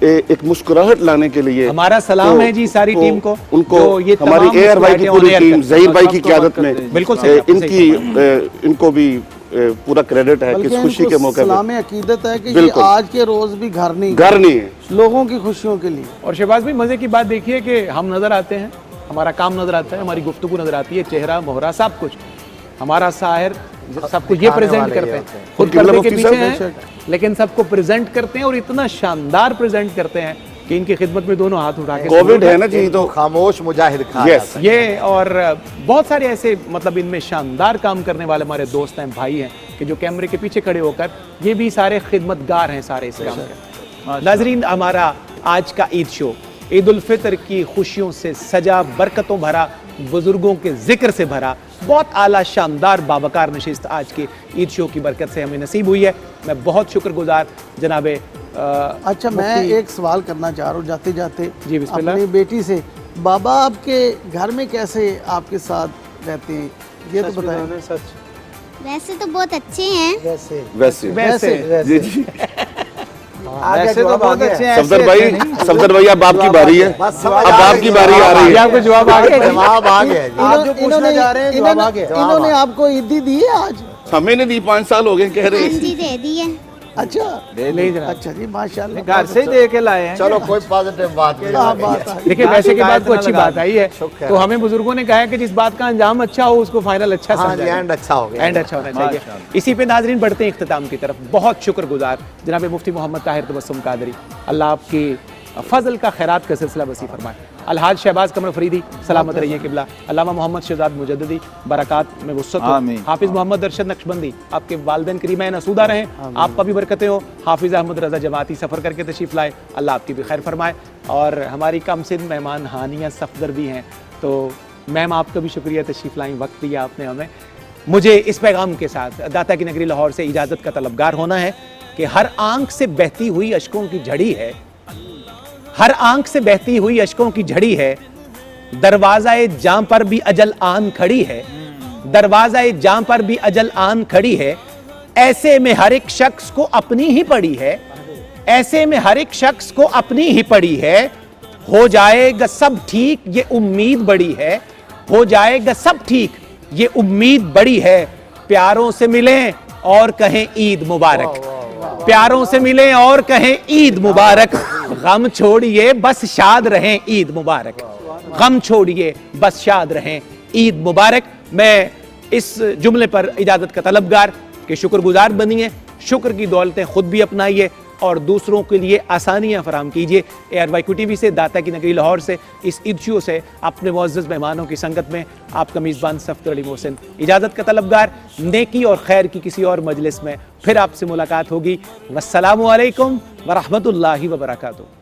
एक मुस्कुराहट लाने के लिए हमारा सलाम है जी सारी टीम को, उनको जो ये तमाम हमारी ARY की मुस्कुराहटें पूरी on air टीम करते हैं। ज़हीर भाई की सबको क़यादत में करते हैं। बिल्कुल सही, आपने सही इनको भी पूरा क्रेडिट है कि बल्कि इस खुशी इनको के मौके सलाम पे अकीदत है कि ये बिल्कुल। आज के रोज भी घर नहीं घर नहीं है। लोगों की खुशियों के लिए। और शहबाज भाई मजे की बात देखिए कि हम नजर आते हैं, हमारा काम नजर आता है, हमारी गुफ्तगू नजर आती है, चेहरा मोहरा सब कुछ, हमारा शायर सब कुछ ये प्रेजेंट करते हैं, खुद किबला पर्दे के मुफ्ती पीछे साहब, हैं लेकिन सबको प्रेजेंट करते हैं और इतना शानदार प्रेजेंट करते हैं कि इनकी खिदमत में दोनों हाथ उठा के कोविड है ना जी, तो खामोश मुजाहिद कहा Yes. जाता है। ये और बहुत सारे ऐसे मतलब इनमें शानदार काम करने वाले हमारे दोस्त हैं, भाई हैं कि जो कैमरे के पीछे खड़े होकर ये भी सारे खिदमतगार हैं सारे इस काम के। नाजरीन, हमारा आज का ईद शो ईद उल फितर की खुशियों से सजा, बरकतों भरा, बुजुर्गों के जिक्र से भरा, बहुत आला शानदार बावकार नशिस्त आज के ईद शो की बरकत से हमें नसीब हुई है। मैं बहुत शुक्रगुजार जनाबे अच्छा, मैं एक सवाल करना चाह रहा हूँ जाते जाते जी, बिस्मिल्लाह। अपनी बेटी से, बाबा आपके घर में कैसे आपके साथ रहते हैं ये तो बताएं। सच वैसे तो बहुत अच्छे हैं। वैसे वैसे वैसे जी जी। वैसे तो बहुत अच्छे हैं, सफदर ऐसे भाई, अच्छे नहीं। सफदर भाई अब आपकी बारी है, बस अब आपकी बारी आ रही है। आपको जवाब आ गया? जवाब आ गया जी। आप जो पूछना चाह रहे हैं जवाब आ गया। इन्होंने आपको ईदी दी है आज? हमें ने दी, 5 साल हो गए कह रहे हाँ हैं। जी, दे दिए। अच्छा नहीं जनाब। अच्छा जी, माशाल्लाह। घर से ही दे के लाए हैं। चलो कोई पॉजिटिव बात नहीं क्या आ गई बात है। है। देखिए वैसे के बाद को अच्छी लगा बात आई है, शुक्र तो हमें बुजुर्गों ने कहा है कि जिस बात का अंजाम अच्छा हो उसको फाइनल अच्छा हाँ जी, समझा एंड अच्छा हो गया। एंड अच्छा होना चाहिए। माशाअल्लाह। इसी पे नाजरीन बढ़ते हैं इख्तिताम की तरफ। बहुत शुक्रगुजार जनाब मुफ्ती मोहम्मद ताहिर तबस्सुम कादरी, अल्लाह आपकी फजल का खैरात का सिलसिला वसी फरमाए। अलहाज शहबाज कमर फरीदी सलामत रहिए किबला। अल्लामा मोहम्मद शहजाद मुजद्दिदी बरक़ात में वुस्अत हो। आमीन। हाफिज़ मोहम्मद अरशद नक्शबंदी आपके वालिदैन करीमैन असूदा रहें, आपका भी बरकतें हो। हाफिज़ अहमद रज़ा जमाती सफ़र करके तशरीफ़ लाए, अल्लाह आपकी भी खैर फरमाए। और हमारी कम सिन मेहमान हानिया सफदर भी हैं, तो मैम आपका भी शुक्रिया तशरीफ़ लाई, वक्त दिया आपने हमें। मुझे इस पैगाम के साथ दाता की नगरी लाहौर से इजाज़त का तलबगार होना है कि हर आंख से बहती हुई अश्कों की झड़ी है, हर आंख से बहती हुई अश्कों की झड़ी है, दरवाज़ाए जां पर भी अजल आन खड़ी है, दरवाज़ाए जां पर भी अजल आन खड़ी है। ऐसे में हर एक शख्स को अपनी ही पड़ी है, ऐसे में हर एक शख्स को अपनी ही पड़ी है। हो जाएगा सब ठीक ये उम्मीद बड़ी है, हो जाएगा सब ठीक ये उम्मीद बड़ी है। प्यारों से मिलें और कहें ईद मुबारक, प्यारों से मिलें और कहें ईद मुबारक। गम छोड़िए बस शाद रहें ईद मुबारक, गम छोड़िए बस शाद रहें ईद मुबारक। मैं इस जुमले पर इजाज़त का तलबगार कि शुक्रगुजार बनिए, शुक्र की दौलतें खुद भी अपनाइए और दूसरों के लिए आसानियां फराम कीजिए। ARY QTV से, दाता की नगरी लाहौर से, इस ईद शो से अपने मुअज़्ज़ज़ मेहमानों की संगत में आपका मेज़बान सफ़दर अली मोहसिन इजाज़त का तलबगार। नेकी और खैर की किसी और मजलिस में फिर आपसे मुलाकात होगी। वस्सलामु अलैकुम व रहमतुल्लाहि व बरकातुहू।